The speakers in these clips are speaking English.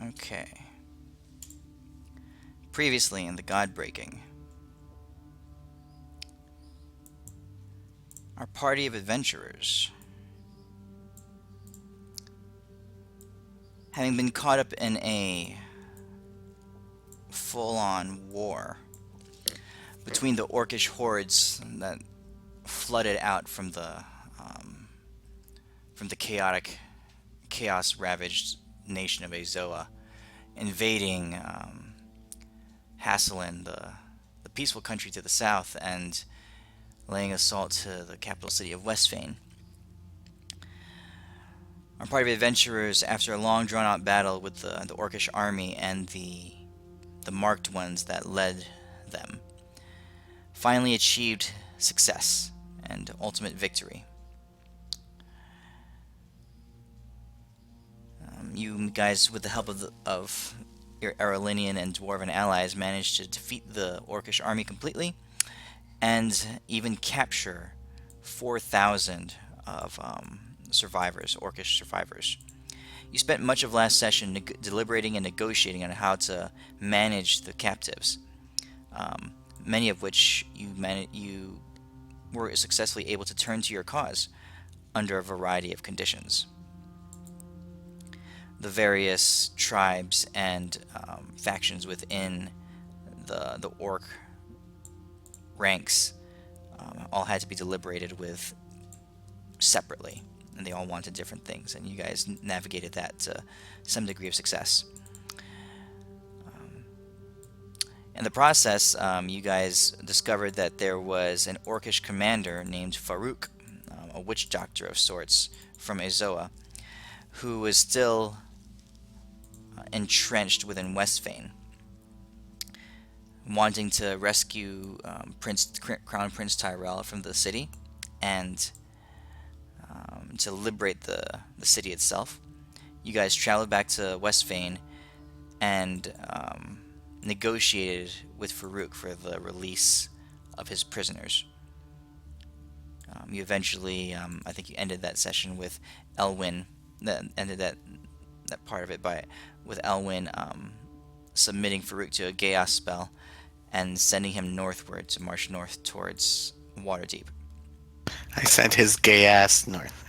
Okay. Previously in the GodBreaking, our party of adventurers, having been caught up in a full-on war between the orcish hordes that flooded out um, from the chaos-ravaged nation of Azoa, invading Hasselin, the peaceful country to the south, and laying assault to the capital city of Westfane. Our party of adventurers, after a long drawn-out battle with the orcish army and the marked ones that led them, finally achieved success and ultimate victory. You guys, with the help of your Aralinian and Dwarven allies, managed to defeat the orcish army completely and even capture 4,000 of survivors, orcish survivors. You spent much of last session deliberating and negotiating on how to manage the captives, many of which you were successfully able to turn to your cause under a variety of conditions. The various tribes and factions within the orc ranks all had to be deliberated with separately, and they all wanted different things, and you guys navigated that to some degree of success. In the process, you guys discovered that there was an orcish commander named Farouk, a witch doctor of sorts from Azoa, who was still entrenched within Westfane, wanting to rescue Crown Prince Tyrell from the city and to liberate the city itself. You guys traveled back to Westfane and negotiated with Farouk for the release of his prisoners. You eventually, I think you ended that session with Elwyn, ended that part of it with Elwyn submitting Farouk to a Chaos spell and sending him northward to march north towards Waterdeep. I sent his gay ass north.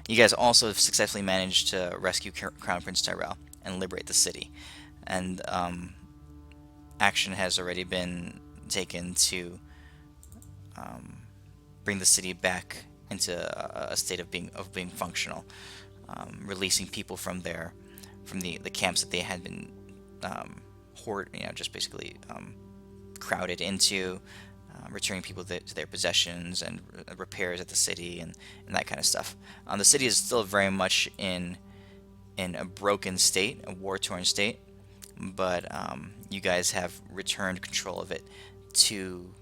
You guys also successfully managed to rescue Crown Prince Tyrell and liberate the city. And action has already been taken to bring the city back into a state of being functional, releasing people from the camps that they had been just basically crowded into, returning people to their possessions and repairs at the city and that kind of stuff. The city is still very much in a broken state, a war-torn state, but you guys have returned control of it to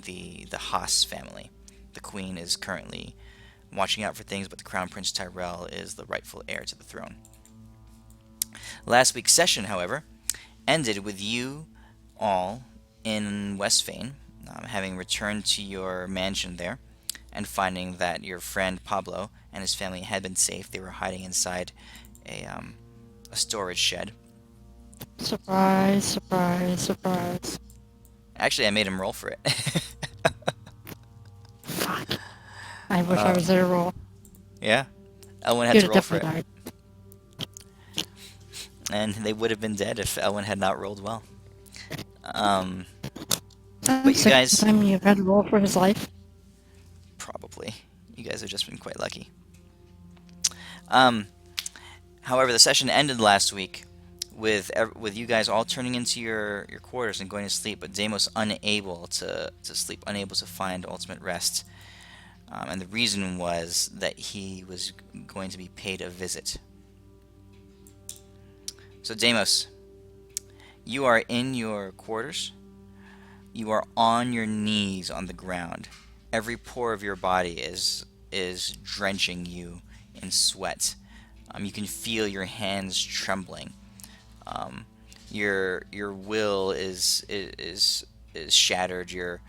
the Haas family. The queen is currently watching out for things, but the Crown Prince Tyrell is the rightful heir to the throne. Last week's session, however, ended with you all in Westfane, having returned to your mansion there and finding that your friend Pablo and his family had been safe. They were hiding inside a storage shed. Surprise, surprise, surprise. Actually, I made him roll for it. Fuck. I wish I was there to roll. Yeah, Elwyn had You'd to have roll for it, definitely and they would have been dead if Elwyn had not rolled well. died. But you guys, Time you've had to roll for his life. probably, you guys have just been quite lucky. However, the session ended last week with you guys all turning into your quarters and going to sleep, but Deimos unable to sleep, unable to find ultimate rest. And the reason was that he was going to be paid a visit. So Deimos, you are in your quarters. You are on your knees on the ground. Every pore of your body is drenching you in sweat. You can feel your hands trembling. Your will is shattered. You're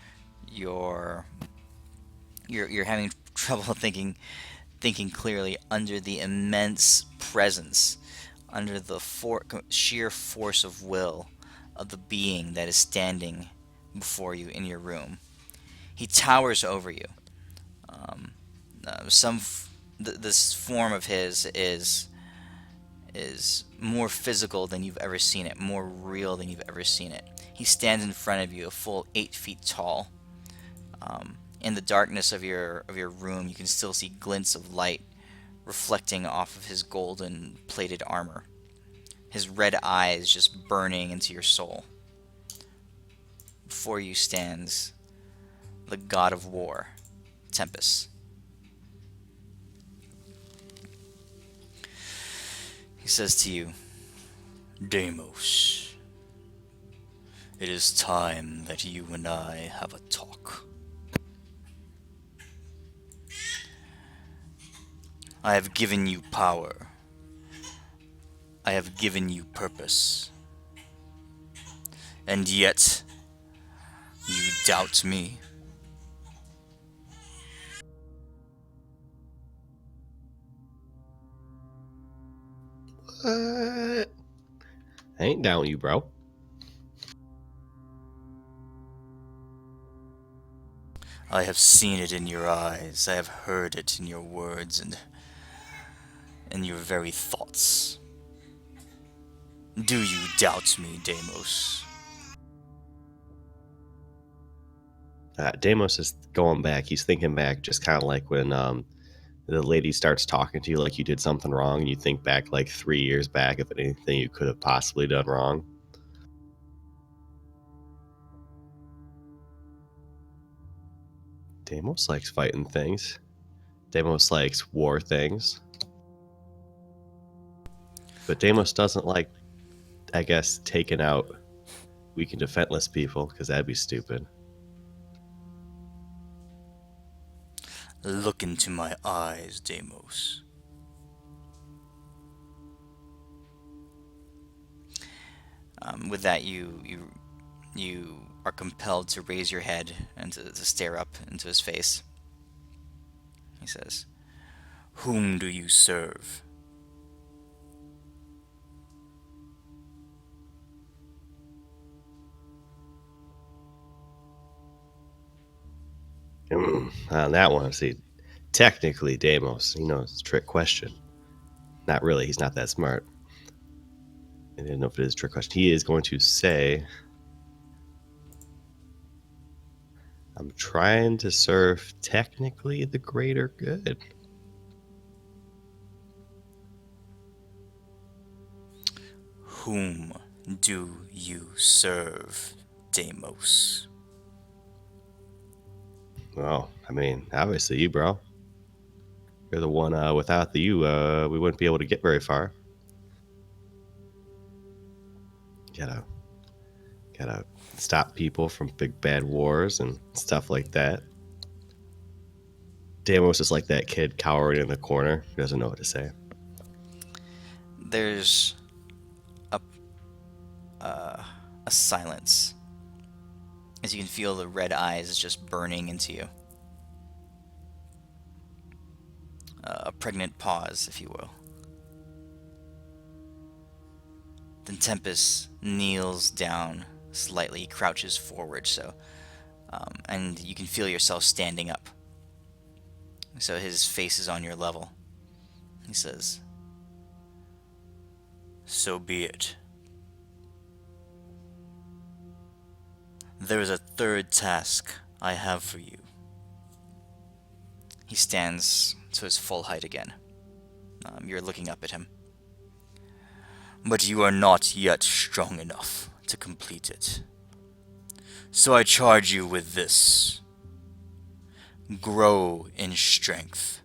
having trouble thinking clearly under the immense presence under the sheer force of will of the being that is standing before you in your room. He towers over you. Um, this form of his is more physical than you've ever seen it, more real than you've ever seen it. He stands in front of you, a full 8 feet tall. In the darkness of your room, you can still see glints of light reflecting off of his golden plated armor. His red eyes just burning into your soul. Before you stands the god of war, Tempest. He says to you, Deimos, it is time that you and I have a talk. I have given you power. I have given you purpose. And yet, you doubt me. What? I ain't down you, bro. I have seen it in your eyes. I have heard it in your words and in your very thoughts. Do you doubt me, Deimos? Deimos is going back. He's thinking back, just kind of like when the lady starts talking to you like you did something wrong, and you think back like 3 years back of anything you could have possibly done wrong. Deimos likes fighting things. Deimos likes war things. But Deimos doesn't like, I guess, taking out weak and defenseless people, because that'd be stupid. Look into my eyes, Deimos. With that, you are compelled to raise your head and to stare up into his face. He says, "Whom do you serve?" On that one, see, technically, Deimos, it's a trick question. Not really. He's not that smart. I didn't know if it is a trick question. He is going to say, I'm trying to serve technically the greater good. Whom do you serve, Deimos? Well, I mean, obviously you, bro. You're the one, without you, we wouldn't be able to get very far. Gotta stop people from big bad wars and stuff like that. Deimos is like that kid cowering in the corner who doesn't know what to say. There's a silence as you can feel the red eyes just burning into you. A pregnant pause, if you will. Then Tempest kneels down slightly, crouches forward, and you can feel yourself standing up. So his face is on your level. He says, "So be it. There is a third task I have for you." He stands to his full height again. You're looking up at him. "But you are not yet strong enough to complete it. So I charge you with this. Grow in strength.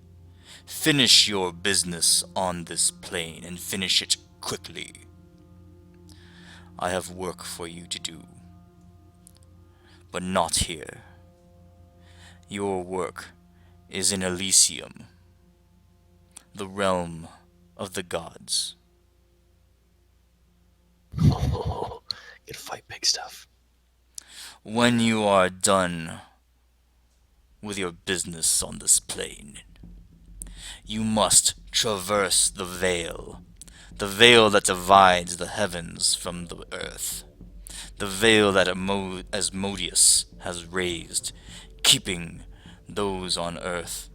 Finish your business on this plane and finish it quickly. I have work for you to do. But not here. Your work is in Elysium, the realm of the gods." Get fight big stuff. "When you are done with your business on this plane, you must traverse the veil The veil that divides the heavens from the earth. The veil that Asmodeus has raised, keeping those on earth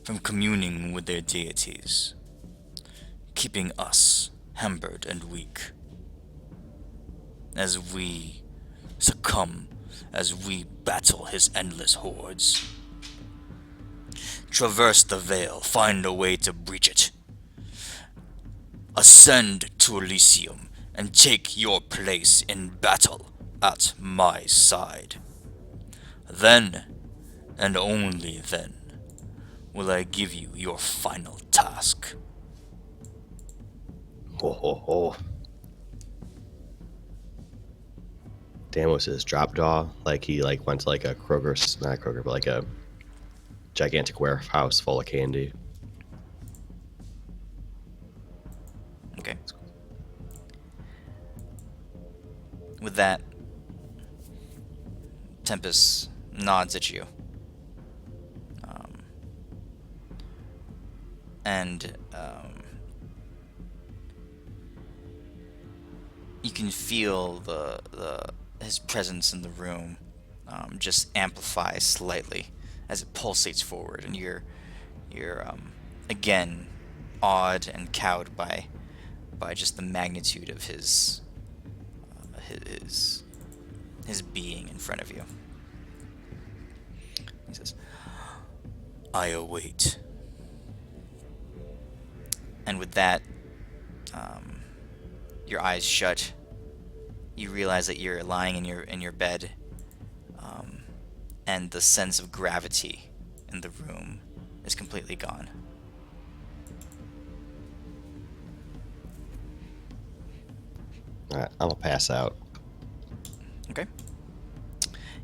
from communing with their deities, keeping us hampered and weak, as we succumb, as we battle his endless hordes. Traverse the veil, find a way to breach it. Ascend to Elysium and take your place in battle at my side. Then, and only then, will I give you your final task. Ho ho ho. Damos's drop jaw, like he like went to like a Kroger's, not a Kroger, but like a gigantic warehouse full of candy. Okay. With that, Tempest nods at you. And you can feel his presence in the room just amplify slightly as it pulsates forward, and you're again awed and cowed by just the magnitude of his being in front of you. He says, "I await." And with that, your eyes shut. You realize that you're lying in your bed, and the sense of gravity in the room is completely gone. All right, I'm gonna pass out. Okay.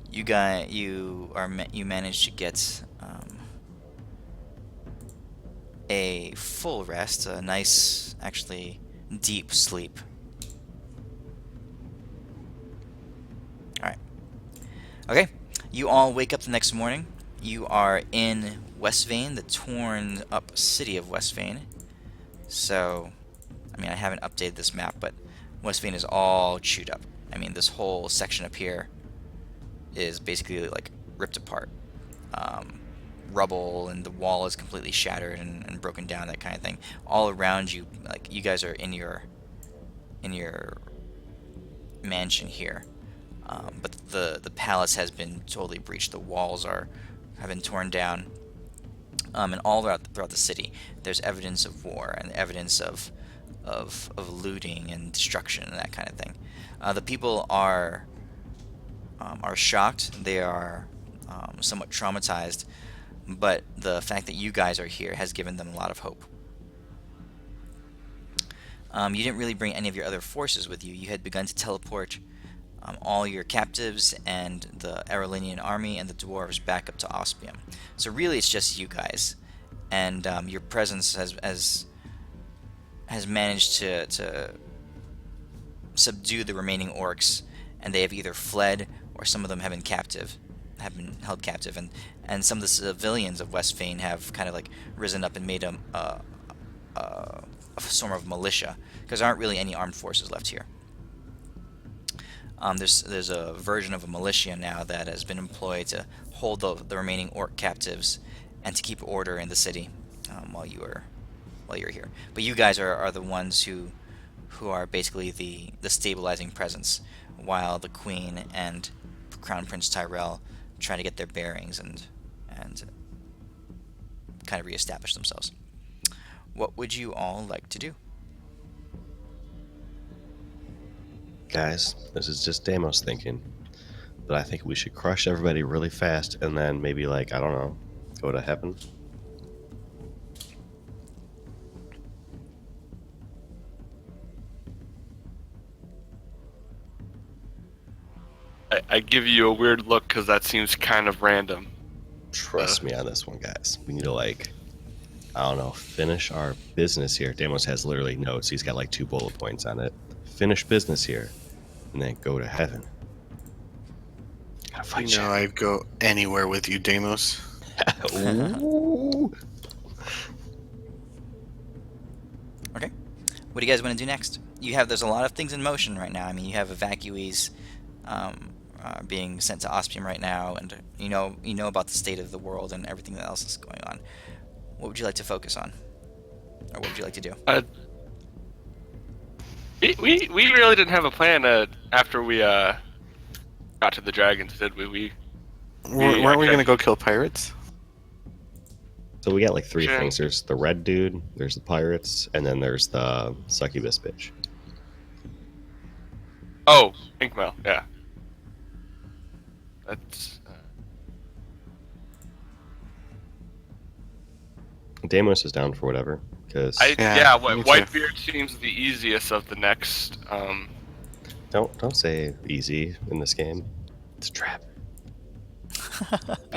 You managed to get a full rest, a nice, actually deep sleep. All right. Okay. You all wake up the next morning. You are in Westvane, the torn up city of Westvane. So, I mean, I haven't updated this map, but Westvane is all chewed up. I mean, this whole section up here is basically like ripped apart. Rubble, and the wall is completely shattered and broken down, that kind of thing. All around you, like, you guys are in your mansion here, but the palace has been totally breached. The walls have been torn down, and all throughout the city, there's evidence of war and evidence of looting and destruction and that kind of thing. The people are shocked. They are somewhat traumatized, but the fact that you guys are here has given them a lot of hope. You didn't really bring any of your other forces with you. You had begun to teleport all your captives and the Aralinian army and the dwarves back up to Ospium. So really it's just you guys, and your presence has managed to subdue the remaining orcs, and they have either fled or some of them have been held captive, and some of the civilians of Westvane have kind of like risen up and made a sort of militia, because there aren't really any armed forces left here. There's a version of a militia now that has been employed to hold the remaining orc captives and to keep order in the city while you're here. But you guys are the ones who are basically the stabilizing presence, while the Queen and Crown Prince Tyrell try to get their bearings and kind of reestablish themselves. What would you all like to do? Guys, this is just Damos thinking, but I think we should crush everybody really fast and then maybe, like, I don't know, go to heaven. I give you a weird look because that seems kind of random. Trust me on this one, guys. We need to, like, I don't know, finish our business here. Damos has literally notes. He's got like 2 bullet points on it. Finish business here, and then go to heaven. Gotta fight You know, I'd go anywhere with you, Deimos. Ooh. What do you guys want to do next? There's a lot of things in motion right now. I mean, you have evacuees being sent to Ospium right now, and you know about the state of the world and everything that else is going on. What would you like to focus on, or what would you like to do? We really didn't have a plan after we got to the dragons, did we? Weren't we gonna go kill pirates? So we got like three Sure. things. There's the red dude, there's the pirates, and then there's the succubus bitch. Oh, Inkmel, yeah. That's Deimos is down for whatever, because Yeah, me too. Whitebeard seems the easiest of the next. don't say easy in this game. It's a trap.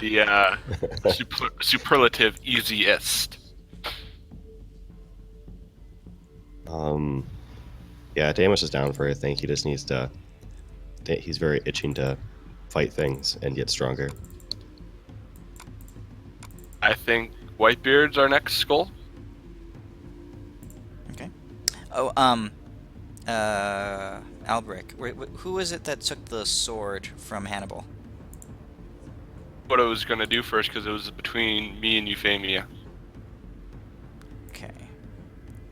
The superlative easiest. Yeah, Deimos is down for it. I think he just needs to. He's very itching to fight things and get stronger. I think Whitebeard's our next goal. Okay. Oh, Albrecht. Who was it that took the sword from Hannibal? What I was gonna do first, because it was between me and Euphemia. Okay.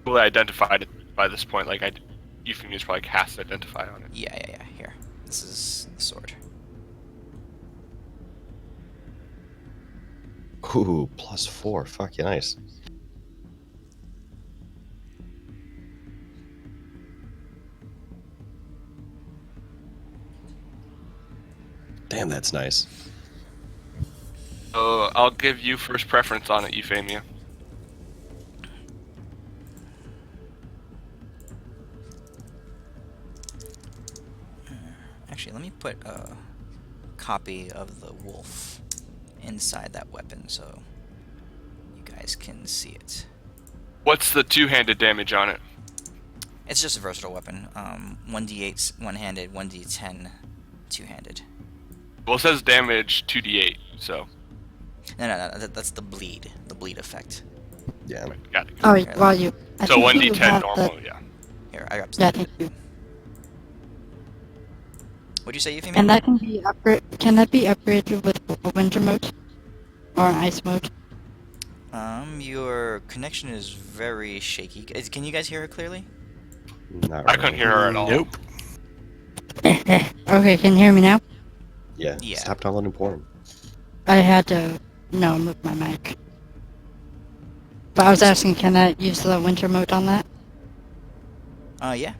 Well, I identified it by this point. Like, Euphemia's probably cast identify on it. Yeah. Here. This is the sword. Ooh, +4. Fuck, yeah, nice. Damn, that's nice. So I'll give you first preference on it, Euphemia. Actually, let me put a copy of the wolf inside that weapon so you guys can see it. What's the two-handed damage on it? It's just a versatile weapon. 1d8 one-handed, 1d10 two-handed. Well, it says damage 2d8, so No, that's the bleed effect. Yeah. got it. Oh, Here, well, you. I So think you 1d10 have normal, the- yeah. Here, I got Yeah, some. thank you. What'd you say, Euphemia? And that can be Can that be upgraded with a winter mode or an ice mode? Your connection is very shaky. Can you guys hear her clearly? Not I couldn't really. hear her at all. Nope. Okay, can you hear me now? Yeah. Yeah. Stop downloading porn. I had to move my mic. But I was asking, can I use the winter mode on that? Yeah.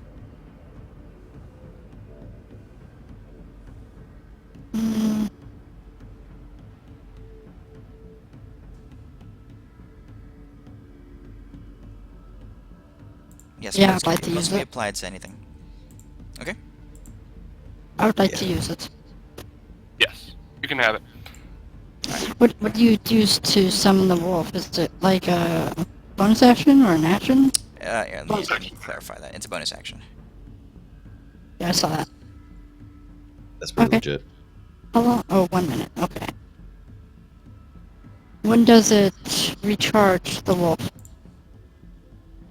Mm, Yes. Yeah, but it's I'd like gonna to must use be it. applied to anything. Okay. I would like to Yeah. use it. Yes, you can have it. What do you use to summon the wolf? Is it like a bonus action or an action? Yeah, let me clarify that. It's a bonus action. Yeah, I saw that. That's pretty Okay. legit. How long? Oh, 1 minute. Okay. When does it recharge the wolf?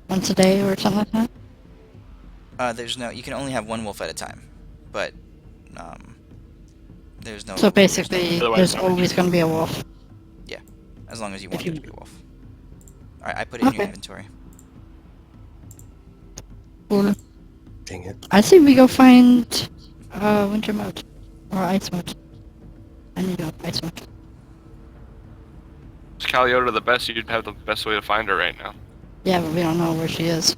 Once a day or something like that? There's no. You can only have one wolf at a time, but there's no. So basically, Otherwise, there's not always going to be a wolf. as long as you if want you- there to be a wolf. All right, I put it in your Okay. inventory. Cool. Dang it. I say we go find winter mode or ice mode. I need to go ice mode. Is Caliota the best? You'd have the best way to find her right now. Yeah, but we don't know where she is.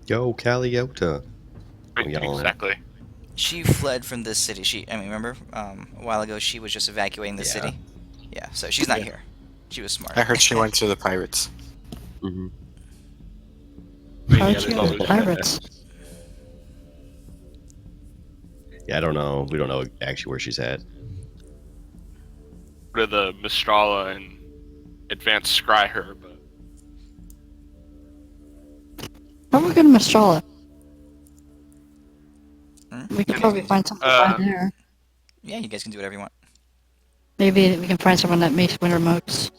Yo, Caliota. yelling. Exactly. She fled from this city. Remember, a while ago she was just evacuating the Yeah. city. Yeah, so she's not Yeah. here. She was smart. I heard she went to the pirates. Mm-hmm. How Yeah, did she there's go to always- pirates? Yeah, I don't know. We don't know actually where she's at. To the Mistrala and advanced scry her, but How are we going to Mistrala? Hmm? We could probably find something by there. Yeah, you guys can do whatever you want. Maybe we can find someone that makes winter modes.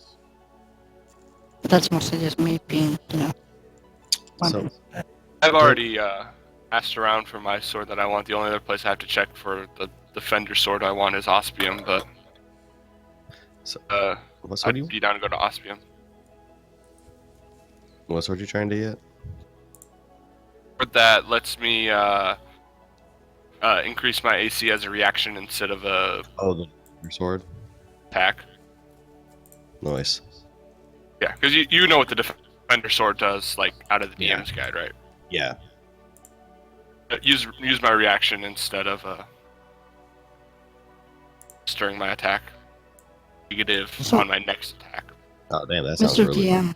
But that's mostly just me being, So I've already asked around for my sword that I want. The only other place I have to check for the defender sword I want is Ospium, but what sword I'd be down to go to Ospium. What sword you trying to get? But that lets me increase my AC as a reaction instead of a Your sword. attack. Nice. Yeah, because you know what the defender sword does, like out of the DM's guide, right? Yeah. Use my reaction instead of stirring my attack. Negative So- on my next attack. Oh damn, that sounds Mr. really. DM,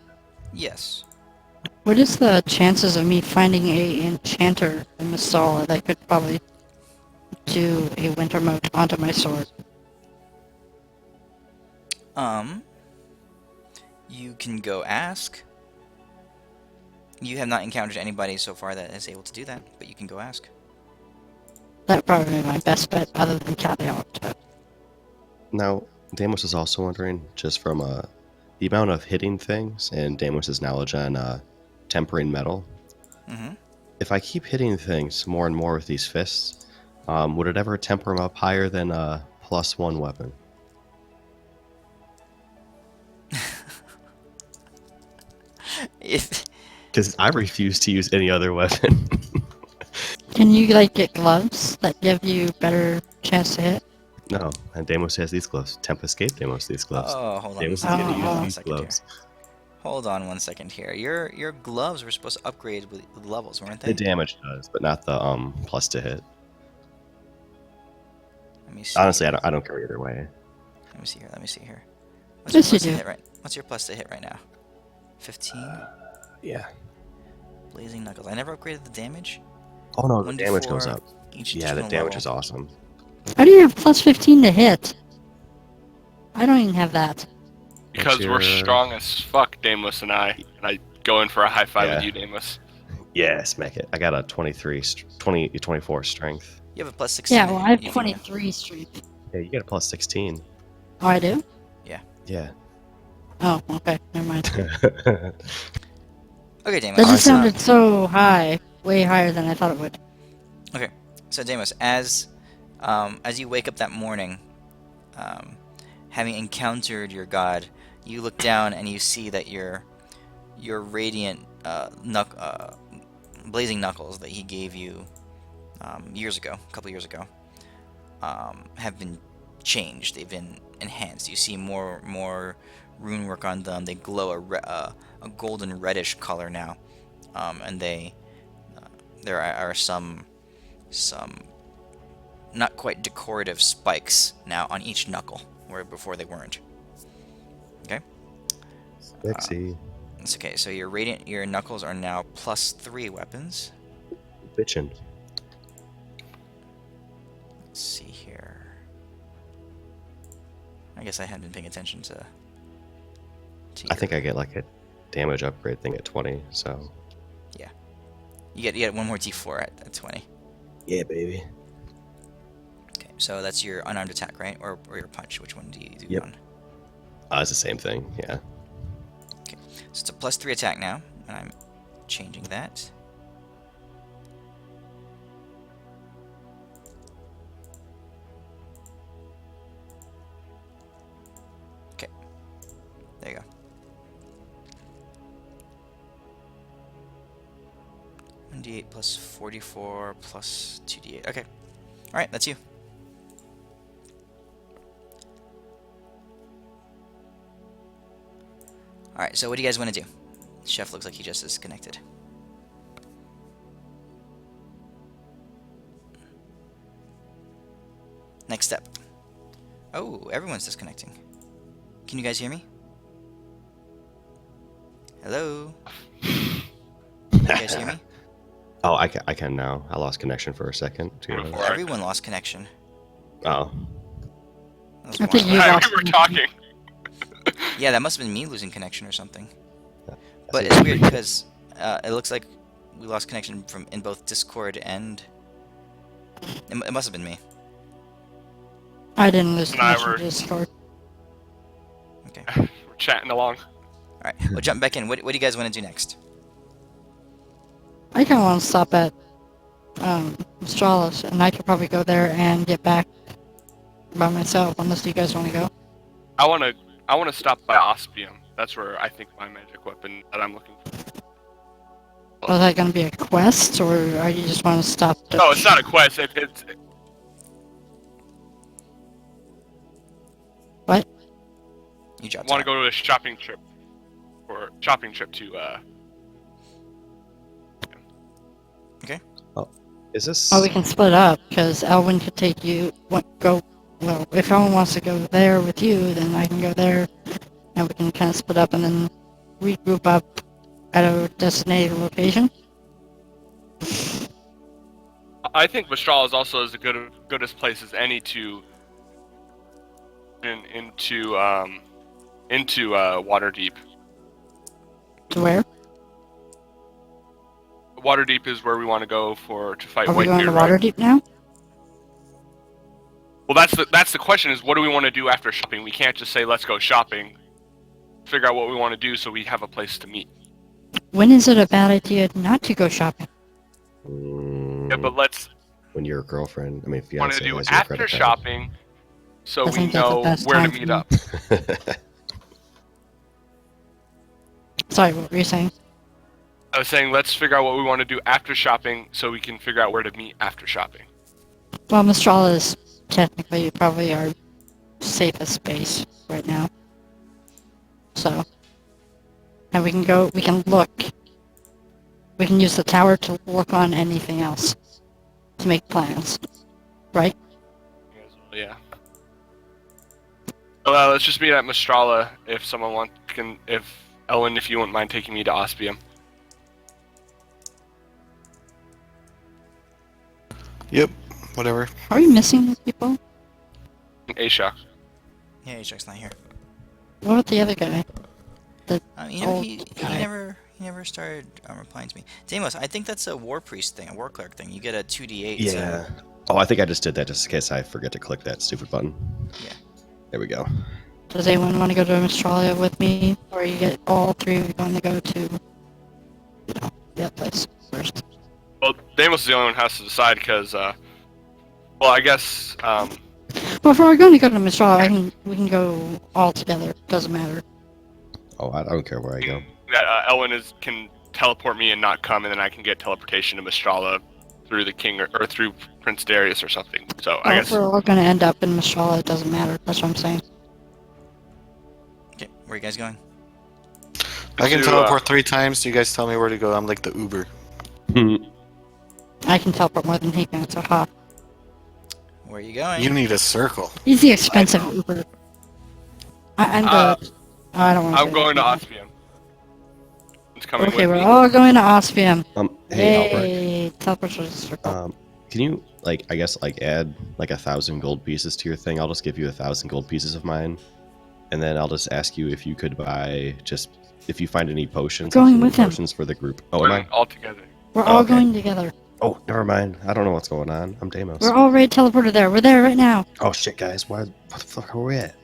Yes. what is the chances of me finding a enchanter in Mistala that could probably do a winter mode onto my sword? You can go ask. You have not encountered anybody so far that is able to do that, but you can go ask. That'd probably be my best bet other than Caveat. Now, Damos is also wondering, just from the amount of hitting things and Damos's knowledge on tempering metal, Mm-hmm. if I keep hitting things more and more with these fists, would it ever temper them up higher than a +1 weapon? If Because I refuse to use any other weapon. Can you like get gloves that give you better chance to hit? No, and Damos has these gloves. Temp Escape Damos these gloves. hold on. Damos is Oh, going to oh. use One these second here. gloves. Hold on 1 second here. Your gloves were supposed to upgrade with levels, weren't The they? damage does, but not the plus to hit. Let me see. Honestly, I don't care either way. Let me see here. What's Yes, your you plus to do. hit right? What's your plus to hit right now? 15. Yeah. Blazing Knuckles. I never upgraded the damage. Oh no, the 1d4 damage goes up. Each Yeah, the additional damage level. is awesome. How do you have plus 15 to hit? I don't even have that. Because we're your- strong as fuck, Damos and I go in for a high five with Yeah. you, Damos. Yeah, smack it. I got a 24 strength. You have a plus 16. Yeah, well, I have you can- 23 strength. Yeah, you got a plus 16. Oh, I do? Yeah. Oh, okay. Never mind. Okay, Damos. That just Honestly, sounded so high. Way higher than I thought it would. Okay, so Damos, as you wake up that morning, having encountered your god, you look down and you see that your radiant blazing knuckles that he gave you a couple years ago, have been changed. They've been enhanced. You see more rune work on them. They glow a golden reddish color now, and there are some not quite decorative spikes now on each knuckle, where before they weren't. Okay, Sexy. it's okay. So your knuckles are now +3 weapons. Bitchin'. Let's see here. I guess I hadn't been paying attention to. I think I get like a damage upgrade thing at 20, so. you get one more D4 at 20. Yeah, baby. Okay, so that's your unarmed attack, right? Or your punch. Which one do you do? Yep. On? It's the same thing, yeah. So it's a +3 attack now, and I'm changing that. Okay, there you go. 1d8 plus 44 plus 2d8. Okay, all right, that's you. All right, so what do you guys want to do? Chef looks like he just disconnected. Next step. Oh, everyone's disconnecting. Can you guys hear me? Hello? Can you guys hear me? Oh, I can now. I lost connection for a second. Before Everyone lost connection. Oh. That was I think wild. you we lost were talking. Yeah, that must have been me losing connection or something. But it's weird because it looks like we lost connection in both Discord and... It must have been me. I didn't lose And I connection were- to Discord. Okay. We're chatting along. Alright, we'll jump back in. What do you guys want to do next? I kind of want to stop at Stralis, and I could probably go there and get back by myself, unless you guys want to go. I wanna stop by Ospium. That's where I think my magic weapon that I'm looking for. Was that going to be a quest, or are you just want to stop? No, it's not a quest. It's What? You dropped want to out. go to a shopping trip to Is this? Oh, we can split up, because Elwin could take you. Well, if Elwin wants to go there with you, then I can go there, and we can kind of split up and then regroup up at a designated location. I think Mistral is also as good as place as any to into Waterdeep. To where? Waterdeep is where we want to go to fight Are we going Wightbeard, to right? Waterdeep now? Well, that's the question: is what do we want to do after shopping? We can't just say let's go shopping. Figure out what we want to do so we have a place to meet. When is it a bad idea not to go shopping? Yeah, but let's When your girlfriend, I mean, want fiance to do has your after credit card. shopping, so I we think that's the know best where to time meet for up. Sorry, what were you saying? I was saying let's figure out what we want to do after shopping, so we can figure out where to meet after shopping. Well, Mistral is technically probably our safest base right now. So, and we can look. We can use the tower to look on anything else to make plans, right? Yeah. Well, let's just meet at Mistrala if someone if Ellen, if you wouldn't mind taking me to Ospium. Yep, whatever. Are we missing people? Ashok. Yeah, Ajax's not here. What about the other guy? You know, old he guy. never started replying to me. Damos, I think that's a war priest thing, a war cleric thing. You get a 2d8. Yeah. Oh, I think I just did that just in case I forget to click that stupid button. Yeah. There we go. Does anyone want to go to Mistralia with me? Or you get all three of you going to go to, that place first? Well, Damos is the only one who has to decide because, well, I guess, Well, if we're going to go to Mistralia, we can go all together. Doesn't matter. Oh, I don't care where I go. that Ellen can teleport me and not come, and then I can get teleportation to Mistrala through the king or through Prince Darius or something. So I Well, guess if we're all going to end up in Mistralia, it doesn't matter. That's what I'm saying. Okay, where are you guys going? I can to, teleport 3 times. You guys tell me where to go. I'm like the Uber. I can teleport more than he can, so ha. Where are you going? You need a circle. He's the expensive Uber. I'm the... I don't want to I'm going to Ospium. It's coming Okay, with we're me. all going to Ospium. Hey, Albert. Yay! Teleport to the circle. Can you, like, I guess, like, add, like, 1,000 gold pieces to your thing? I'll just give you 1,000 gold pieces of mine. And then I'll just ask you if you could buy, if you find any potions. Going any with him. potions for the group. Oh, We're am I? all together. We're all okay. going together. Oh, never mind. I don't know what's going on. I'm Damos. We're already teleported there. We're there right now. Oh, shit, guys. What the fuck are we at?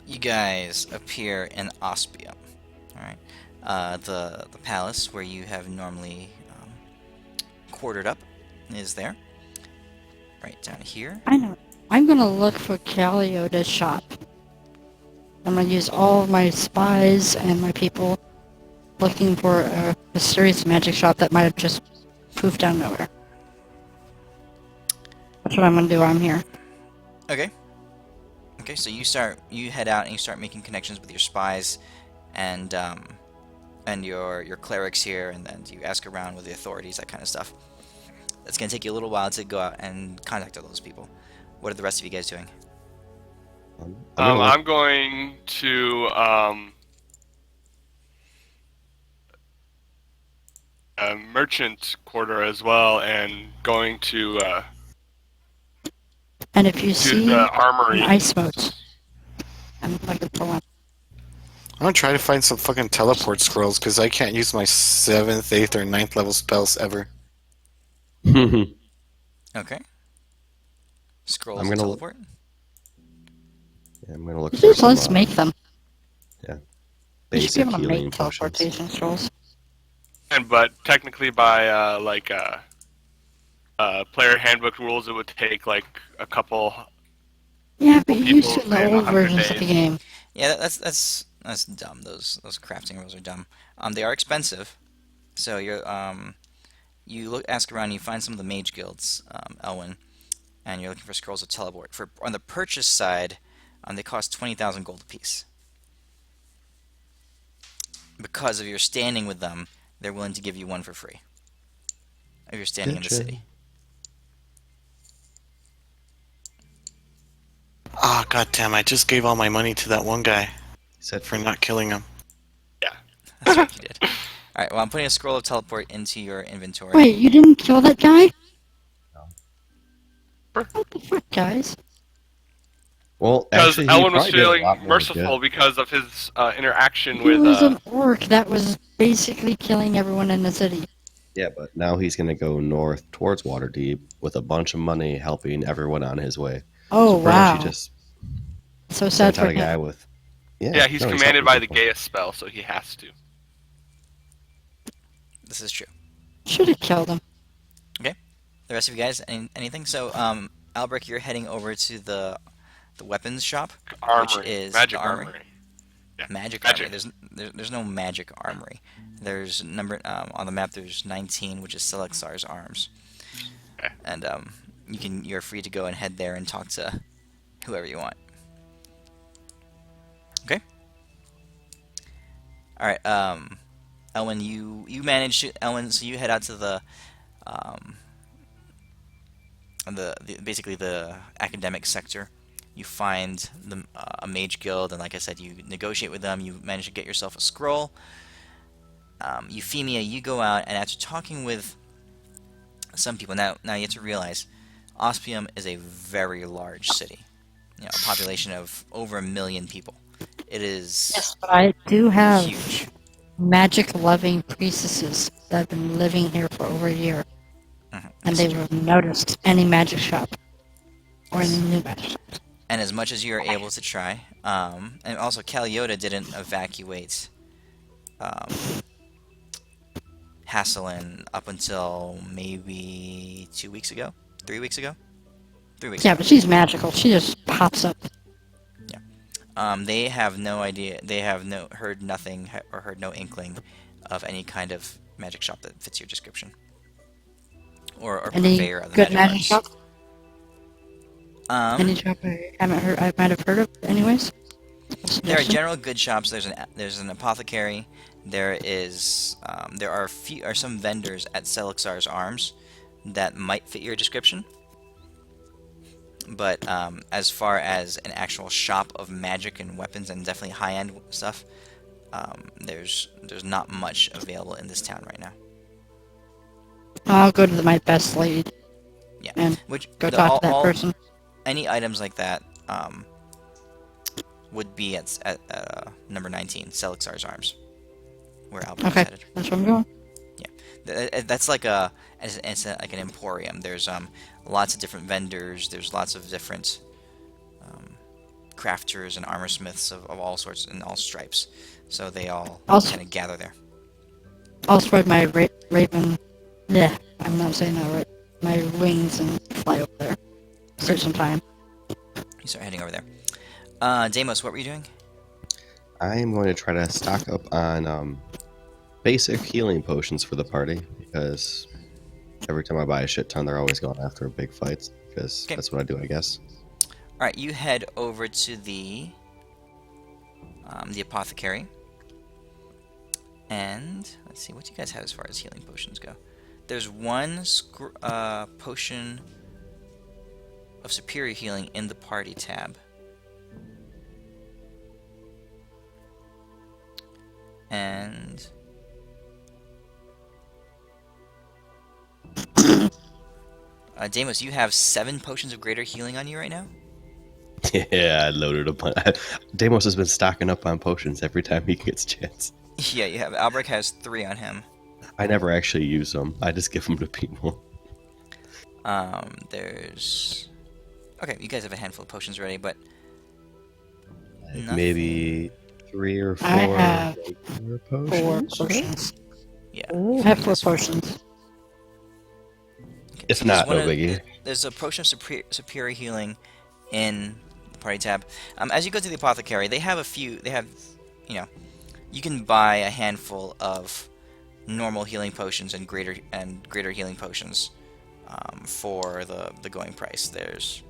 You guys appear in Ospium. Alright. The palace where you have normally quartered up is there. Right down here. I know. I'm gonna look for Callio to shop. I'm gonna use all of my spies and my people looking for a mysterious magic shop that might have just poofed down nowhere. That's what I'm gonna do while I'm here. Okay. Okay, so you head out and you start making connections with your spies and your clerics here, and then you ask around with the authorities, that kind of stuff. That's gonna take you a little while to go out and contact all those people. What are the rest of you guys doing? I'm going to a merchant quarter as well, and going to And if you see the an armory. ice moat, I'm looking for one. I'm gonna try to find some fucking teleport scrolls because I can't use my 7th, 8th, or 9th level spells ever. Okay. Scrolls I'm and gonna- teleport. Yeah, I'm gonna look for Just some let's make them. You should be basic able to healing make potions. teleportation scrolls. And but technically by player handbook rules, it would take like a couple. Yeah, but you're used People to the in old 100 versions of the days. game. Yeah, that's dumb. Those crafting rules are dumb. They are expensive. So ask around, and you find some of the mage guilds, Elwyn, and you're looking for scrolls of teleport. For on the purchase side, they cost 20,000 gold apiece. Because of your standing with them, they're willing to give you one for free. If you're standing in the Gotcha. city. Ah, goddamn! I just gave all my money to that one guy He said for not killing him. Yeah. That's what you did. Alright, well, I'm putting a scroll of teleport into your inventory. Wait, you didn't kill that guy? Sure. What the fuck, guys? Well, Because actually, he Elwyn was probably did a feeling lot more merciful good. because of his interaction He with. was an orc that was basically killing everyone in the city. Yeah, but now he's going to go north towards Waterdeep with a bunch of money helping everyone on his way. Oh, So pretty much wow. he just So sad sent out for a guy him. with... Yeah, he's no, commanded helping by the people. Gaius spell, so he has to. This is true. Should have killed him. The rest of you guys, anything? So, Albrecht, you're heading over to the weapons shop, Armory. which is Magic the armory. armory. Yeah. Magic Magic. armory. There's no magic armory. There's on the map. There's 19, which is Selexar's arms, Okay. and you're free to go and head there and talk to whoever you want. Okay. All right. Elwyn, you managed to so you head out to um, basically the academic sector. You find a mage guild, and like I said, you negotiate with them. You manage to get yourself a scroll. Euphemia, you go out, and after talking with some people, now you have to realize, Ospium is a very large city. You know, a population of over 1 million people. It is Yes, but I do have huge. magic-loving priestesses that have been living here for over a year. Mhm. And they would have noticed any magic shop. Or any new magic shop. And as much as you're able to try, and also Caliota didn't evacuate Hasselin up until maybe 2 weeks ago, 3 weeks ago, 3 weeks. Yeah, but she's magical. She just pops up. They have no idea. They have heard nothing or heard no inkling of any kind of magic shop that fits your description, or Any purveyor of the good magic magic arts. shop? Any shop I haven't heard, I might have heard of, anyways? There are general good shops. There's an apothecary. There are some vendors at Selexar's Arms that might fit your description. But as far as an actual shop of magic and weapons and definitely high-end stuff, there's not much available in this town right now. I'll go to my best lady Yeah, and which go talk to that person. Any items like that would be at number 19, Selexar's Arms, where Albert is Okay, headed. that's where I'm going. That's like like an emporium. There's lots of different vendors. There's lots of different crafters and armor smiths of all sorts and all stripes. So they all Also- kind of gather there. I'll spread my raven. Yeah, I'm not saying that right. My wings and fly over there. Save some time. You start heading over there. Deimos, what were you doing? I am going to try to stock up on basic healing potions for the party, because every time I buy a shit ton, they're always going after big fights, because Okay. that's what I do, I guess. All right, you head over to the apothecary, and let's see what you guys have as far as healing potions go. There's one potion of superior healing in the party tab, and Deimos, you have 7 potions of greater healing on you right now. Yeah, I loaded up on... Deimos has been stocking up on potions every time he gets a chance. Yeah, you have. Albrecht has 3 on him. I never actually use them. I just give them to people. There's... Okay, you guys have a handful of potions ready, but... Like Nothing. maybe 3 or 4 I have regular 4 potions. potions. Yeah. I have 4 potions. Okay, If so there's not, one. no biggie. There's a potion of superior healing in the party tab. As you go to the apothecary, they have a few. They have, you know, you can buy a handful of normal healing potions and greater healing potions for the going price. There's,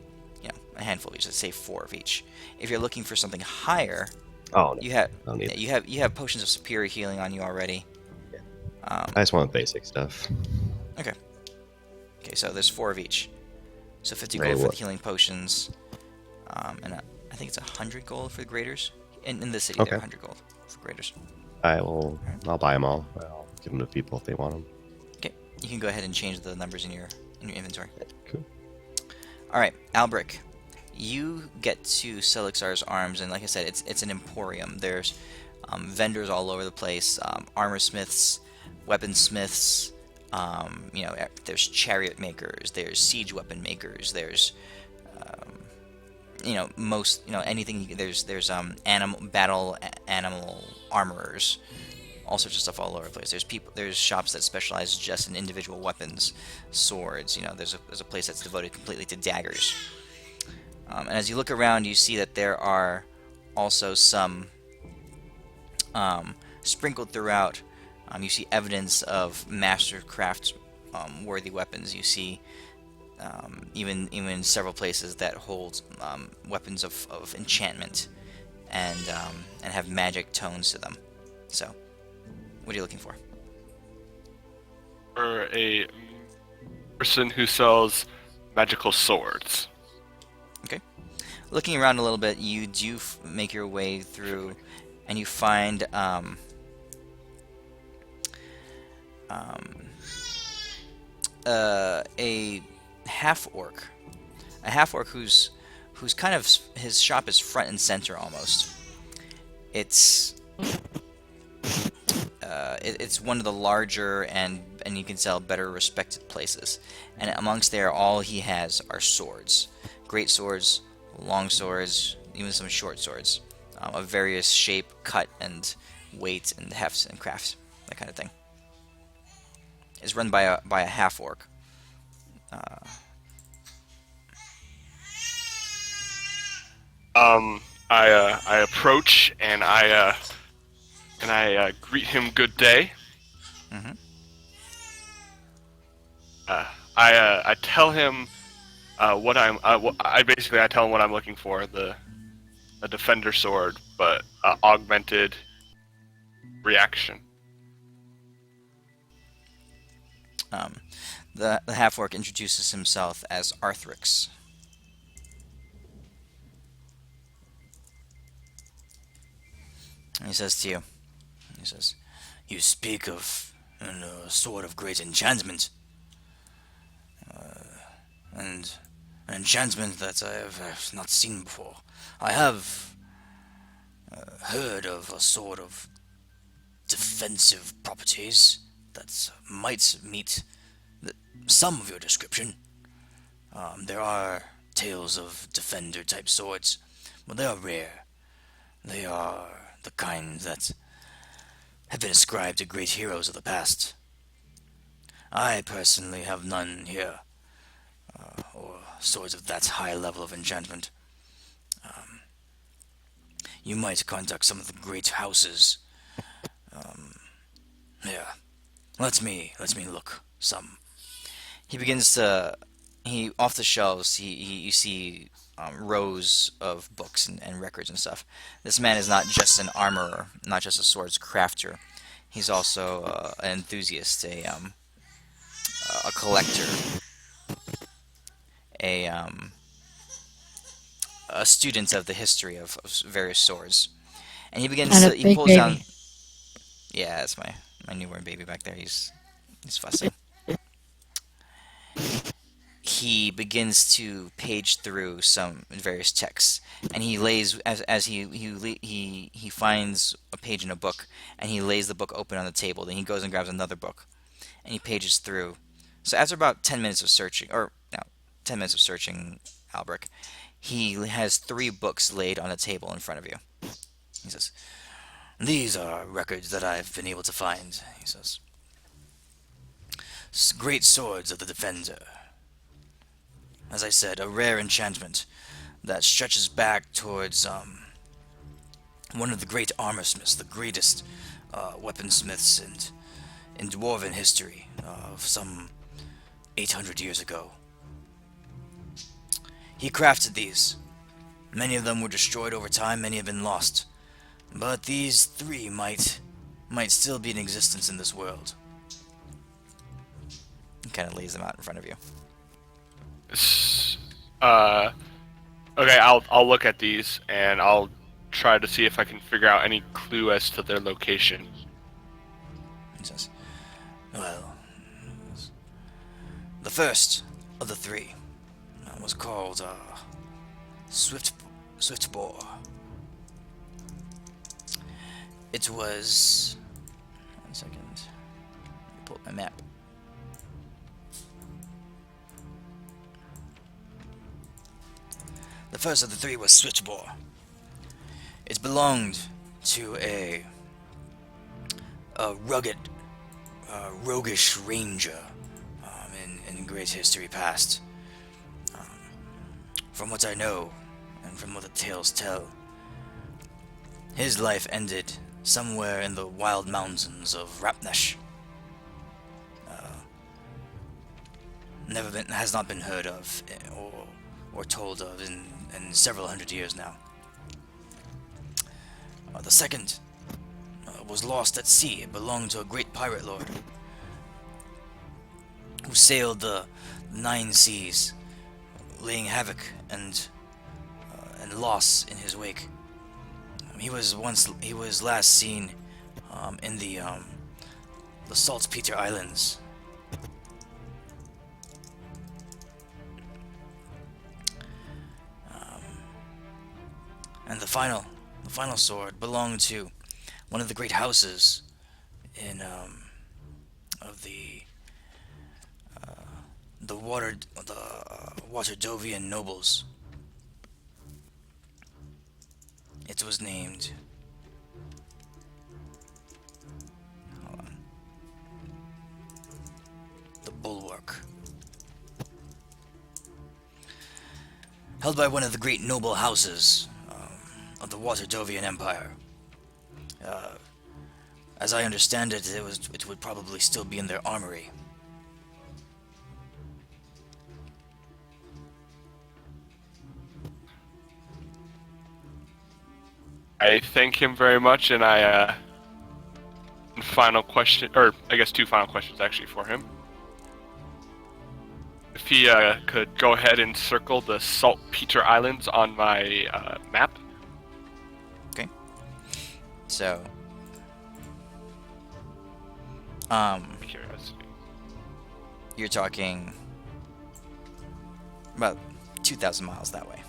a handful of each. Let's say 4 of each. If you're looking for something higher, Oh, no. you have I don't need you have potions of superior healing on you already. I just want basic stuff. Okay. Okay, so there's 4 of each. So 50 Hey, gold for the what? healing potions, and I think it's 100 gold for the graders. In the city, they're Okay. 100 gold for graders. I'll buy them all. I'll give them to people if they want them. Okay, you can go ahead and change the numbers in your inventory. Cool. All right, Albric, you get to Selixar's Arms, and like I said, it's an emporium. There's vendors all over the place, armor smiths, weaponsmiths. There's chariot makers, there's siege weapon makers, there's anything. There's animal armorers, all sorts of stuff all over the place. There's shops that specialize just in individual weapons, swords. There's a place that's devoted completely to daggers. And as you look around, you see that there are also some sprinkled throughout. You see evidence of mastercraft worthy weapons. You see even several places that hold weapons of enchantment and have magic tones to them. So, what are you looking for? For a person who sells magical swords. Okay. Looking around a little bit, you do make your way through, and you find a half-orc. A half-orc who's kind of, his shop is front and center almost. It's it's one of the larger and you can tell better respected places. And amongst there, all he has are swords, great swords, long swords, even some short swords, of various shape, cut, and weight, and hefts and crafts, that kind of thing. It's run by a half orc. I approach and I greet him good day. Mhm. I tell him what I tell him what I'm looking for, a defender sword, but augmented reaction. The half orc introduces himself as Arthrix. And he says to you, "You speak of a sword of great enchantment, and an enchantment that I have not seen before. I have heard of a sword of defensive properties that might meet some of your description. There are tales of defender-type swords, but they are rare. They are the kind that have been ascribed to great heroes of the past. I personally have none here, or swords of that high level of enchantment. You might contact some of the great houses. Yeah, let me look some." He begins to, off the shelves, you see rows of books and records and stuff. This man is not just an armorer, not just a swords crafter. He's also an enthusiast, a collector, a a student of the history of various swords. And he begins And a to, he big pulls down. baby. Yeah, that's my newborn baby back there. He's fussing. He begins to page through some various texts, and he lays as he finds a page in a book, and he lays the book open on the table. Then he goes and grabs another book, and he pages through. So after about 10 minutes of searching, or no, 10 minutes of searching, Albric, he has 3 books laid on a table in front of you. He says, "These are records that I've been able to find," he says. Great swords of the Defender. As I said, a rare enchantment that stretches back towards one of the great armorsmiths, the greatest weaponsmiths in dwarven history of some 800 years ago. He crafted these. Many of them were destroyed over time, many have been lost. But these three might still be in existence in this world. He kind of lays them out in front of you. Okay, I'll look at these and I'll try to see if I can figure out any clue as to their location. He says, well, the first of the three was called Swiftboar. It was... 1 second. Let me pull up my map. The first of the three was Swiftboar. It belonged to a rugged, roguish ranger in great history past. From what I know, and from what the tales tell, his life ended somewhere in the wild mountains of Rapnesh. Has not been heard of or told of in several hundred years now. The second was lost at sea. It belonged to a great pirate lord who sailed the 9 seas, laying havoc and loss in his wake. He was last seen in the Saltpeter Islands. And the final sword belonged to one of the great houses in of the Waterdovian nobles. It was named... Hold on. The Bulwark. Held by one of the great noble houses of the Waterdovian Empire. As I understand it, it would probably still be in their armory. I thank him very much, and final question, or I guess 2 final questions actually for him. If he could go ahead and circle the Saltpeter Islands on my map. Okay. So, Curiosity. you're talking about 2,000 miles that way.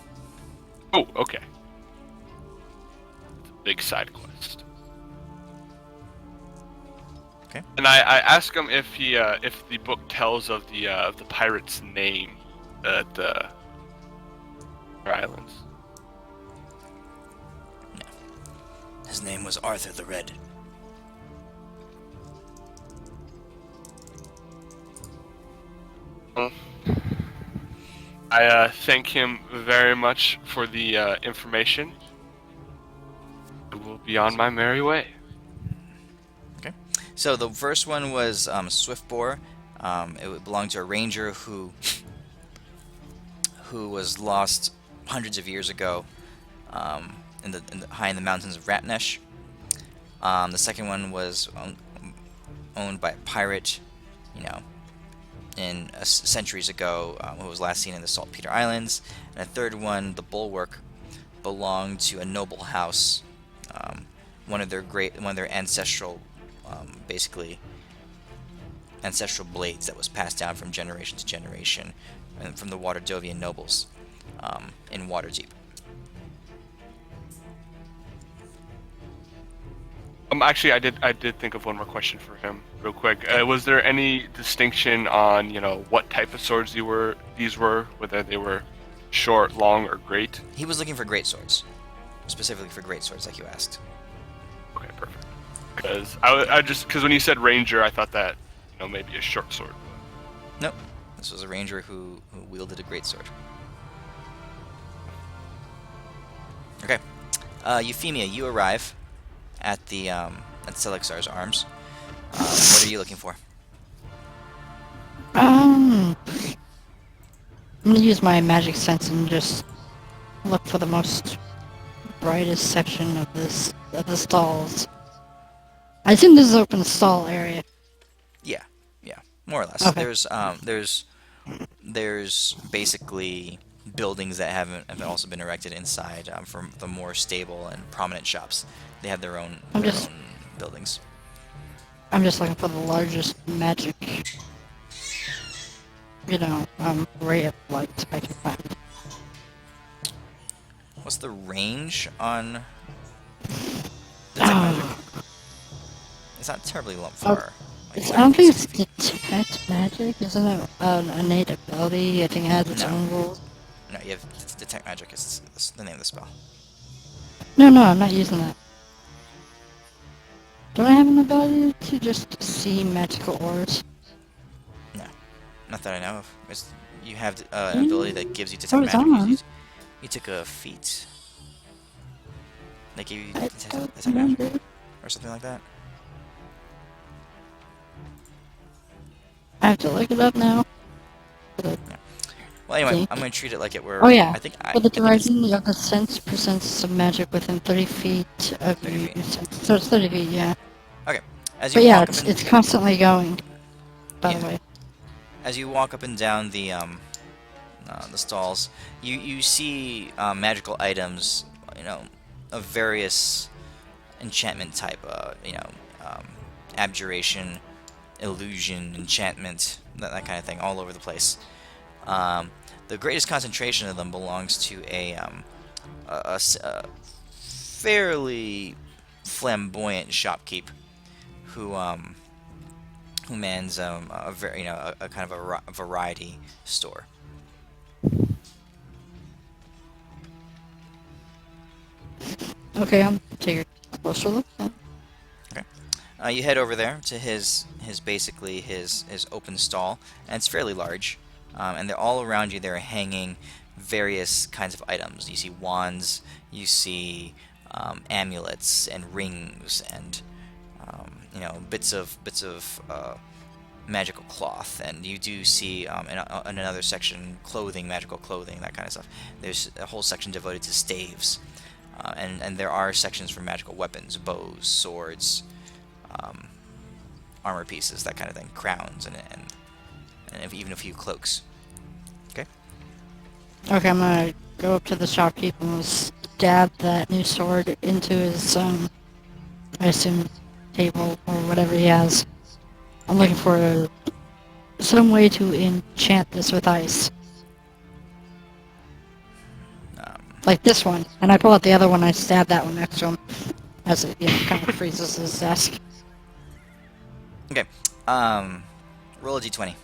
Oh, okay. Big side quest. Okay. And I ask him if the book tells of the pirate's name at the islands. No. His name was Arthur the Red. I thank him very much for the information. I will be on my merry way. Okay. So the first one was Swiftboar. It belonged to a ranger who was lost hundreds of years ago high in the mountains of Rapnesh. The second one was owned by a pirate, centuries ago, who was last seen in the Saltpeter Islands. And a third one, the Bulwark, belonged to a noble house, one of their ancestral, ancestral blades that was passed down from generation to generation, and from the Waterdovian nobles in Waterdeep. Actually, I did think of one more question for him, real quick. Was there any distinction on, what type of swords these were, whether they were short, long, or great? He was looking for great swords, specifically for great swords, like you asked. Okay, perfect. Because because when you said ranger, I thought that maybe a short sword. Nope. This was a ranger who wielded a greatsword. Okay. Euphemia, you arrive at the at Selexar's arms. What are you looking for? I'm gonna use my magic sense and just look for the most brightest section of the stalls. I assume this is open stall area. Yeah, more or less. Okay. There's basically buildings that have also been erected inside for the more stable and prominent shops. They have their own buildings. I'm just looking for the largest magic, ray of light I can find. What's the range on detect magic? It's not terribly far. Like I don't think 60 it's feet. detect magic, isn't it? An innate ability. I think it has its No. own rules. No, you have detect magic is the name of the spell. No, I'm not using that. Don't I have an ability to just see magical auras? No, not that I know of. You have an ability that gives you detect it's magic. on. You took a feat. They gave you I detect don't detect magic remember. or something like that. I have to look it up now. Well, anyway, think. I'm gonna treat it like it were. Oh yeah. I think For the think it's duration of the sense presents some magic within 30 feet of 30 you. feet. So it's 30 feet, yeah. Okay. As you But yeah, walk up and it's constantly going. By Yeah. the way. as you walk up and down the stalls, you see magical items, of various enchantment type. Abjuration, illusion, enchantment, that kind of thing, all over the place. Um, the greatest concentration of them belongs to a fairly flamboyant shopkeep who mans a very a kind of a variety store. Okay, I'm take a closer look then. You head over there to his basically his open stall, and it's fairly large. And they're all around you. They're hanging various kinds of items. You see wands, you see amulets and rings, and bits of magical cloth. And you do see in another section clothing, magical clothing, that kind of stuff. There's a whole section devoted to staves, and there are sections for magical weapons, bows, swords. Um, Armor pieces, that kind of thing, crowns, and even a few cloaks. Okay. Okay, I'm gonna go up to the shopkeep and stab that new sword into his, I assume, table or whatever he has. I'm looking for some way to enchant this with ice. Um, Like this one. And I pull out the other one, I stab that one next to him. As it, kind of freezes his desk. okay. Roll a d20.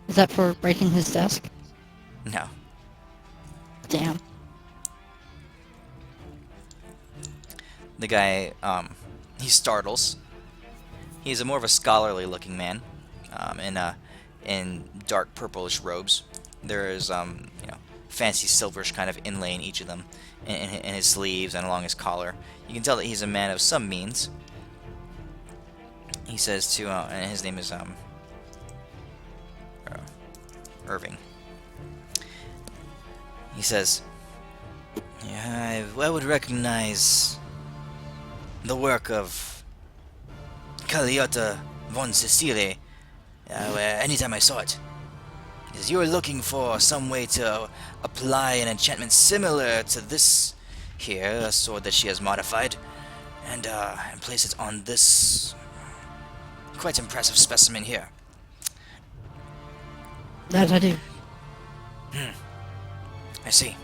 Is that for breaking his desk? No. Damn. The guy, he startles. He's a more of a scholarly-looking man, in dark purplish robes. There is, fancy silverish kind of inlay in each of them, in his sleeves and along his collar. You can tell that he's a man of some means. He says to, and his name is Irving. He says, "Yeah, I would recognize the work of Caliota von Sicily anytime I saw it. Is you're looking for some way to apply an enchantment similar to this here, a sword that she has modified, and place it on this quite impressive specimen here." That I do. I see.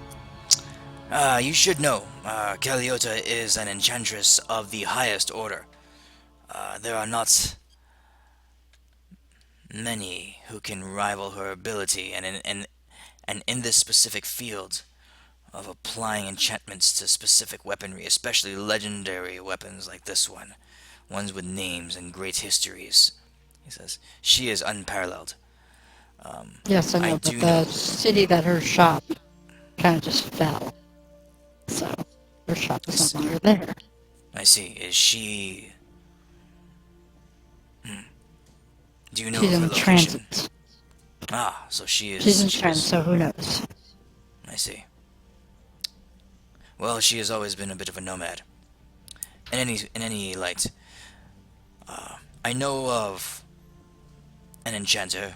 You should know, Caliota is an enchantress of the highest order. There are not many who can rival her ability, and in this specific field of applying enchantments to specific weaponry, especially legendary weapons like this one, ones with names and great histories. He says, "She is unparalleled. Yes, I I know, but do the know. city that her shop kind of just fell. So, her shop is no longer there. I see. Is she? Do you know She's of her in location? transit. Ah, so she She's is. in She transit, is. so who knows? I see. Well, she has always been a bit of a nomad. In any light, I know of an enchanter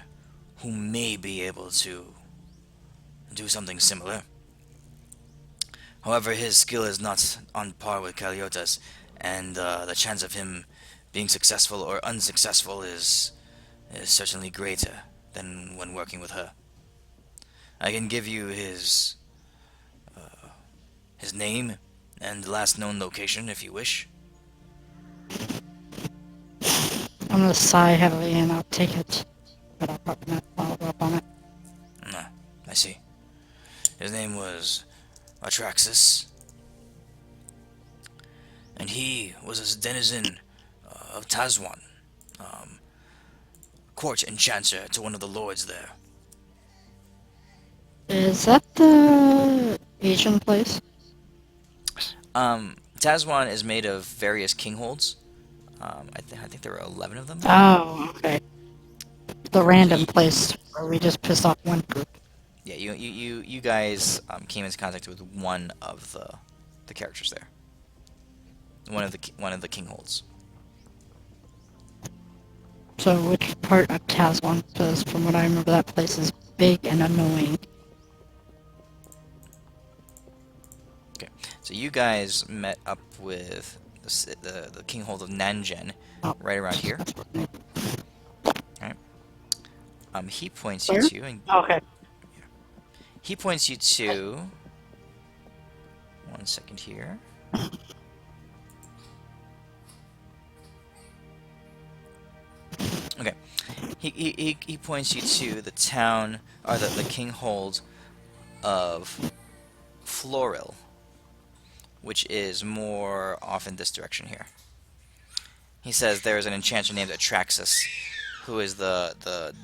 who may be able to do something similar. However, his skill is not on par with Caliota's, and the chance of him being successful or unsuccessful is certainly greater than when working with her. I can give you his name and last known location if you wish. I'm gonna sigh heavily and I'll take it. But I'll probably not follow up on it. Ah, I see. His name was Atraxis, and he was a denizen of Tazwan, court enchanter to one of the lords there. Is that the Asian place? Tazwan is made of various kingholds. I think there were 11 of them. Oh, okay. The random you- place where we just pissed off one group. Yeah, you guys came into contact with one of the characters there. One of the kingholds. So which part of Tazwan? Because from what I remember, that place is big and annoying. Okay, so you guys met up with the kinghold of Nanjen, Oh, right around here. that's what I mean. He points you Where? to, and Okay. he points you to. One second here. Okay, he points you to the town or the kinghold of Floril, which is more off in this direction here. He says there is an enchanter named Atraxis, who is the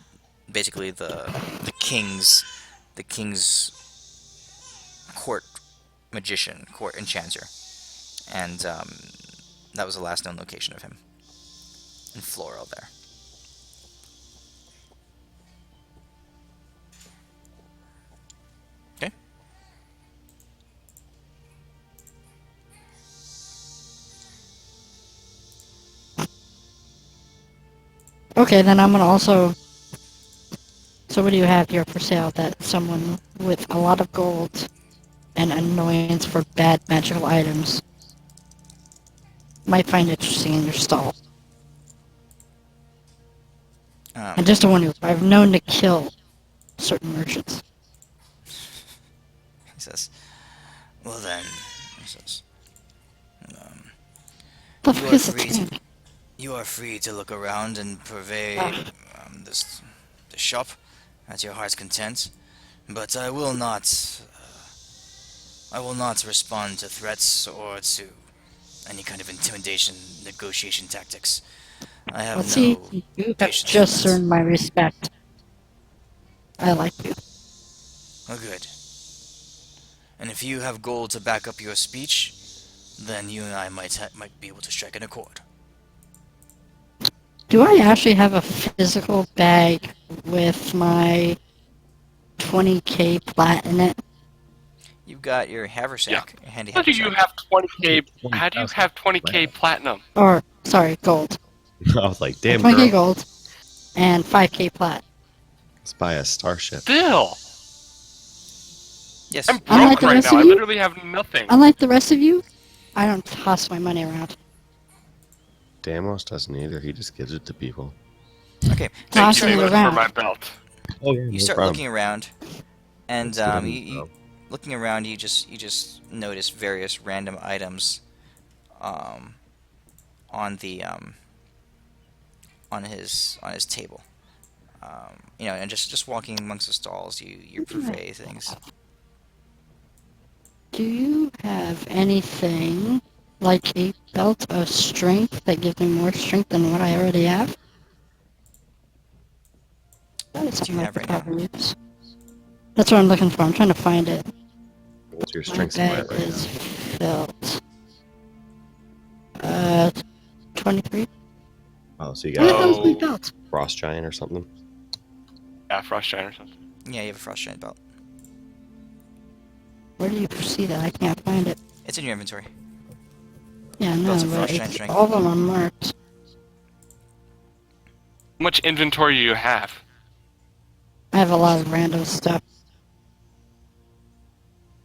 basically the king's court magician, court enchanter, and that was the last known location of him in Floril there. Okay. Okay, then I'm gonna also. So what do you have here for sale that someone with a lot of gold and annoyance for bad magical items might find interesting in your stall? And just to warn you, I've known to kill certain merchants. He says, "Well then," he says, um, The "you fuck are is a free tank? you are free to look around and purvey the shop at your heart's content, but I will not respond to threats or to any kind of intimidation, negotiation tactics. I have Well, see, no you have patience for just that." earned my respect. I like you. Oh, good. And if you have gold to back up your speech, then you and I might be able to strike an accord. Do I actually have a physical bag with my 20k plat in it? You've got your haversack, your handy How do you haversack. have 20k? Twenty How do you thousand. have 20k Wow. platinum? Or, sorry, gold. I was like, damn, 20k girl, gold and 5k plat. let's buy a starship. Still, Yes. I'm Unlike broke the right rest now. of I you? literally have nothing. Unlike the rest of you, I don't toss my money around. Damos doesn't either. He just gives it to people. Okay. So Thank Tossing you it much for around. my belt. Oh yeah, you start looking around, and looking around, you just notice various random items, on the on his table. And just walking amongst the stalls, you purvey things. Do you have anything like a belt of strength that gives me more strength than what I already have? That is do you like have the right now? proper use. That's what I'm looking for. I'm trying to find it. What's your My strength supply bag right is now? filled. 23. Oh, so you Where the got hell's my Oh, belt? Frost Giant or something? yeah, Frost Giant or something. Yeah, you have a frost giant belt. Where do you see that? I can't find it. It's in your inventory. Yeah, no, Belts of but frost giant it's, strength. all of them are marked. How much inventory do you have? I have a lot of random stuff.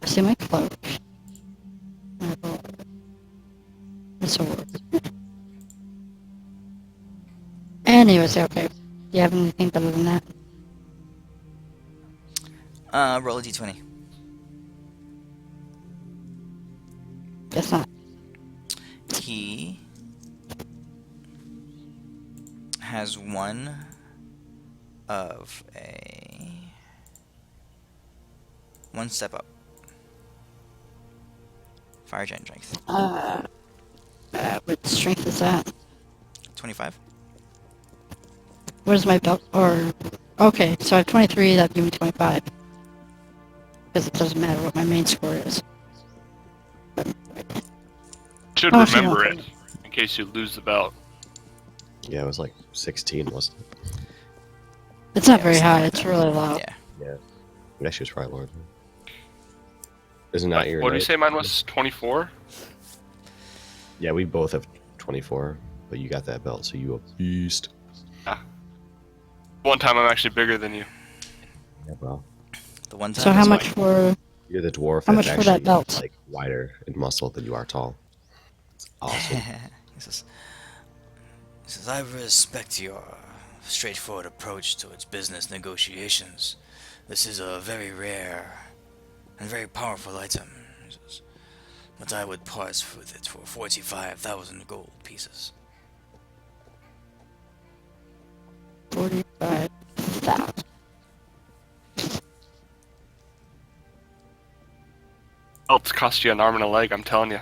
See my cloak. I have a- It's a word. Anyways, okay. Do you have anything better than that? Roll a d20. Guess not. He has one of a one step up. Fire giant strength. What strength is that? 25. Where's my belt? Or, okay, so I have 23, that'd give me 25. Because it doesn't matter what my main score is. Should How much do you remember want it for in case you lose the belt. Yeah, it was like 16, wasn't it? It's not Yeah, very something high, like it's that. really low. Yeah. Yeah. I guess she was probably lower than Isn't that your What do you note? say mine was? 24? Yeah, we both have 24, but you got that belt, so you a beast. One time I'm actually bigger than you. Yeah, well, The one time. So how is much why- for... you're the dwarf How that's much for that actually belt? like wider in muscle than you are tall. It's awesome. he says, I respect your straightforward approach towards business negotiations. This is a very rare and very powerful item. He says, but I would part with it for 45,000 gold pieces. 45,000. Belts cost you an arm and a leg, I'm telling you.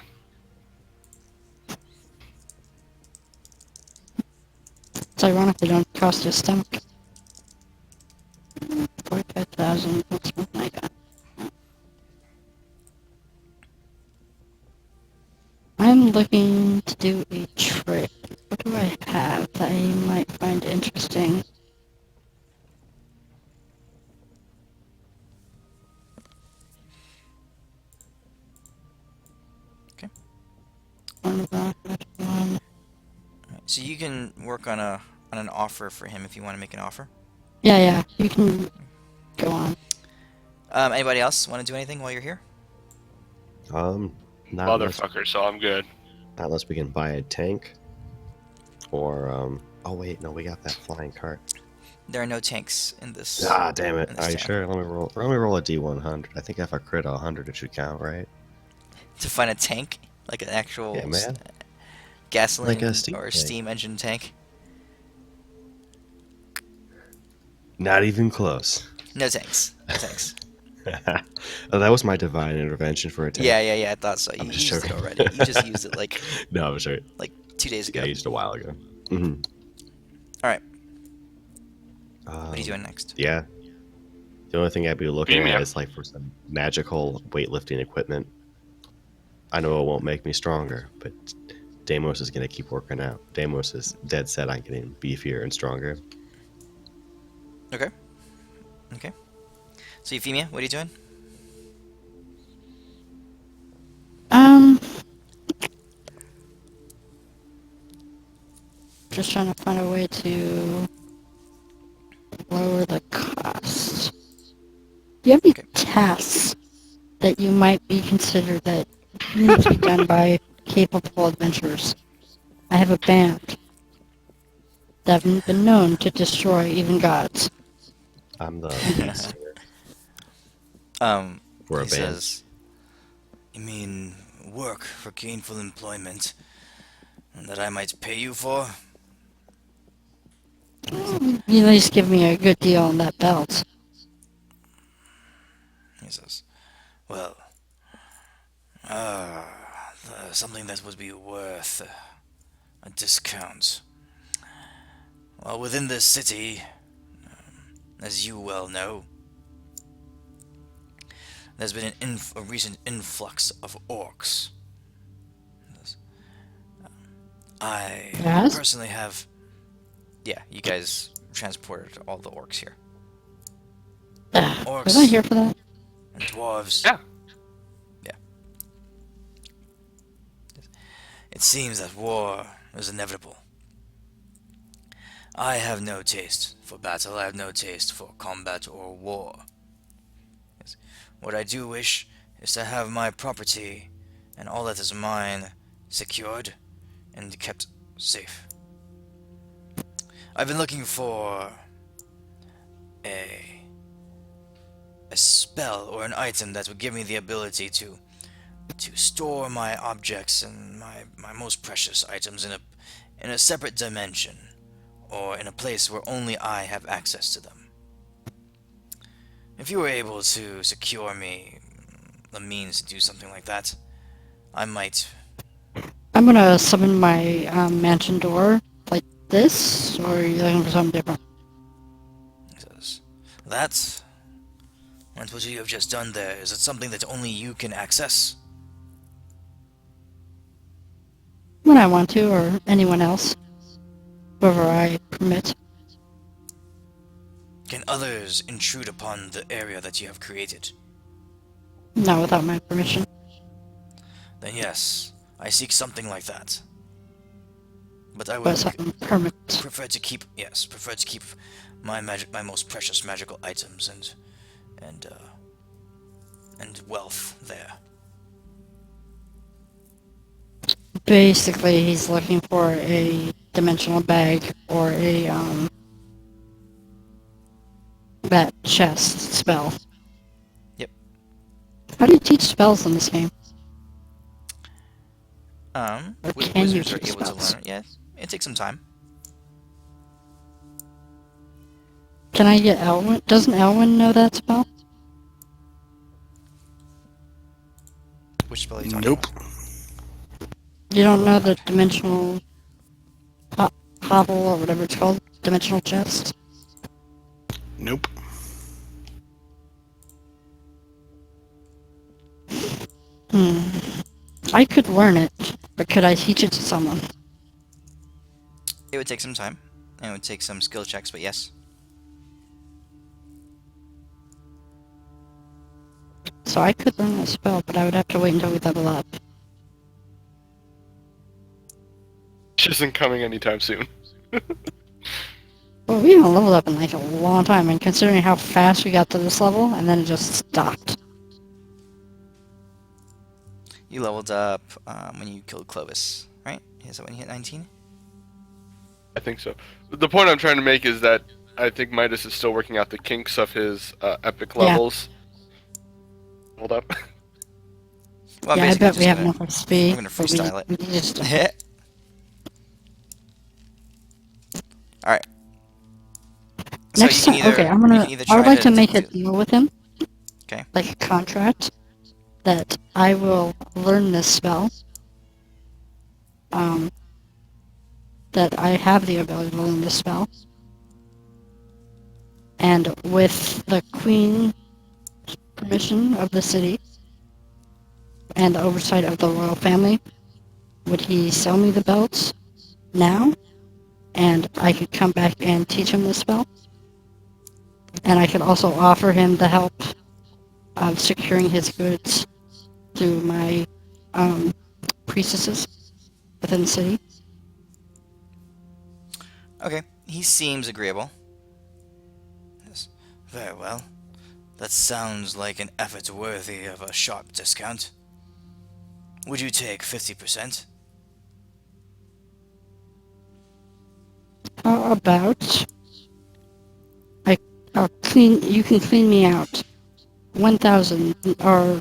It's ironic they don't cost you a stomach. 45,000, what's something like that? I'm looking to do a trade. What do I have that I might find interesting? Okay. One. So you can work on an offer for him if you want to make an offer. Yeah, you can go on. Anybody else want to do anything while you're here? Not unless, Motherfucker, so I'm good. not unless we can buy a tank, or oh wait, no, we got that flying cart. There are no tanks in this. Ah, damn it! in this Are you town. sure? Let me roll a d100. I think if I crit 100, it should count, right? To find a tank, like an actual Yeah, man. gasoline Like a steam or tank. steam engine tank. Not even close. No tanks. No tanks. Oh, that was my divine intervention for a tank. Yeah. I thought so. You I'm just used it joking. already. You just used it like No, I'm sure. 2 days ago. Yeah, I used it a while ago. Mm-hmm. All right. What are you doing next? Yeah. The only thing I'd be looking Beam me at up. is like for some magical weightlifting equipment. I know it won't make me stronger, but Deimos is going to keep working out. Deimos is dead set on getting beefier and stronger. Okay. So Euphemia, what are you doing? Just trying to find a way to lower the cost. Do you have any Okay. tasks that you might be considered that need to be done by capable adventurers? I have a band that have been known to destroy even gods. I'm the lead singer. We're a He band. says, you mean work for gainful employment and that I might pay you for? You at least give me a good deal on that belt. He says, well, something that would be worth a discount. Well, within this city, As you well know, there's been a recent influx of orcs. I Yes? personally have. Yeah, you guys transported all the orcs here. Was I Orcs here for that? and dwarves. Yeah. Yeah. It seems that war is inevitable. I have no taste for battle. I have no taste for combat or war. Yes. What I do wish is to have my property and all that is mine secured and kept safe. I've been looking for a a spell or an item that would give me the ability to store my objects and my most precious items in a separate dimension or in a place where only I have access to them. If you were able to secure me the means to do something like that, I might. I'm gonna summon my mansion door like this, or are you looking for something different? He says, that. And what you have just done there, is it something that only you can access? When I want to, or anyone else. Whoever I permit. Can others intrude upon the area that you have created? Not without my permission. Then yes, I seek something like that. But I But would something permanent. prefer to keep my most precious magical items and wealth there. Basically, he's looking for a dimensional bag or a that chest spell. Yep. How do you teach spells in this game? Or can you Wizards are teach able to spells? learn it. Yeah, it takes some time. Can I get Elwyn? Doesn't Elwyn know that spell? Which spell are you talking Nope. about? You don't know the dimensional hovel or whatever it's called? Dimensional chest? Nope. I could learn it, but could I teach it to someone? It would take some time. And it would take some skill checks, but yes. So I could learn that spell, but I would have to wait until we level up. Which isn't coming anytime soon. Well, we haven't leveled up in like a long time, and considering how fast we got to this level, and then it just stopped. You leveled up when you killed Clovis, right? Is that when you hit 19? I think so. The point I'm trying to make is that I think Midas is still working out the kinks of his epic Yeah. levels. Hold up. Well, I'm Yeah, I basically bet we just have gonna- enough XP. I'm gonna freestyle but we just Alright. next time. Okay, I'm gonna. I would like to make a deal with him. Okay. Like a contract that I will learn this spell. That I have the ability to learn this spell. And with the Queen's permission of the city and the oversight of the royal family, would he sell me the belts now? And I could come back and teach him the spell? And I could also offer him the help of securing his goods through my priestesses within the city. Okay, he seems agreeable. Yes. Very well. That sounds like an effort worthy of a sharp discount. Would you take 50%? How about you can clean me out 1,000 or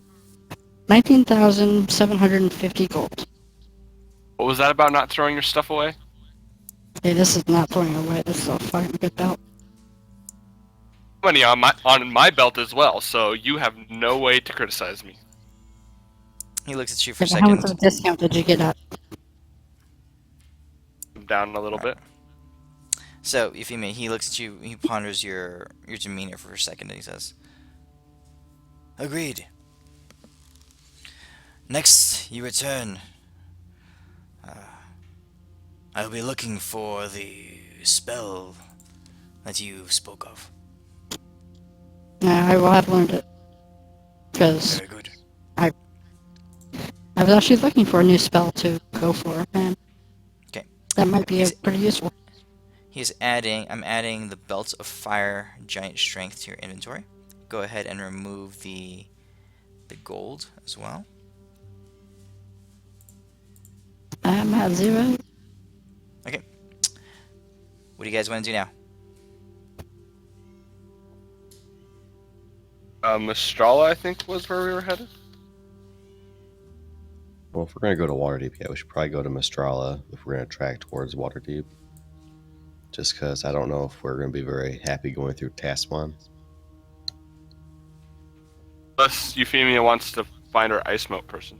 19,750 gold. What was that about not throwing your stuff away? Hey, this is not throwing away. This is a fucking good belt. Money on my belt as well, so you have no way to criticize me. He looks at you for a And how much second. of a discount did you get at? Down a little bit. So, Euphemia, he looks at you, he ponders your demeanor for a second, and he says, "Agreed. Next, you return. I'll be looking for the spell that you spoke of." Yeah, I will have learned it. Because Very good. I was actually looking for a new spell to go for, and Okay. that might be He's pretty useful. I'm adding the Belt of Fire Giant Strength to your inventory. Go ahead and remove the gold as well. I'm at 0. Okay. What do you guys want to do now? Mistrala, I think, was where we were headed. Well, if we're gonna go to Waterdeep, yeah, we should probably go to Mistrala if we're gonna track towards Waterdeep. Just because I don't know if we're gonna be very happy going through Tasman. Unless Euphemia wants to find our ice moat person.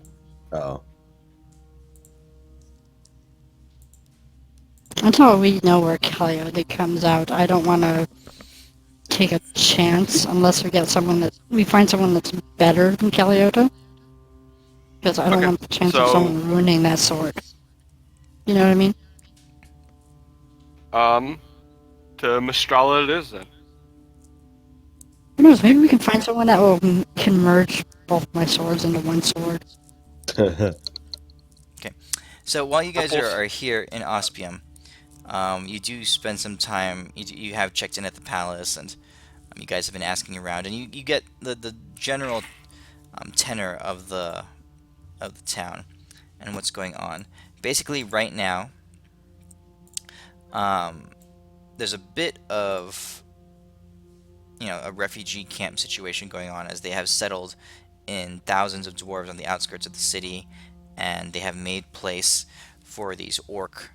Oh, Until we know where Caliode comes out, I don't want to take a chance unless we get we find someone that's better than Caliota. Because I don't Okay, want the chance of so- someone ruining that sword. You know what I mean? To Mistrala it is then. Who knows? Maybe we can find someone that can merge both my swords into one sword. So while you guys Apples. are here in Ospium, you do spend some time. You have checked in at the palace, and you guys have been asking around, and you get the general tenor of the town and what's going on. Basically, right now, there's a bit of a refugee camp situation going on as they have settled in thousands of dwarves on the outskirts of the city, and they have made place for these orc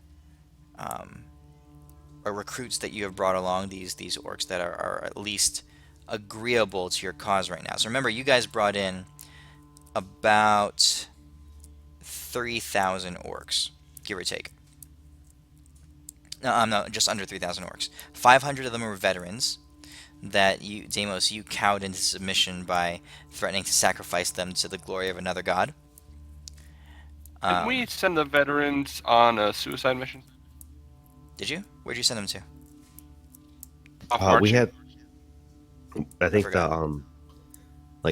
or recruits that you have brought along, these orcs that are at least agreeable to your cause right now. So remember, you guys brought in about 3,000 orcs, give or take. No, just under 3,000 orcs. 500 of them were veterans that you, Deimos, you cowed into submission by threatening to sacrifice them to the glory of another god. Didn't we send the veterans on a suicide mission? Did you? Where'd you send them to? Off we marching? had. I think forgot.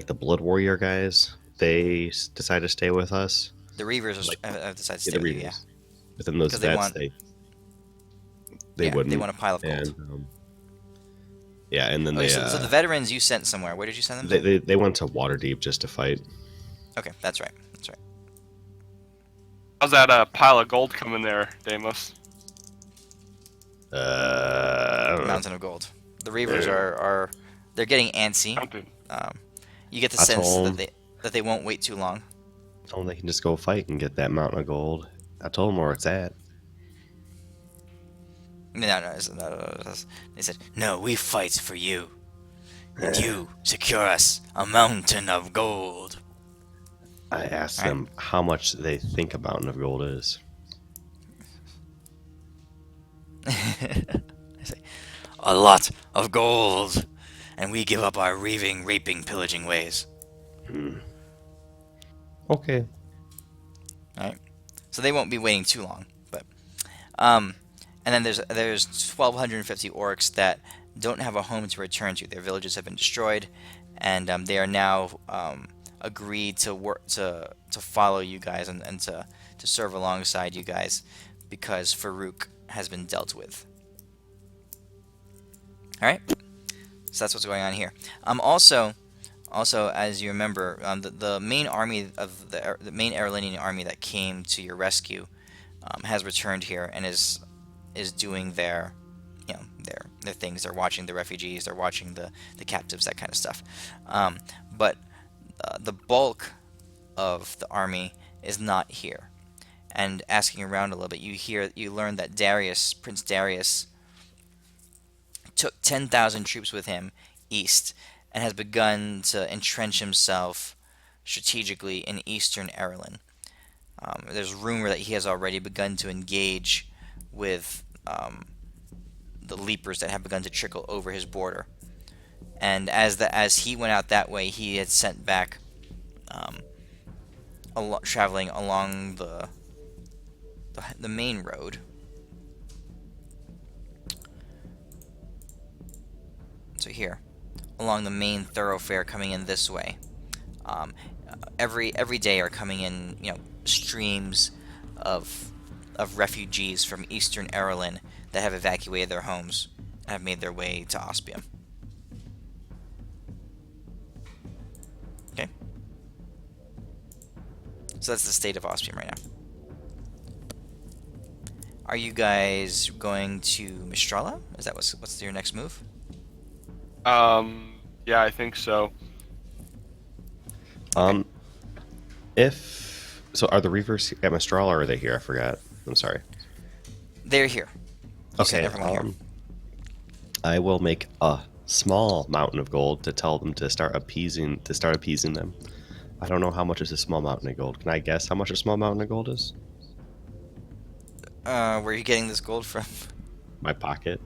the Blood Warrior guys, they decided to stay with us. The Reavers Like, have decided to Yeah, stay the with you, yeah. Reavers. But then those 'Cause they vets, want- they Yeah, wouldn't. they want a pile of gold. And, yeah, and then Okay, they, so the veterans you sent somewhere. Where did you send them to? they went to Waterdeep just to fight. Okay, that's right. That's right. How's that pile of gold coming there, Deimos? I don't know. Mountain of gold. The Reavers are they're getting antsy. Counting. You get the I sense told- that they won't wait too long. Told them they can just go fight and get that mountain of gold. I told them where it's at. No. They said, "No, we fight for you, and you secure us a mountain of gold." I asked Alright. them how much they think a mountain of gold is. I say, "A lot of gold, and we give up our reaving, raping, pillaging ways." Okay. So they won't be waiting too long. But, and then there's 1,250 orcs that don't have a home to return to. Their villages have been destroyed, and they are now agreed to work to follow you guys and to serve alongside you guys because Farouk has been dealt with. All right. So that's what's going on here. Also, as you remember, the main army of the main Aralinian army that came to your rescue has returned here and is doing their their things. They're watching the refugees. They're watching the captives, that kind of stuff. But the bulk of the army is not here. And asking around a little bit, you learn that Prince Darius, took 10,000 troops with him east and has begun to entrench himself strategically in eastern Arelin. There's rumor that he has already begun to engage with the leapers that have begun to trickle over his border. And as he went out that way, he had sent back, traveling along the main road. So here, along the main thoroughfare coming in this way. Every day are coming in, streams of refugees from eastern Erlin that have evacuated their homes and have made their way to Ospium. Okay. So that's the state of Ospium right now. Are you guys going to Mistrala? Is that what's your next move? Yeah, I think so. If so, are the Reavers at Mistral or are they here? I forgot. I'm sorry. They're here. You sent Okay. everyone here. I will make a small mountain of gold to tell them to start appeasing them. I don't know how much is a small mountain of gold. Can I guess how much a small mountain of gold is? Where are you getting this gold from? My pocket.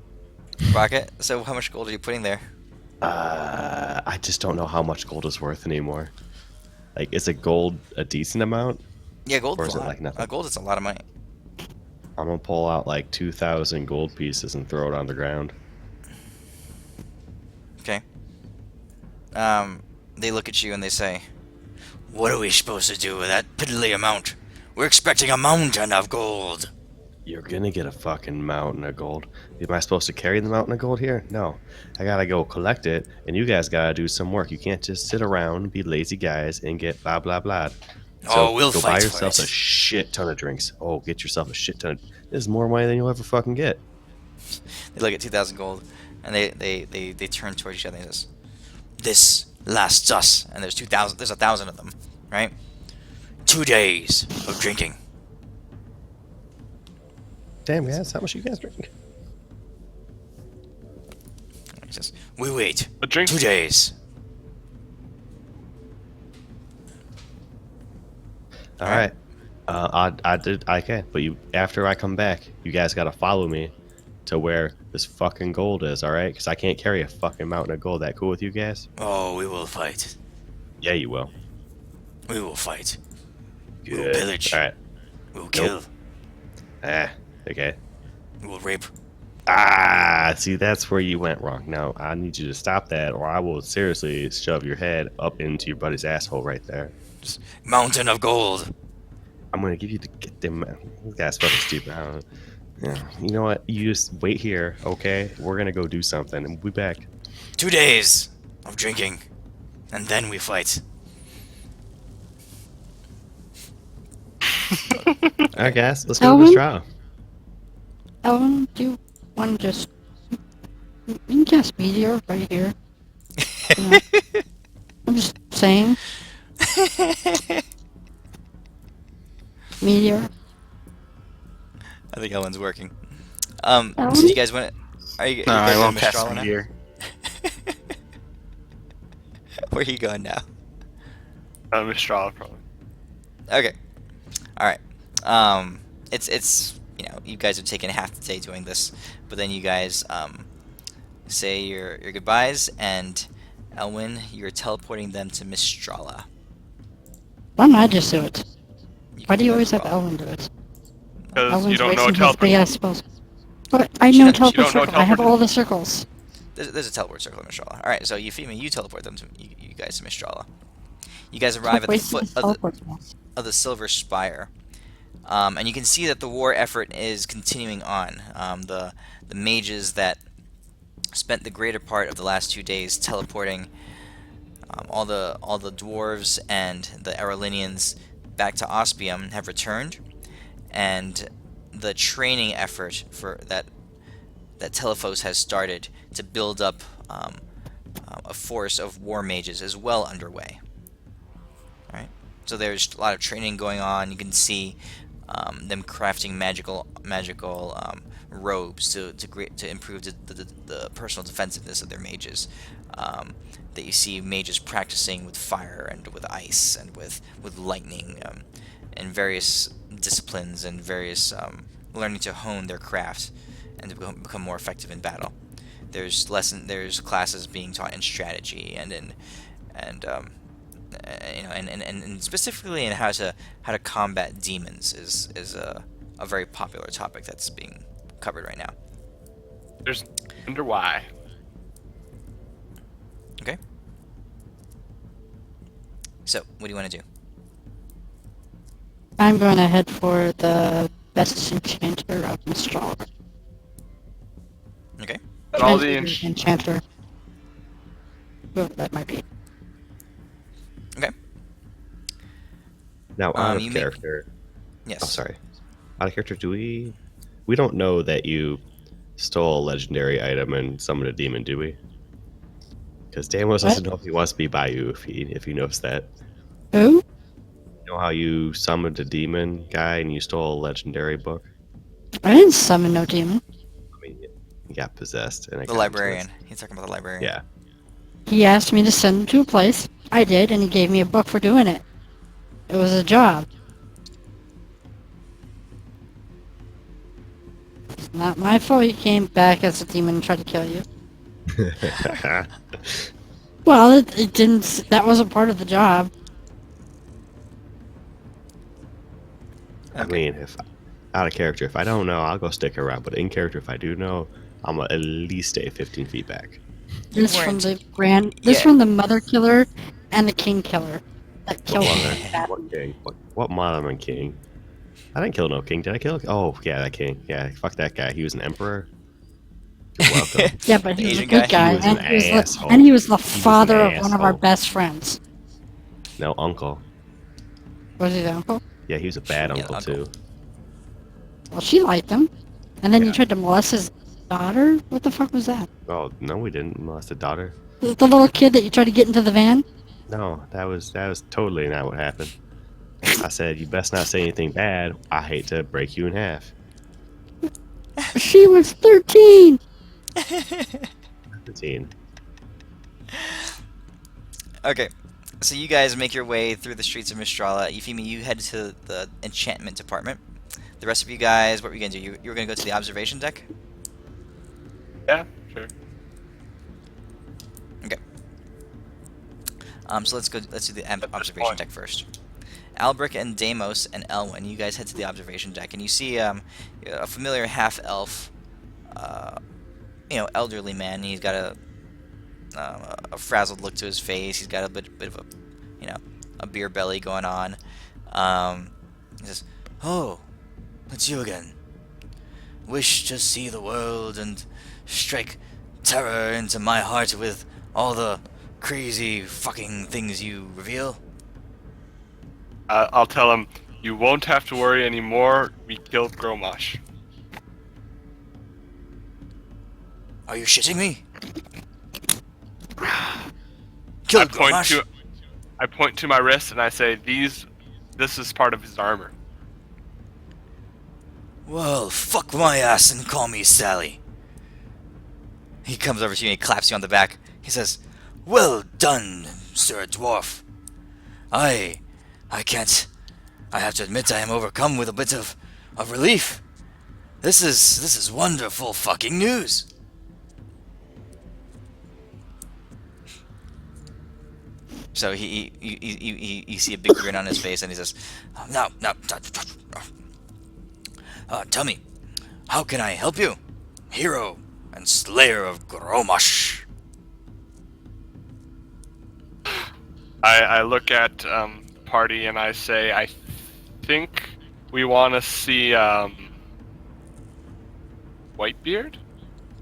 Rocket? So how much gold are you putting there? I just don't know how much gold is worth anymore. Like, is it gold a decent amount? Yeah, gold Or is is a it lot. like nothing? Gold is a lot of money. I'm gonna pull out like 2,000 gold pieces and throw it on the ground. Okay. They look at you and they say, "What are we supposed to do with that piddly amount? We're expecting a mountain of gold." You're gonna get a fucking mountain of gold. Am I supposed to carry the mountain of gold here? No. I gotta go collect it, and you guys gotta do some work. You can't just sit around and be lazy guys and get blah blah blah. Oh, we'll go fight buy for yourself it. a shit ton of drinks. Oh, get yourself a shit ton of... This is more money than you'll ever fucking get. They look at 2,000 gold, and they turn towards each other and says, "This lasts us." And there's 2,000. There's 1,000 of them, right? 2 days of drinking. Damn, guys, how much you guys drink? He says, "We wait A drink. 2 days." All right. I can, but after I come back, you guys gotta follow me to where this fucking gold is, all right? Because I can't carry a fucking mountain of gold. That cool with you guys? Oh, we will fight. Yeah, you will. We will fight. We will Good. pillage. All right. We will kill. Okay. We will rape. See, that's where you went wrong. Now, I need you to stop that, or I will seriously shove your head up into your buddy's asshole right there. Mountain of gold. I'm gonna give you the get them. This guy's fucking stupid. I don't, yeah. You know what? You just wait here, okay? We're gonna go do something, and we'll be back. 2 days of drinking, and then we fight. All right, guys, let's go to Elwin? this trial. Ellen, do you want to just... You can cast Meteor right here. You know, I'm just saying. Meteor. I think Ellen's working. Ellen? So you guys want to... Are you No, guys I won't in cast Mistrala now? Meteor. Where are you going now? Mistral, probably. Okay. All right. It's you guys are taking half the day doing this, but then you guys say your goodbyes, and Elwin, you're teleporting them to Mistrala. Why don't I just do it? You Why can do you that always as have well. Ellen do it? Because Ellen's you don't know wasting his teleport. big ass spells. But I She know doesn't- teleport you don't know circle. I have teleport. all the circles. There's a teleport circle in Mistrala. All right, so you teleport them to you guys to Mistrala. You guys arrive at the Wasting foot his of teleport spells. the Silver Spire, and you can see that the war effort is continuing on. The mages that spent the greater part of the last 2 days teleporting all the dwarves and the Aralinians back to Ospium have returned, and the training effort for that Telephos has started to build up a force of war mages is well underway. All right, so there's a lot of training going on. You can see them crafting magical robes to improve the personal defensiveness of their mages. That you see mages practicing with fire and with ice and with lightning and various disciplines and various learning to hone their craft and to become more effective in battle. There's classes being taught in strategy and and specifically in how to combat demons is a very popular topic that's being covered right now. There's wonder why. Okay. So, what do you want to do? I'm going to head for the best enchanter of Mistral. Okay. And all the Transmuter enchanter. Whoever that might be. Okay. Now, out of you character. Yes. Oh, sorry. Out of character, we don't know that you stole a legendary item and summoned a demon, do we? Because Damos doesn't know if he wants to be by you if he knows that. Who? You know how you summoned a demon guy and you stole a legendary book? I didn't summon no demon. I mean, he got possessed. And The librarian. He's talking about the librarian. Yeah. He asked me to send him to a place. I did, and he gave me a book for doing it. It was a job. It's not my fault he came back as a demon and tried to kill you. Well, it didn't. That wasn't part of the job. I mean, if out of character, if I don't know, I'll go stick around. But in character, if I do know, I'm gonna at least stay 15 feet back. This from weren't- the This Yeah. from the mother killer and the king killer that killed What me. mother? What king? What mother and king? I didn't kill no king. Did I kill? Oh yeah, that king. Yeah, fuck that guy. He was an emperor. You're welcome. Yeah, but The he was a Asian good guy? guy, He was and, an he was asshole. and he was the He was an father of one of our asshole. best friends. No, uncle. Was he the uncle? Yeah, he was a bad Yeah, uncle, uncle. too. Well, she liked him, and then you Yeah. tried to molest his daughter. What the fuck was that? Oh no, we didn't molest a daughter. The little kid that you tried to get into the van. No, that was totally not what happened. I said you best not say anything bad. I hate to break you in half. She was 13. 15. Okay. So you guys make your way through the streets of Mistrala. Euphemia, you head to the enchantment department. The rest of you guys, what were you gonna do? You were gonna go to the observation deck? Yeah, sure. Okay. So let's do the this observation point. deck first. Albric and Deimos and Elwyn, you guys head to the observation deck, and you see a familiar half-elf, elderly man. He's got a frazzled look to his face. He's got a bit of a beer belly going on. He says, "Oh, it's you again. Wish to see the world and strike terror into my heart with all the crazy fucking things you reveal?" I'll tell him, you won't have to worry anymore. We killed Gromosh. Are you shitting me? Kill Gromash? I point to my wrist and I say, this is part of his armor. Well, fuck my ass and call me Sally. He comes over to you and he claps you on the back. He says, "Well done, Sir Dwarf. I can't. I have to admit I am overcome with a bit of relief. This is wonderful fucking news." So you see a big grin on his face, and he says, "Now, tell me, how can I help you, hero and slayer of Gromash?" I look at the party and I say, I think we want to see Wightbeard,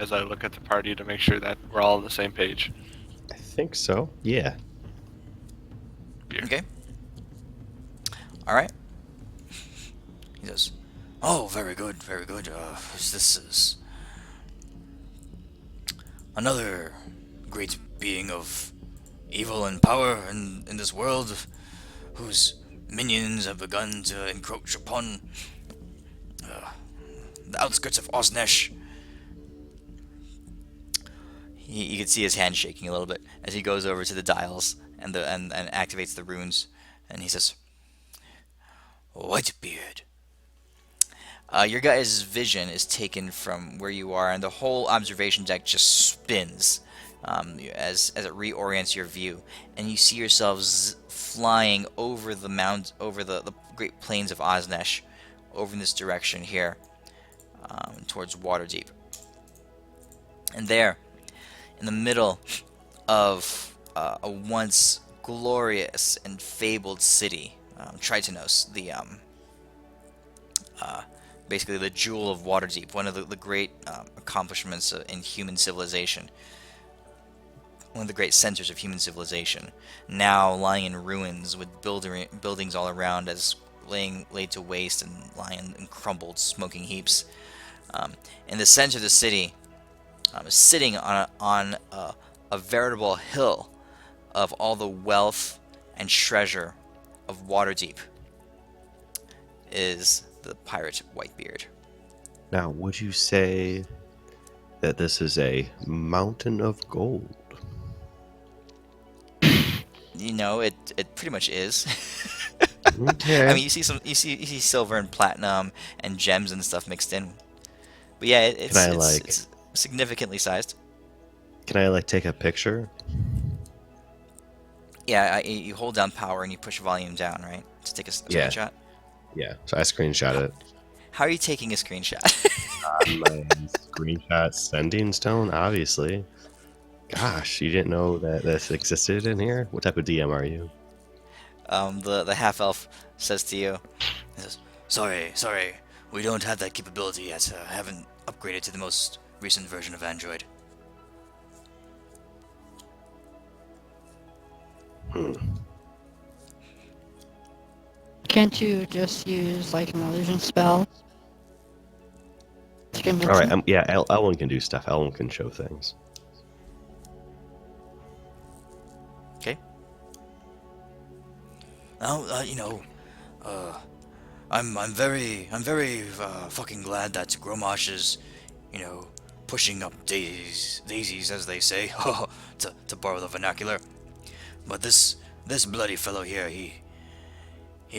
as I look at the party to make sure that we're all on the same page. I think so. Yeah. Okay. All right. He says, "Oh, very good, very good. This is another great being of evil and power in this world, whose minions have begun to encroach upon the outskirts of Osnesh." You can see his hand shaking a little bit as he goes over to the dials and activates the runes, and he says, "Whitebeard, Your guys' vision is taken from where you are, and the whole observation deck just spins as it reorients your view, and you see yourselves flying over the over the Great Plains of Osnesh, over in this direction here, towards Waterdeep. And there, in the middle of a once glorious and fabled city, Tritonos, basically the jewel of Waterdeep, one of the great accomplishments in human civilization, one of the great centers of human civilization, now lying in ruins with buildings all around as laid to waste and lying in crumbled, smoking heaps. In the center of the city, sitting on a veritable hill of all the wealth and treasure of Waterdeep, is the pirate Wightbeard. Now, would you say that this is a mountain of gold? You know, it pretty much is. Okay. I mean, you see silver and platinum and gems and stuff mixed in. But yeah, it's significantly sized. Can I like take a picture? Yeah, you hold down power and you push volume down, right? To take a Yeah. screenshot. Yeah. So I screenshot it. How are you taking a screenshot? On my screenshot sending stone, obviously. Gosh, you didn't know that this existed in here? What type of DM are you? The half elf says to you, he says, sorry, we don't have that capability yet. Haven't upgraded to the most recent version of Android. Can't you just use like an illusion spell? To convince All right. him? Yeah, Elwyn can do stuff. Elwyn can show things. Okay. Now, I'm very fucking glad that Gromosh is, pushing up daisies, as they say, to borrow the vernacular. But this bloody fellow here, he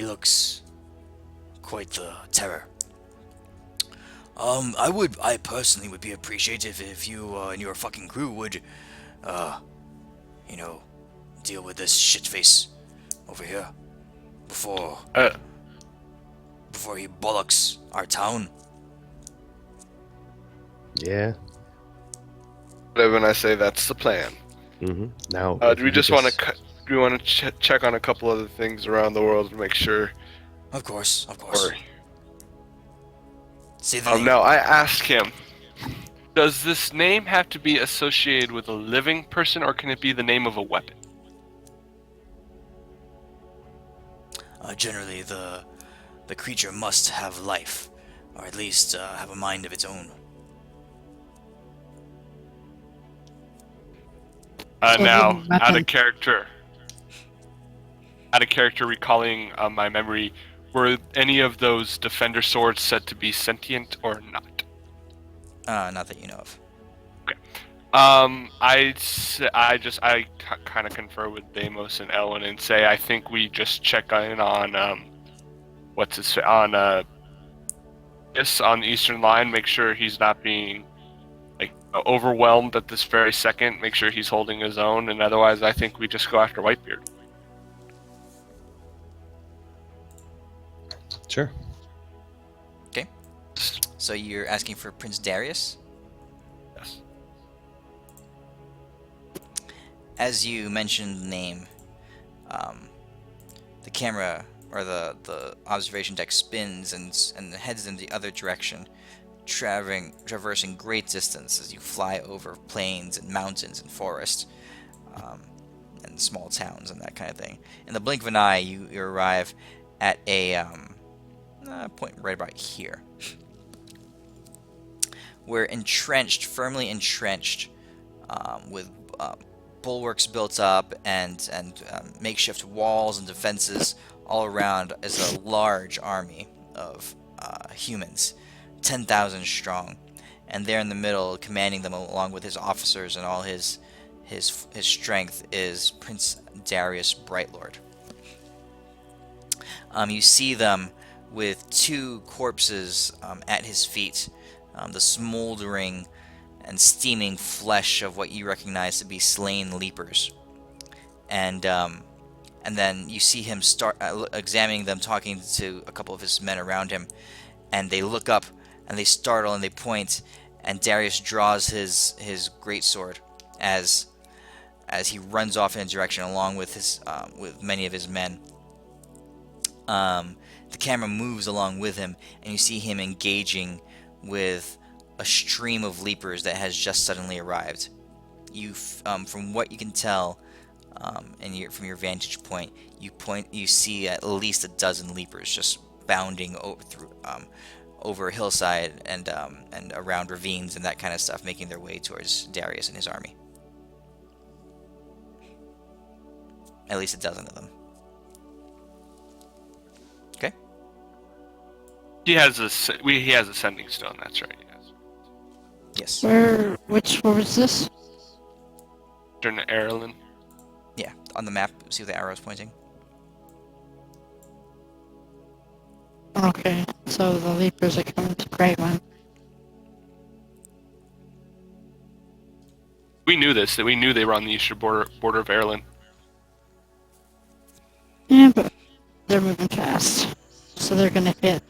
looks quite the terror. I personally would be appreciative if you and your fucking crew would, deal with this shitface over here before he bollocks our town. Yeah. When I say that's the plan. Mm-hmm. Now, Do we just want to? Do we want to check on a couple other things around the world to make sure? Of course. Or, Say the name. now I ask him, does this name have to be associated with a living person, or can it be the name of a weapon? Generally, the creature must have life, or at least have a mind of its own. Now, weapon. out of character, recalling my memory, were any of those defender swords said to be sentient or not? Not that you know of. I kind of confer with Deimos and Ellen and say I think we just check in on on the Eastern Line, make sure he's not being overwhelmed at this very second, make sure he's holding his own, and otherwise I think we just go after Wightbeard. Sure. Okay. So you're asking for Prince Darius? Yes. As you mentioned the name, the camera or the observation deck spins and heads in the other direction, traversing great distance as you fly over plains and mountains and forests, and small towns and that kind of thing. In the blink of an eye, you arrive at a point right about here. We're firmly entrenched, with bulwarks built up and makeshift walls and defenses all around, is a large army of humans, 10,000 strong, and there in the middle, commanding them along with his officers and all his strength, is Prince Darius Brightlord. You see them with two corpses at his feet, the smoldering and steaming flesh of what you recognize to be slain leapers. And then you see him start examining them, talking to a couple of his men around him, and they look up and they startle and they point, and Darius draws his greatsword as he runs off in a direction along with with many of his men. The camera moves along with him, and you see him engaging with a stream of leapers that has just suddenly arrived. From what you can tell, from your vantage point, you see at least a dozen leapers just bounding over a hillside and around ravines and that kind of stuff, making their way towards Darius and his army. At least a dozen of them. Okay. He has a sending stone. That's right. Yes. Yes. Where was this? Eastern Ireland. Yeah, on the map, see the arrow's pointing? Okay, so the Leapers are coming to Great One. We knew this, that we knew they were on the eastern border of Ireland. Yeah, but they're moving fast, so they're gonna hit.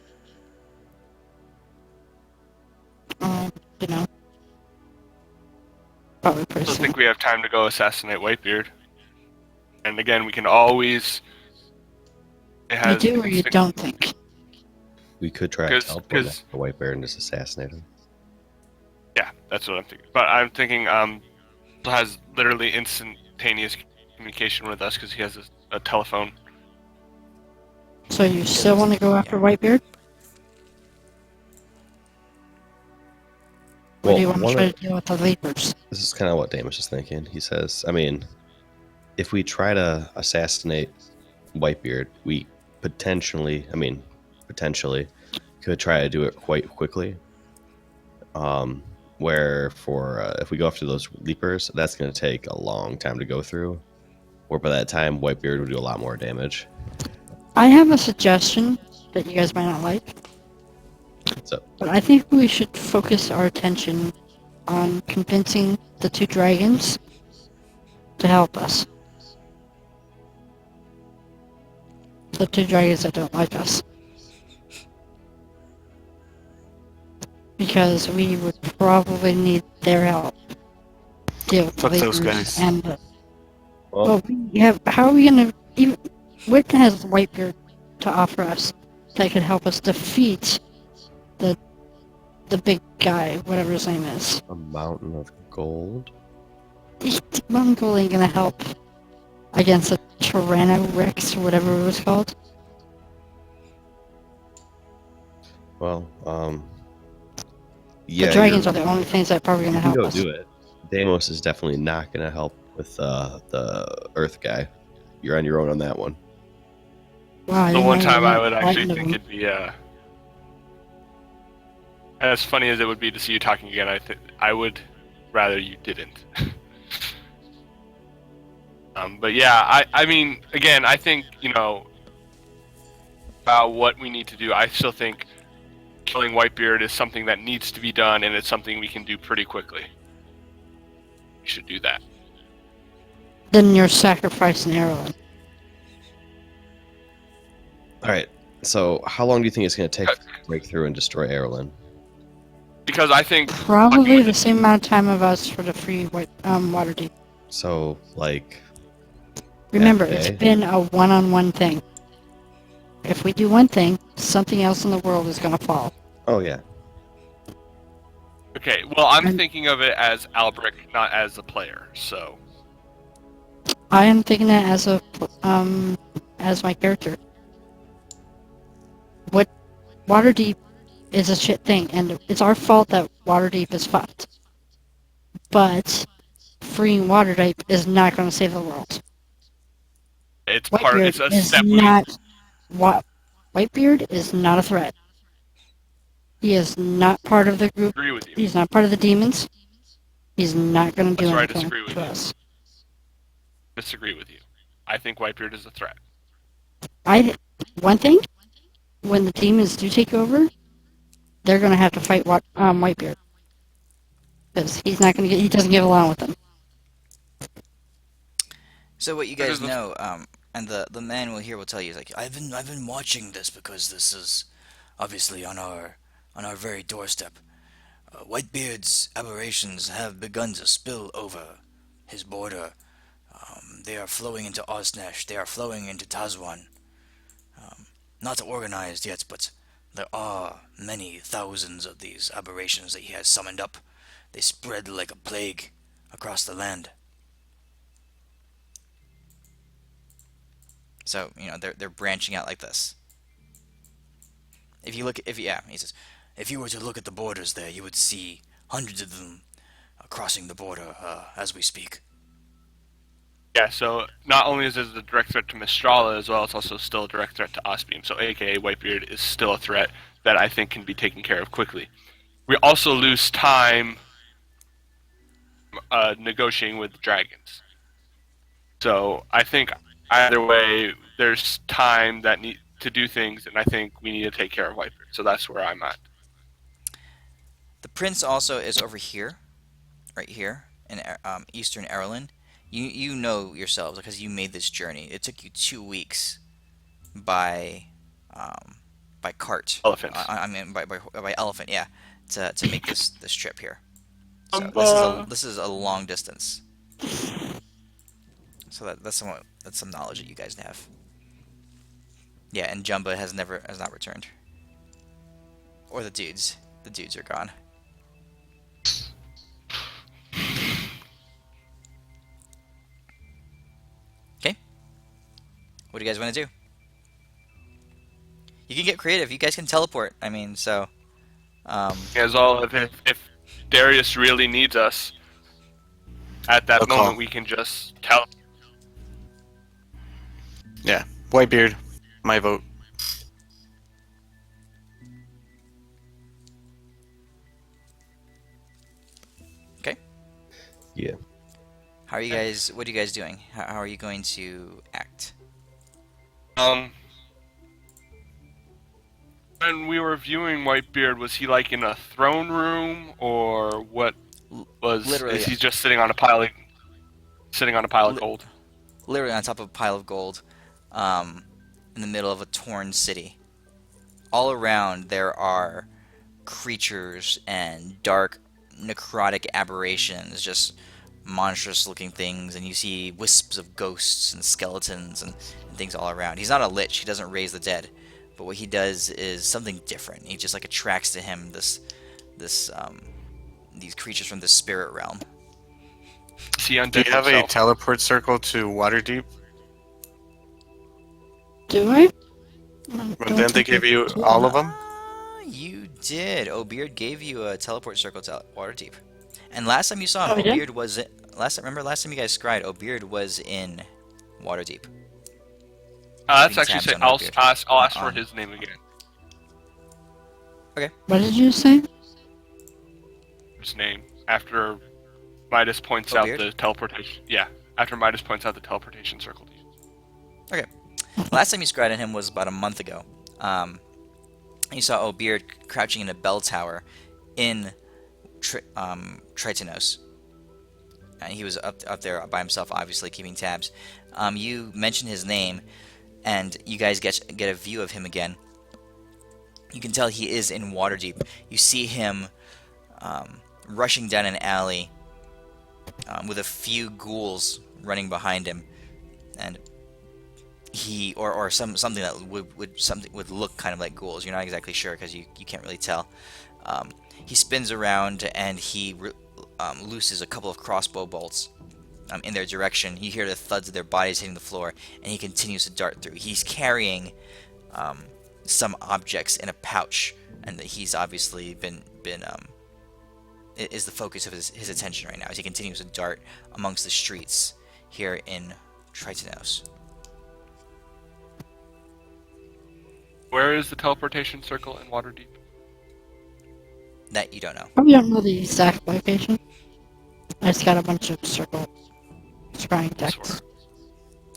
You know, probably I pretty don't soon. think we have time to go assassinate Wightbeard. And again, we can always. You do or you don't think? We could try to teleport back to Wightbeard and just assassinate him. Yeah, that's what I'm thinking. But I'm thinking has literally instantaneous communication with us because he has a telephone. So you still want to go after Wightbeard? Or do you want to try to deal with the Leapers? This is kind of what Damus is thinking. He says, I mean, if we try to assassinate Wightbeard, we potentially could try to do it quite quickly. If we go after those Leapers, that's going to take a long time to go through. Or by that time, Wightbeard would do a lot more damage. I have a suggestion that you guys might not like. So, but I think we should focus our attention on convincing the two dragons to help us. The two dragons that don't like us. Because we would probably need their help. Deal with Fuck the those Leapers guys. And, how are we gonna even... What has Wightbeard to offer us that could help us defeat the big guy, whatever his name is? a mountain of gold. Mountain gold ain't gonna help against a Tyrannorex or whatever it was called. Well, yeah. The dragons are the only things that are probably gonna help go us. do it. Deimos is definitely not going to help with the Earth guy. You're on your own on that one. Wow, The one time I would actually frightened of think him. it'd be as funny as it would be to see you talking again. I would rather you didn't. But yeah, I mean, again, I think about what we need to do. I still think killing Wightbeard is something that needs to be done, and it's something we can do pretty quickly. We should do that. Then you're sacrificing Arrowin. All right. So, how long do you think it's going to take to break through and destroy Erlin? Because I think Probably the same amount of time of us for the free Waterdeep. So, like, Remember, that it's day? been a one-on-one thing. If we do one thing, something else in the world is gonna fall. Oh yeah. Okay, well, I'm thinking of it as Albric, not as a player. So I am thinking that as my character. What Waterdeep is a shit thing, and it's our fault that Waterdeep is fucked. But freeing Waterdeep is not going to save the world. it's Whitebeard It's a is step. not. Whitebeard is not a threat. He is not part of the group. Agree with you. He's not part of the demons. He's not going to do That's where I anything disagree with to you. us. Disagree with you. I think Whitebeard is a threat. One thing? when the demons do take over, they're gonna have to fight Whitebeard. Because he's not gonna he doesn't get along with them. So what you Because guys know, and the man here will tell you, like, I've been watching this because this is obviously on our very doorstep. Whitebeard's aberrations have begun to spill over his border. They are flowing into Osnesh. They are flowing into Tazwan. Not organized yet, but there are many thousands of these aberrations that he has summoned up. They spread like a plague across the land. So, they're branching out like this. If you look, he says, if you were to look at the borders there, you would see hundreds of them crossing the border as we speak. Yeah, so not only is it a direct threat to Mistrala as well, it's also still a direct threat to Osbeam. So aka Whitebeard is still a threat that I think can be taken care of quickly. We also lose time negotiating with the dragons. So I think either way, there's time that need to do things, and I think we need to take care of Whitebeard. So that's where I'm at. The prince also is over here, right here, in eastern Erlen. You know yourselves because you made this journey. It took you 2 weeks by cart. Elephants. I mean by elephant, yeah, to make this trip here. So this is a long distance. So that's some knowledge that you guys have. Yeah, and Jumba has not returned. Or the dudes. The dudes are gone. Okay. What do you guys want to do? You can get creative. You guys can teleport. I mean, so. As all if Darius really needs us, at that Okay. moment we can just tell. Yeah, Whitebeard, my vote. Okay. Yeah. How are you guys? What are you guys doing? How are you going to act? When we were viewing Whitebeard, was he like in a throne room, or what? Literally, Is he just sitting on a pile of gold? literally on top of a pile of gold, in the middle of a torn city. All around there are creatures and dark necrotic aberrations, just monstrous-looking things, and you see wisps of ghosts and skeletons and things all around. He's not a lich; he doesn't raise the dead, but what he does is something different. He just like attracts to him these creatures from the spirit realm. Is he undead Do you have a himself? teleport circle to Waterdeep? Do I? Well, didn't they give you all of them? You did. O'Beard gave you a teleport circle to Waterdeep. And last time you saw him, Oh, he did? O'Beard was last time you guys scried, O'Beard was in Waterdeep. Let's Keeping actually tabs say on I'll Wightbeard. ask for his name again. What did you say? His name after Midas points out Wightbeard? the teleportation. Yeah, after Midas points out the teleportation circle. to you. Last time you scried on him was about a month ago. You saw O'Beard crouching in a bell tower in Tritanos. And he was up there by himself, obviously keeping tabs. You mentioned his name, and you guys get a view of him again. You can tell he is in Waterdeep. You see him rushing down an alley with a few ghouls running behind him, and he or something that would look kind of like ghouls. You're not exactly sure because you can't really tell. He spins around and he looses a couple of crossbow bolts in their direction. You hear the thuds of their bodies hitting the floor, and he continues to dart through. He's carrying some objects in a pouch, and he's obviously been is the focus of his attention right now as he continues to dart amongst the streets here in Tritanos. Where is the teleportation circle in Waterdeep? That you don't know. Probably don't know the exact location. I just got a bunch of circle scrying decks.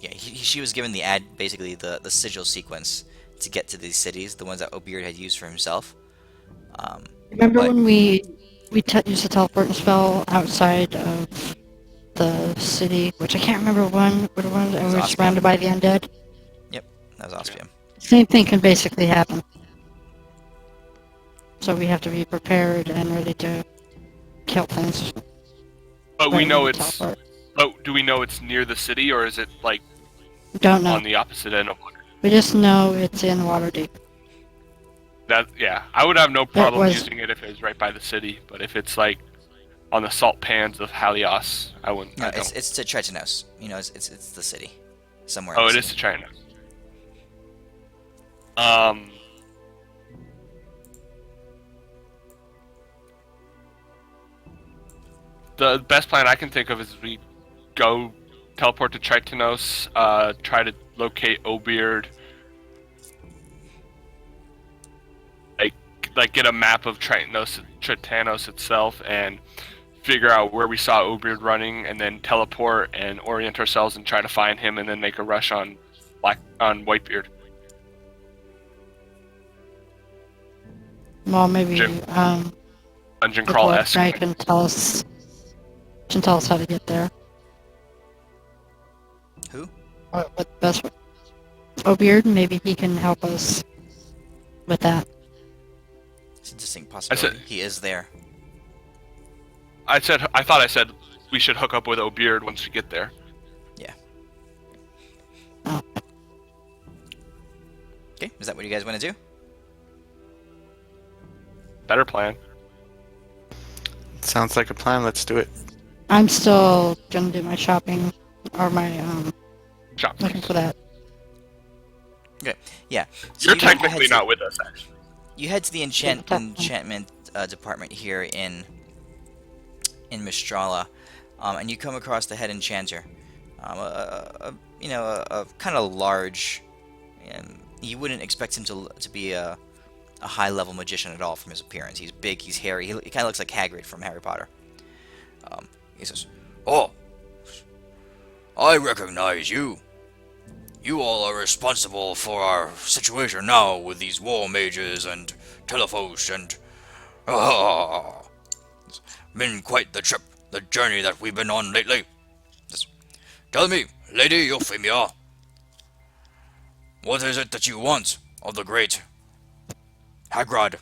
Yeah, she was given basically the sigil sequence to get to these cities, the ones that Obeard had used for himself. Um, Remember but when we used the teleporting spell outside of the city, which I can't remember what it was, and was we were Ospium. surrounded by the undead? Yep, that was Ospium. Same thing can basically happen. So we have to be prepared and ready to kill things. But we right know when we it's. teleport. But do we know it's near the city, or is it like Don't know. on the opposite end of water? We just know it's in Waterdeep. That yeah, I would have no It problem was using it if it was right by the city. But if it's like on the salt pans of Halios, I wouldn't. No, I don't. it's to Tretinos. You know, it's the city, somewhere. Oh, in it the is to city. China. Um. The best plan I can think of is we go teleport to Tritinos, try to locate Obeard, like get a map of Tritanos itself, and figure out where we saw Obeard running, and then teleport and orient ourselves and try to find him, and then make a rush on Whitebeard. well, maybe Jim. Dungeon the crawl dwarf esque. guy can tell us how to get there. Who? What the best way? Obeard, maybe he can help us with that. It's a distinct possibility. He is there. I thought I said we should hook up with Obeard once we get there. Yeah. Oh. Okay, is that what you guys want to do? Better plan. Sounds like a plan. Let's do it. I'm still gonna do my shopping or my Shop. looking for that. Yeah. So You're you head technically to- not with us, actually. You head to the Technically. enchantment department here in Mistrala, and you come across the head enchanter. A kind of large. You wouldn't expect him to be a high level magician at all from his appearance. He's big, he's hairy. He kind of looks like Hagrid from Harry Potter. He says, "Oh, I recognize you. You all are responsible for our situation now with these war mages and telephos and... It's been quite the journey that we've been on lately. Just tell me, Lady Euphemia, what is it that you want of the great Hagrad?"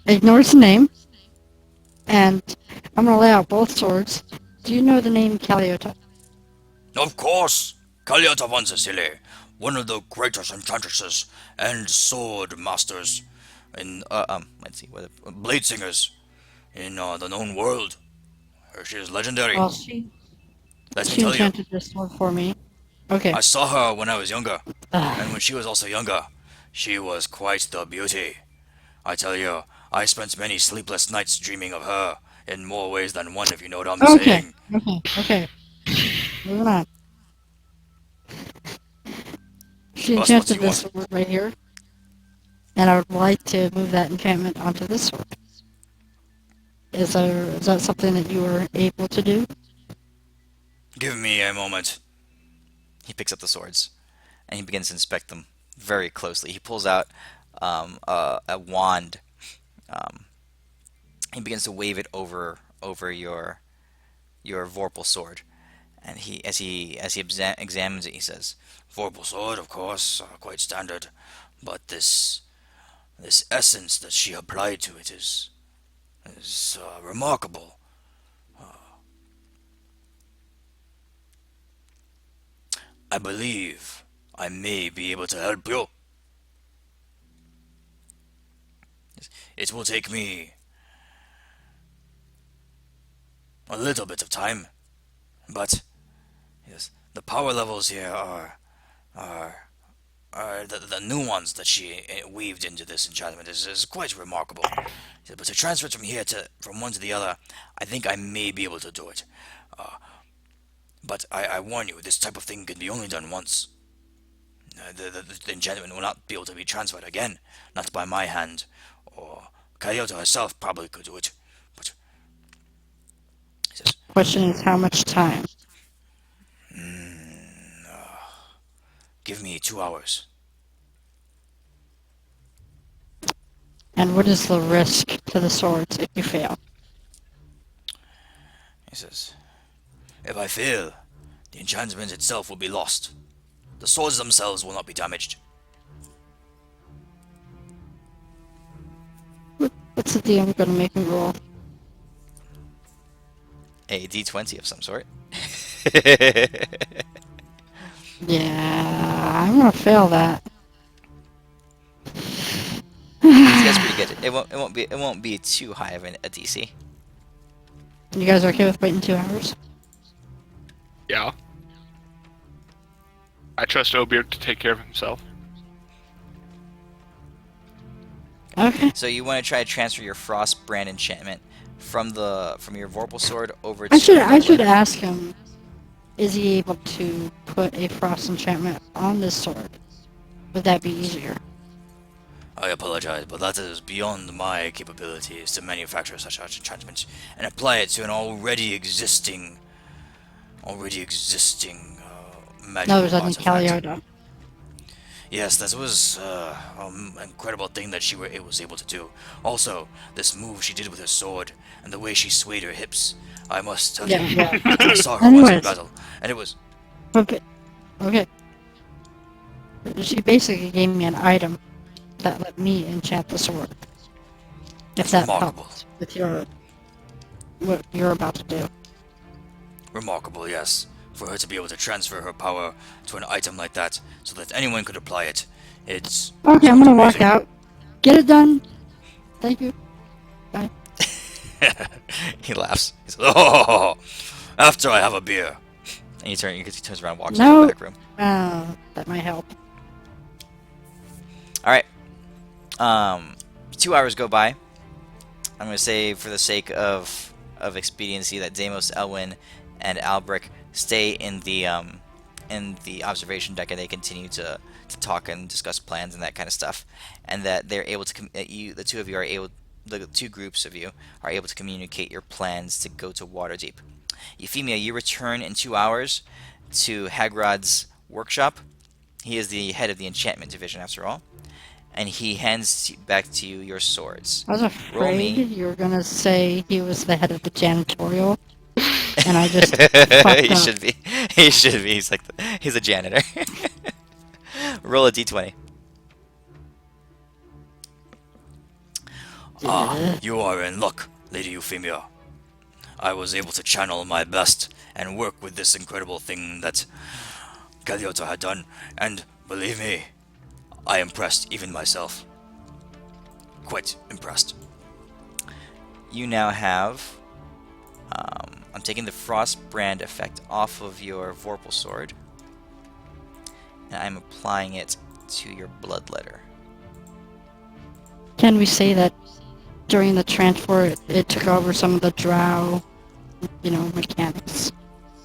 Ignores the name, and I'm gonna lay out both swords. Do you know the name Caliota? Of course, Kaliata von Cecile, one of the greatest enchantresses and sword masters in, let's see, blade singers in the known world. She is legendary. Well, she Let me she tell you, enchanted this sword for me. Okay. I saw her when I was younger, Ah, and when she was also younger, she was quite the beauty. I tell you, I spent many sleepless nights dreaming of her, in more ways than one, if you know what I'm okay. saying. Okay. Moving on. She What's enchanted you this want? sword right here, and I would like to move that enchantment onto this sword. Is that something that you were able to do? Give me a moment. He picks up the swords, and he begins to inspect them very closely. He pulls out a wand. He begins to wave it over your Vorpal sword, and as he examines it, he says, "Vorpal sword, of course, quite standard, but this essence that she applied to it is remarkable. I believe I may be able to help you. It will take me a little bit of time, but yes, the power levels here are the nuance that she weaved into this enchantment is quite remarkable. But to transfer it from one to the other, I think I may be able to do it. But I warn you, this type of thing can be only done once. The enchantment will not be able to be transferred again, not by my hand, or Kyoto herself probably could do it. But he says, Question is how much time? Give me 2 hours. And what is the risk to the swords if you fail? He says, if I fail, the enchantment itself will be lost. The swords themselves will not be damaged. What's the DM gonna make me roll? A d20 of some sort. Yeah, I'm gonna fail that. This guy's pretty good. It won't be too high of a DC. You guys okay with waiting 2 hours? Yeah. I trust Obeard to take care of himself. Okay. So you want to try to transfer your Frost Brand enchantment from your Vorpal sword over to. I should ask him. Is he able to put a frost enchantment on this sword? Would that be easier? I apologize, but that is beyond my capabilities to manufacture such an enchantment and apply it to an already existing magical No, there's only artifact. Caliota. Yes, that was an incredible thing that was able to do. Also, this move she did with her sword and the way she swayed her hips, I must tell Yeah, you, yeah. I saw her once in Anyways. battle, and it was Okay. Okay. She basically gave me an item that let me enchant the sword. If that remarkable. helps with what you're about to do. Remarkable, yes. For her to be able to transfer her power to an item like that, so that anyone could apply it, it's Okay, I'm sounds gonna walk amazing. out. Get it done. Thank you. Bye. He laughs. He says, "Oh, after I have a beer." And he turns around, and walks into No. the back room. That might help. All right. 2 hours go by. I'm gonna say, for the sake of expediency, that Deimos, Elwyn, and Albrecht stay in the observation deck, and they continue to talk and discuss plans and that kind of stuff, and that they're able to the two groups of you are able to communicate your plans to go to Waterdeep. Euphemia, you return in 2 hours to Hagrod's workshop. He is the head of the enchantment division, after all, and he hands back to you your swords. I was Roll afraid me. you were gonna say he was the head of the janitorial, and I just fucked He up. should be. He should be. He's a janitor. Roll a d20. Ah, you are in luck, Lady Euphemia. I was able to channel my best and work with this incredible thing that Caliota had done, and believe me, I impressed even myself. Quite impressed. You now have... I'm taking the Frost Brand effect off of your Vorpal Sword, and I'm applying it to your Bloodletter. Can we say that during the transport it took over some of the drow, mechanics?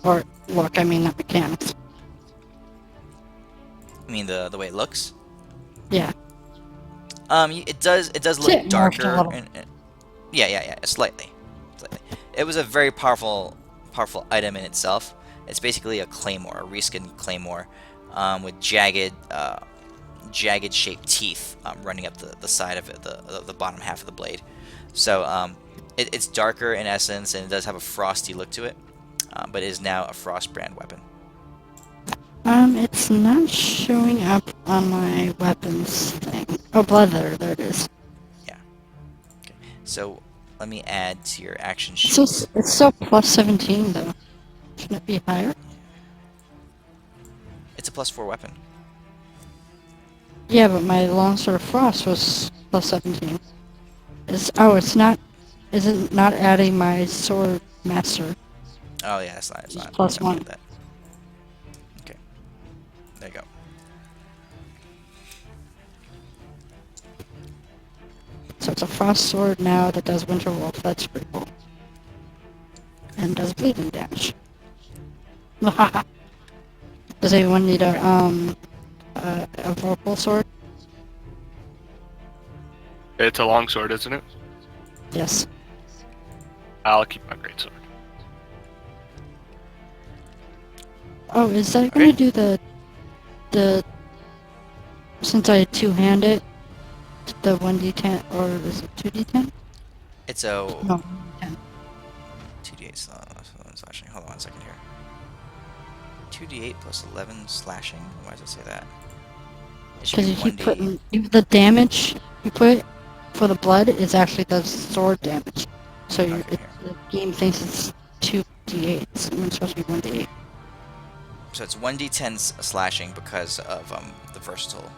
Or, look, I mean not mechanics. I mean the way it looks. Yeah. It does It look morphed a darker. little. Yeah, slightly. It was a very powerful item in itself. It's basically a claymore, a reskinned claymore, with jagged shaped teeth running up the side of it, the bottom half of the blade. So it's darker in essence, and it does have a frosty look to it, but it is now a Frost Brand weapon. It's not showing up on my weapons thing. Oh, Bloodletter, there it is. Yeah. Okay. So let me add to your action It's sheet. still plus 17, though. Shouldn't it be higher? It's a +4 weapon. Yeah, but my Longsword of Frost was plus 17. It's not... Is it not adding my Sword Master? Oh yeah, it's not. Plus I don't 1. get that. Okay. There you go. So it's a Frost Sword now that does Winter Wolf. That's pretty cool. And does bleeding damage. Does anyone need a Vorpal Sword? It's a longsword, isn't it? Yes. I'll keep my greatsword. Oh, is that Okay. gonna do the the since I two-hand it, the 1d10 or is it 2d10? It's a No, 1d10. 2d8 slashing. Hold on 1 second here. 2d8 plus 11 slashing. Why does it say that? It should Because be you keep 1d. putting the damage you put for the blood is actually the sword damage. So Okay, here. the game thinks it's 2d8s when it's supposed to be 1d8. So it's 1d10 slashing because of the versatile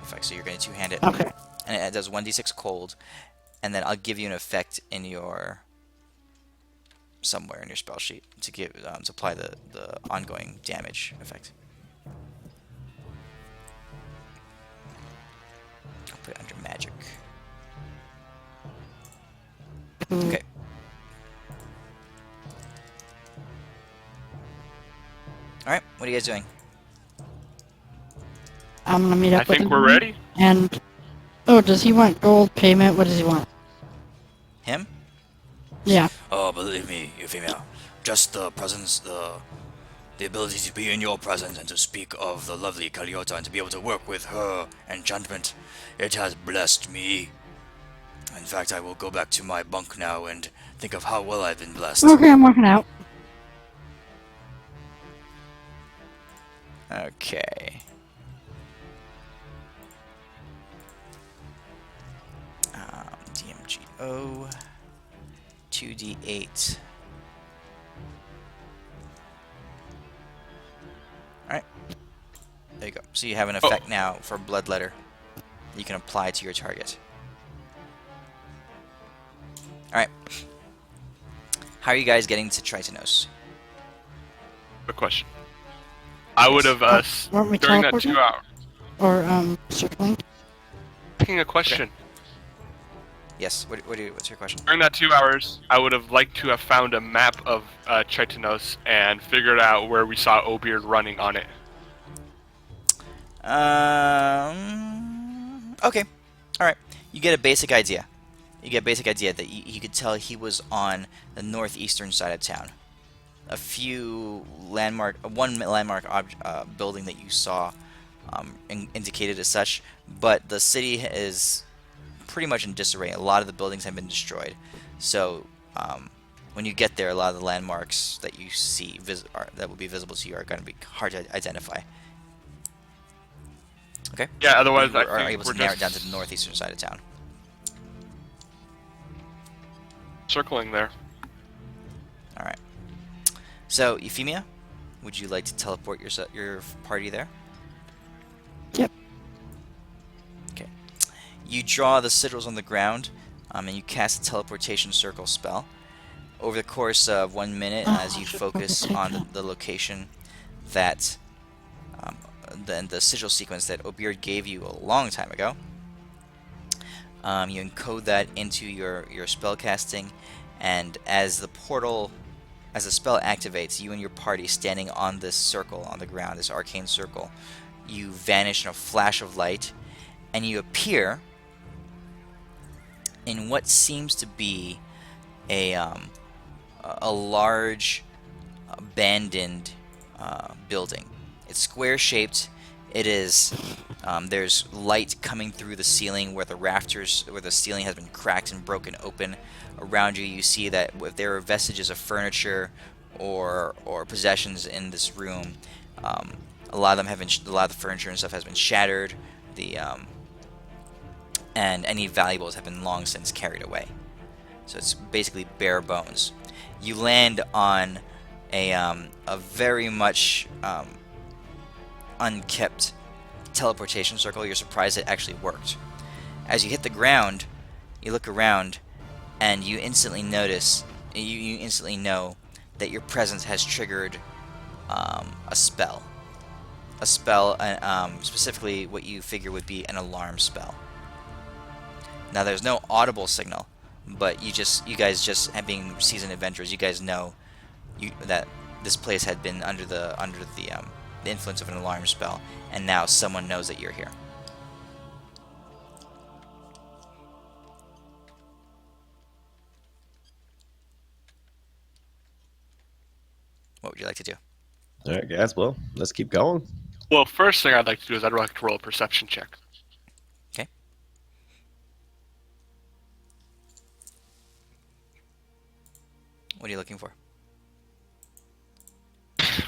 effect. So you're going to two-hand it, Okay. and it does 1d6 cold, and then I'll give you an effect in your somewhere in your spell sheet to give to apply the ongoing damage effect. I'll put it under magic. Okay. All right. What are you guys doing? I'm gonna meet up I with think him. we're ready. And does he want gold payment? What does he want? Him? Yeah. Oh, believe me, Euphemia. Just the presence, the ability to be in your presence and to speak of the lovely Caliota and to be able to work with her enchantment, it has blessed me. In fact, I will go back to my bunk now and think of how well I've been blessed. Okay, I'm working out. Okay. DMGO 2d8. Alright. There you go. So you have an effect now for Bloodletter you can apply to your target. Alright. How are you guys getting to Tritonos? Good question. I would have Weren't we during that teleporting? 2 hours. Or circling? Asking a question. Yes. What's your question? During that 2 hours, I would have liked to have found a map of Tritonos and figured out where we saw Obeard running on it. Okay. Alright. You get a basic idea. You get a basic idea that you could tell he was on the northeastern side of town. A few one landmark building that you saw indicated as such, but the city is pretty much in disarray. A lot of the buildings have been destroyed. So when you get there, a lot of the landmarks that you see that will be visible to you are going to be hard to identify. Okay. Yeah, otherwise You I are think able we're to narrow it just down to the northeastern side of town. circling there. All right. So, Euphemia, would you like to teleport your party there? Yep. Okay. You draw the sigils on the ground, and you cast a teleportation circle spell. Over the course of 1 minute, as you focus on the location that the sigil sequence that Obeard gave you a long time ago, you encode that into your spell casting, and as the spell activates, you and your party standing on this circle on the ground, this arcane circle, you vanish in a flash of light, and you appear in what seems to be a large abandoned building. It's square shaped. It is there's light coming through the ceiling where the ceiling has been cracked and broken open. Around you, you see that if there are vestiges of furniture or possessions in this room, a lot of the furniture and stuff has been shattered. And any valuables have been long since carried away. So it's basically bare bones. You land on a very much unkept teleportation circle. You're surprised it actually worked. As you hit the ground, you look around, and you instantly notice, you instantly know that your presence has triggered a spell. A spell, specifically what you figure would be an alarm spell. Now there's no audible signal, but you guys just being seasoned adventurers, you guys know that this place had been under the influence of an alarm spell, and now someone knows that you're here. What would you like to do? All right, guys. Well, let's keep going. Well, first thing I'd like to do is I'd like to roll a perception check. Okay. What are you looking for?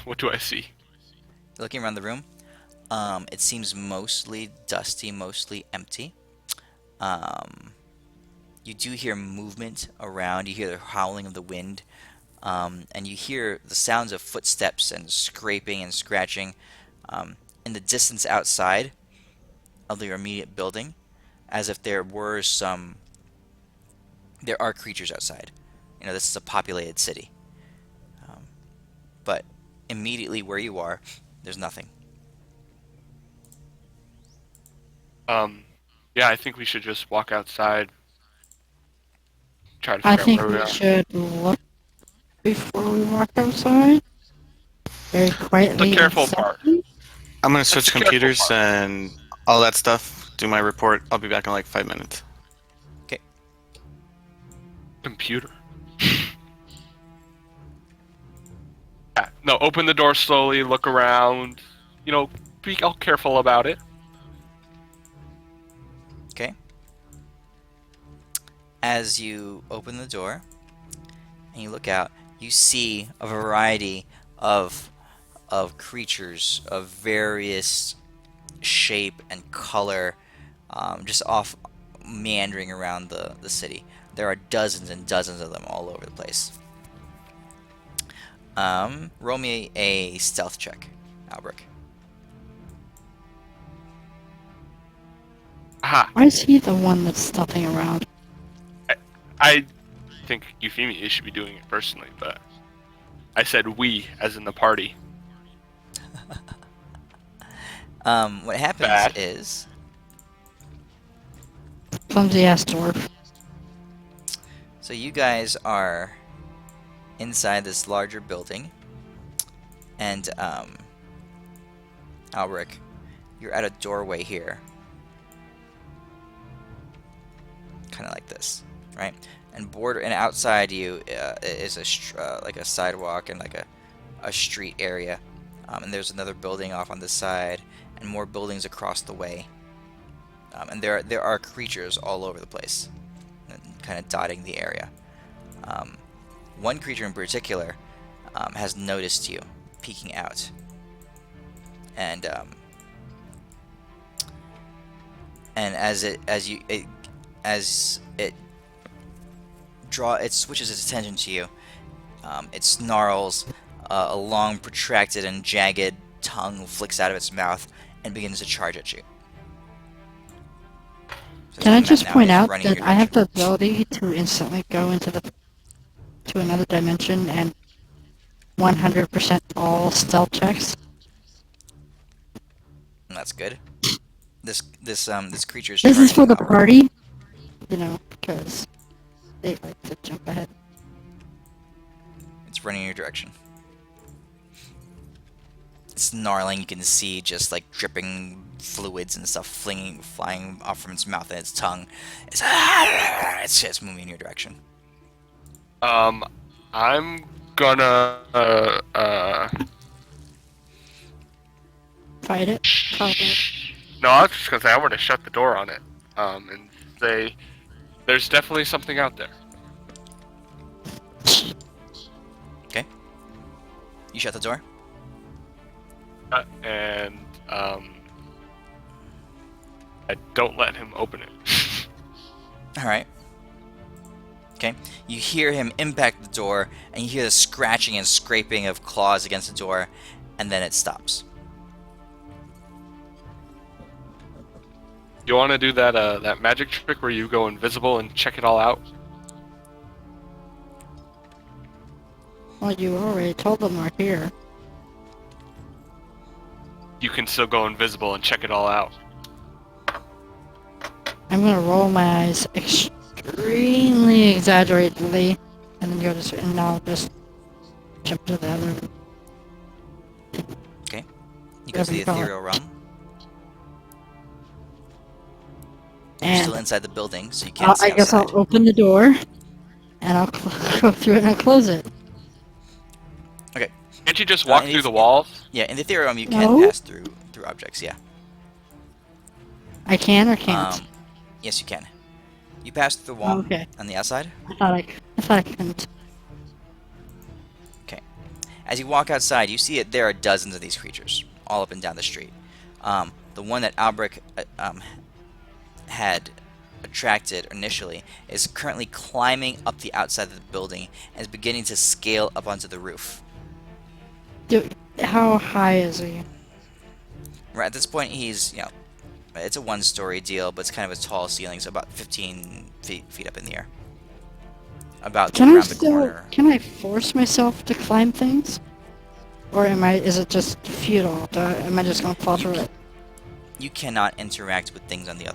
What do I see? You're looking around the room. It seems mostly dusty, mostly empty. You do hear movement around. You hear the howling of the wind. And you hear the sounds of footsteps and scraping and scratching in the distance outside of your immediate building, as if there are creatures outside. You know, this is a populated city. But immediately where you are, there's nothing. Yeah, I think we should just walk outside. Try to I figure think out where we we are. should look before we walk outside. Very quietly. The careful and part. softly. I'm gonna switch the careful computers part. and all that stuff. Do my report. I'll be back in like 5 minutes. Okay. Computer. Yeah, no, open the door slowly, look around. You know, be all careful about it. Okay. As you open the door and you look out, you see a variety of creatures of various shape and color, just off meandering around the city. There are dozens and dozens of them all over the place. Roll me a stealth check, Albrecht. Aha. Why is he the one that's stuffing around? I think Euphemia should be doing it personally, but I said we, as in the party. What happens Bad. is Clumsy ass dwarf. so you guys are inside this larger building, and Albrecht, you're at a doorway here, kind of like this, right? And outside you is like a sidewalk and like a street area, and there's another building off on this side, and more buildings across the way, and there are creatures all over the place, kind of dotting the area. One creature in particular has noticed you peeking out, and as it switches its attention to you, it snarls. A long, protracted, and jagged tongue flicks out of its mouth and begins to charge at you. So Can I it's just now point is out running that your I have the direction. ability to instantly go to another dimension and 100% all stealth checks? That's good. This creature is This is for charging the Albrecht. party, you know, because they like to jump ahead. It's running in your direction. It's snarling. You can see just like dripping fluids and stuff flying off from its mouth and its tongue. It's just moving in your direction. I'm gonna Fight it? Probably. No, I was just gonna say I want to shut the door on it. And say there's definitely something out there. Okay. You shut the door. And I don't let him open it. All right. Okay. You hear him impact the door, and you hear the scratching and scraping of claws against the door, and then it stops. You want to do that magic trick where you go invisible and check it all out? Well, you already told them we're here. You can still go invisible and check it all out. I'm gonna roll my eyes extremely exaggeratedly, and then and I'll just jump to the other room. Okay. You go to the Whatever you call it. ethereal realm. You're And still inside the building, so you can't see I guess outside. I'll open the door, and I'll go through it and close it. Okay. Can't you just walk and through if- the walls? Yeah, in the ethereal realm, you No. can pass through through objects. Yeah. I can or can't? Yes, you can. You pass through the wall Okay. on the outside. I thought I couldn't. Okay. As you walk outside, you see that there are dozens of these creatures all up and down the street. The one that Albrecht had attracted initially is currently climbing up the outside of the building and is beginning to scale up onto the roof. How high is he? Right at this point, he's, it's a one-story deal, but it's kind of a tall ceiling, so about 15 feet up in the air. About Can I around the still? corner. Can I force myself to climb things? Or is it just futile? Am I just gonna fall through it? You cannot interact with things on the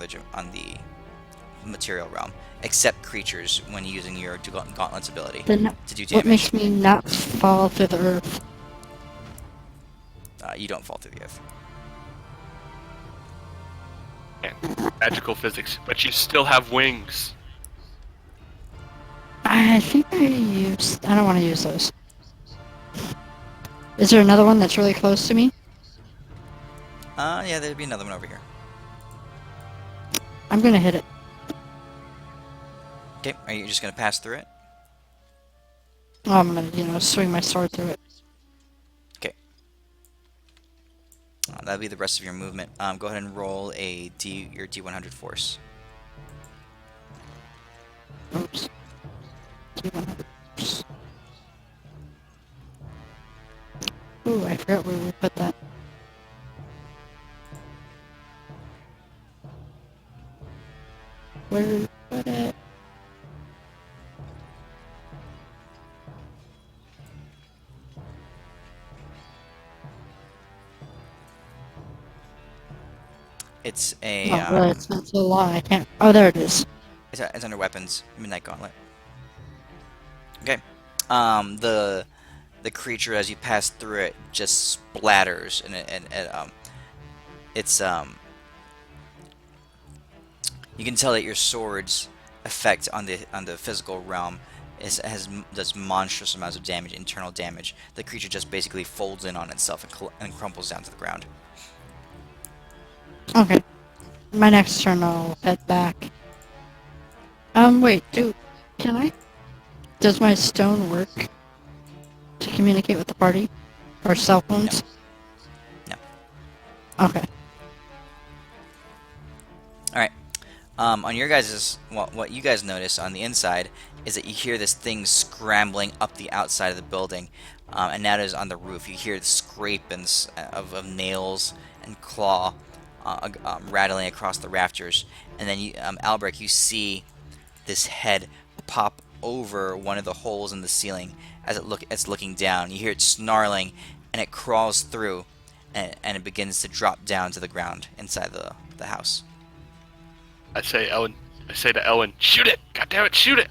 material realm, except creatures when using your Gauntlet's ability Then to do what makes damage. me not fall through the earth? You don't fall through the earth. And magical physics, but you still have wings. I think I don't want to use those. Is there another one that's really close to me? Yeah, there'd be another one over here. I'm gonna hit it. Okay, are you just gonna pass through it? Oh, I'm gonna, swing my sword through it. Okay. That'll be the rest of your movement. Go ahead and roll your D100 force. Oops. Ooh, I forgot where we put that. Where did we put it? It's a. Oh, really, it's been so long, I can't. Oh, there it is. It's under weapons. Midnight Gauntlet. Okay. The creature as you pass through it just splatters and it's you can tell that your sword's effect on the physical realm does monstrous amounts of damage, internal damage. The creature just basically folds in on itself and crumples down to the ground. Okay. My next turn I'll head back. Wait, can I? Does my stone work to communicate with the party? Or cell phones? No. Okay. Alright. On your guys' what you guys notice on the inside is that you hear this thing scrambling up the outside of the building, and that is on the roof. You hear the scrapings of nails and claw rattling across the rafters, and then Albrecht, you see this head pop over one of the holes in the ceiling as it's looking down. You hear it snarling, and it crawls through, and it begins to drop down to the ground inside the house. I say to Ellen, shoot it! God damn it, shoot it!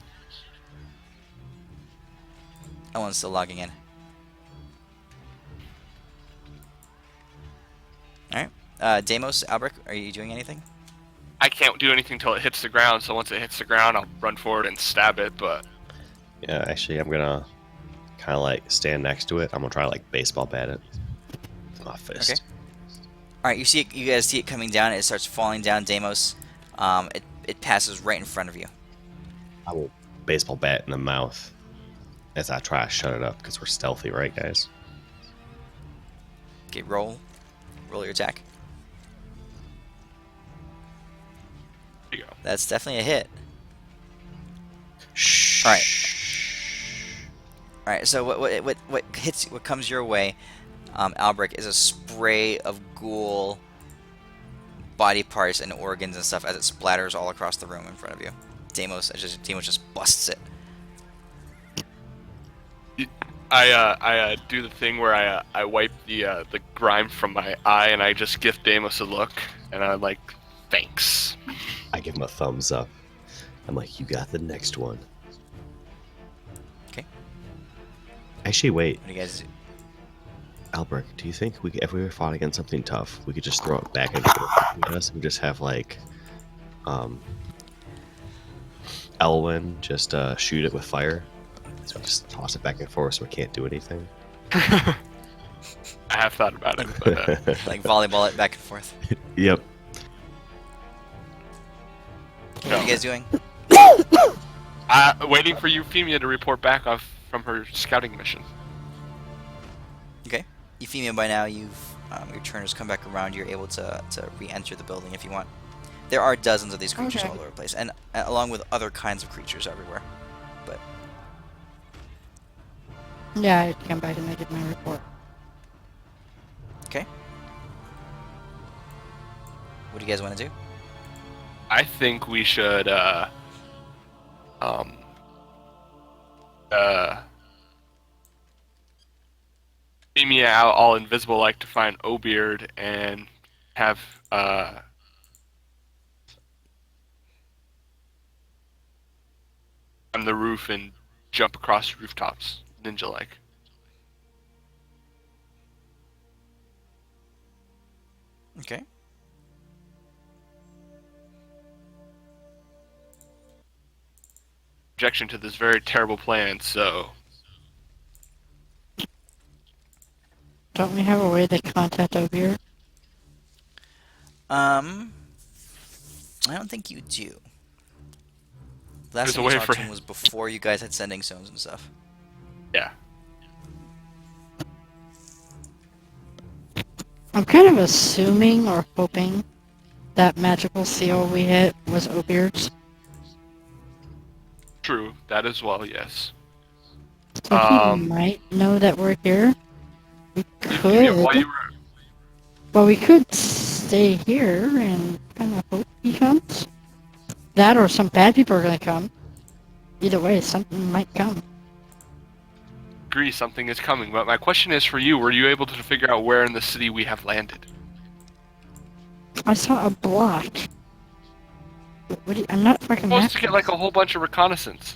Ellen's still logging in. Alright. Deimos, Albrecht, are you doing anything? I can't do anything till it hits the ground, so once it hits the ground, I'll run forward and stab it, but... Yeah, actually, I'm gonna kind of like stand next to it. I'm gonna try to like baseball bat it with my fist. Okay. Alright, you guys see it coming down, and it starts falling down, Deimos. It passes right in front of you. I will baseball bat in the mouth as I try to shut it up because we're stealthy, right, guys? Okay, roll your attack. There you go. That's definitely a hit. Shh. Alright, so what comes your way, Albrecht, is a spray of ghoul body parts and organs and stuff as it splatters all across the room in front of you. Deimos just busts it. I do the thing where I wipe the grime from my eye and I just give Deimos a look and I'm like, thanks. I give him a thumbs up. I'm like, you got the next one. Okay. Actually, wait. What do you guys do? Albrecht, do you think if we were fought against something tough, we could just throw it back and forth between us and just have like, Elwyn just shoot it with fire? So we just toss it back and forth so we can't do anything. I have thought about it, but Like volleyball it back and forth. Yep. What are you guys doing? waiting for Euphemia to report back from her scouting mission. Okay. Euphemia, by now your turn has come back around. You're able to re-enter the building if you want. There are dozens of these creatures Okay. all over the place, and along with other kinds of creatures everywhere. But Yeah, I come back and I did my report. okay. What do you guys want to do? I think we should Euphemia out all invisible like to find Obeard and have on the roof and jump across rooftops, ninja-like. Okay. Objection to this very terrible plan, so Don't we have a way to contact Obeer? I don't think you do. The last There's a time you way talked for to him was before you guys had sending stones and stuff. yeah. I'm kind of assuming or hoping that magical seal we hit was Obeard's. True, that as well, yes. So he might know that we're here. We Yeah, while could. you were Well, we could stay here and kind of hope he comes. That or some bad people are going to come. Either way, something might come. agree something is coming, but my question is for you, were you able to figure out where in the city we have landed? I saw a block. What do you, I'm not fucking Supposed to mad. get like a whole bunch of reconnaissance.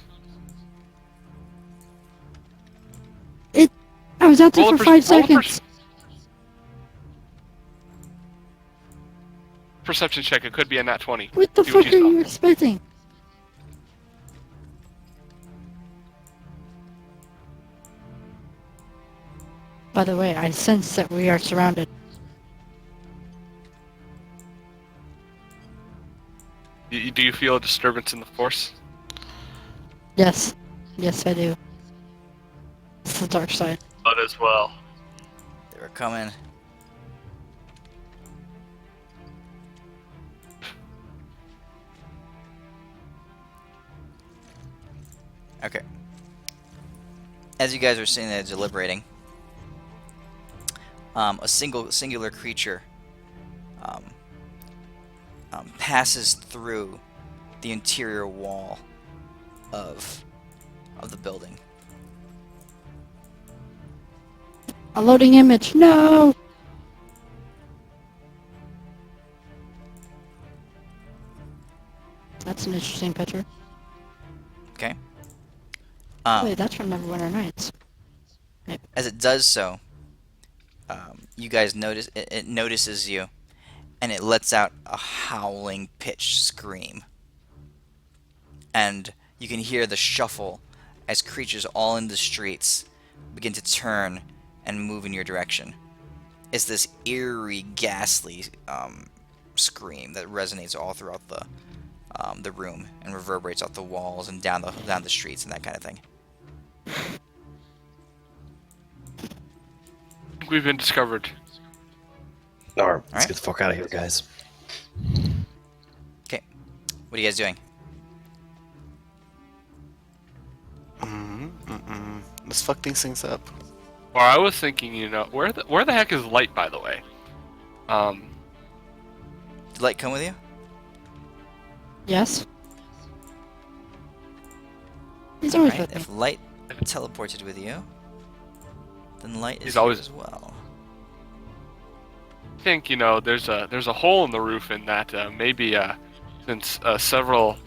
I was out there Roll a for per- 5 roll a seconds. Perception check, it could be a nat 20. What the See what fuck are you saw. you expecting? By the way, I sense that we are surrounded. Do you feel a disturbance in the force? Yes. Yes, I do. It's the dark side. But as well. They were coming. Okay. As you guys are sitting there deliberating, a singular creature passes through the interior wall of the building. A loading image. No! That's an interesting picture. Okay. Wait, that's from Neverwinter Nights. As it does so, you guys notice it notices you, and it lets out a howling pitched scream. And you can hear the shuffle as creatures all in the streets begin to turn and move in your direction. It's this eerie, ghastly scream that resonates all throughout the room and reverberates off the walls and down the streets and that kind of thing. We've been discovered. Alright, let's Alright. get the fuck out of here, guys. Okay, what are you guys doing? Let's fuck these things up. Or I was thinking, where the heck is Light, by the way? Did Light come with you? Yes? He's always Alright, with me. if Light teleported with you, then Light is He's here always- as well. I think, there's a hole in the roof in that maybe since several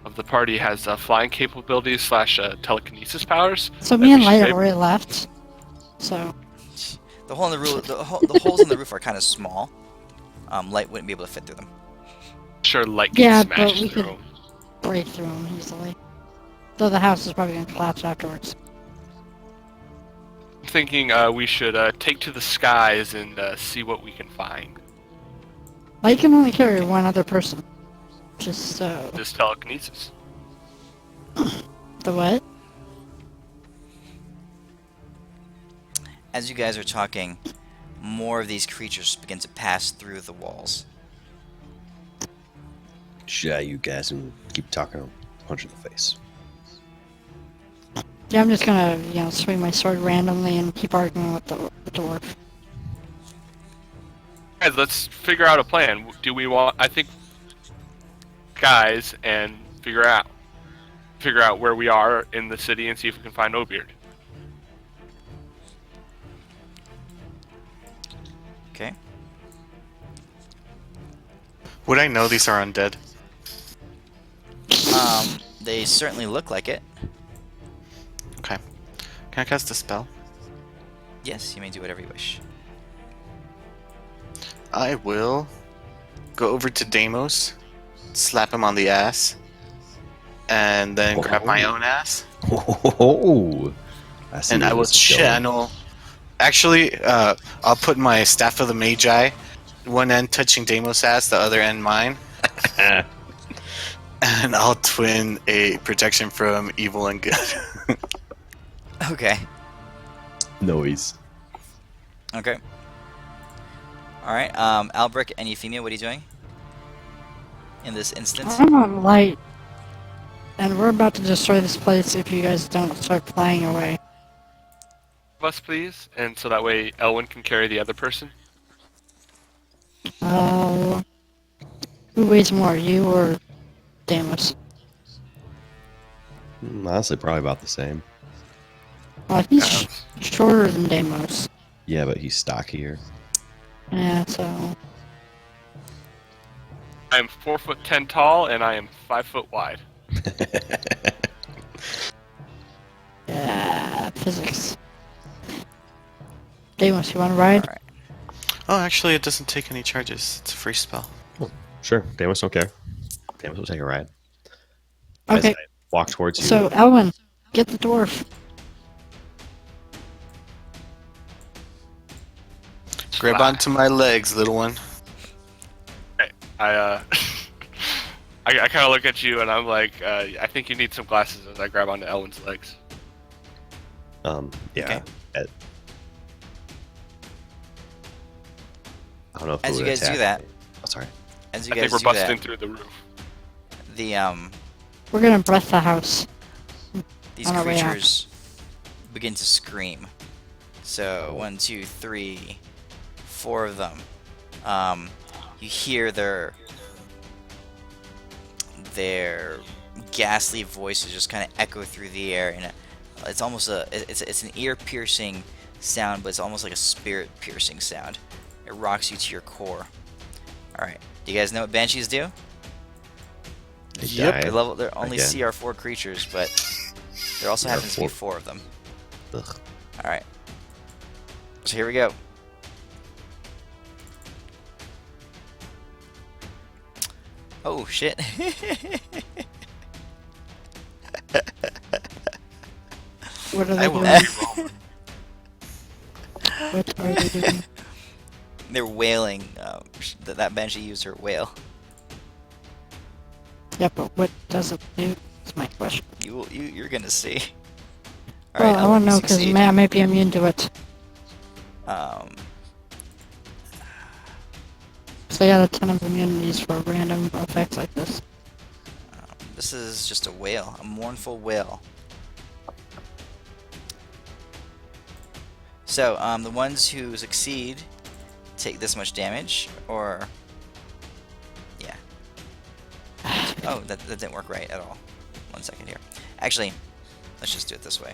of the party has flying capabilities / telekinesis powers. So that me we and should Light be have able- already left. So, The hole in the roof, the holes in the roof are kind of small. Light wouldn't be able to fit through them. Sure, Light can Yeah, smash but we through could- 'em. break through them easily. Though the house is probably going to collapse afterwards. thinking we should take to the skies and see what we can find. I can only carry one other person. Just so. Just telekinesis. The what? As you guys are talking, more of these creatures begin to pass through the walls. Yeah, you guys and keep talking. I'll punch in the face. Yeah, I'm just gonna, swing my sword randomly and keep arguing with the dwarf. Guys, let's figure out a plan. Do we want? I think, guys, and figure out where we are in the city and see if we can find Wightbeard. Okay. Would I know these are undead? They certainly look like it. Okay. Can I cast a spell? Yes, you may do whatever you wish. I will go over to Deimos, slap him on the ass, and then grab my own ass. Oh, And I will channel. Actually, I'll put my Staff of the Magi, one end touching Deimos' ass, the other end mine. And I'll twin a protection from evil and good. Okay. Noise. Okay. Alright, Albric and Euphemia, what are you doing? In this instance? I'm on light. And we're about to destroy this place if you guys don't start flying away. Us, please, and so that way Elwyn can carry the other person. Who weighs more, you or Deimos? Honestly, probably about the same. He's shorter than Deimos. Yeah, but he's stockier. Yeah, so... I am 4'10" tall and I am 5 foot wide. Yeah, physics. Deimos, you want to ride? Alright. Oh, actually, it doesn't take any charges. It's a free spell. Sure, Deimos don't care. Deimos will take a ride. Okay. As I walk towards you. So, Elwyn, get the dwarf. Grab onto my legs, little one. I kind of look at you and I'm like, I think you need some glasses as I grab onto Elwyn's legs. Yeah. Okay. I don't know if it As you would guys do attack that, me. Oh, sorry. as you I guys think we're do busting that, through the roof. the We're gonna breath the house. these On our way out. creatures begin to scream. So 1, 2, 3, 4 of them. You hear their ghastly voices just kind of echo through the air, and it's almost it's an ear-piercing sound, but it's almost like a spirit-piercing sound. It rocks you to your core. All right, do you guys know what banshees do? They Yep. die They're only again. CR4 creatures, but there also There are happens to be 4 4. of them. Ugh. All right, so here we go. Oh shit. What are I they will doing? re-roll. What are they doing? They're wailing. That banshee used her wail. Yeah, but what does it do? That's my question. You're gonna see. Well, I want to know because succeed. I might be immune to it. So I got a ton of immunities for random effects like this. This is just a wail, a mournful wail. So, the ones who succeed take this much damage, or... Yeah. Oh, that didn't work right at all. 1 second here. Actually, let's just do it this way.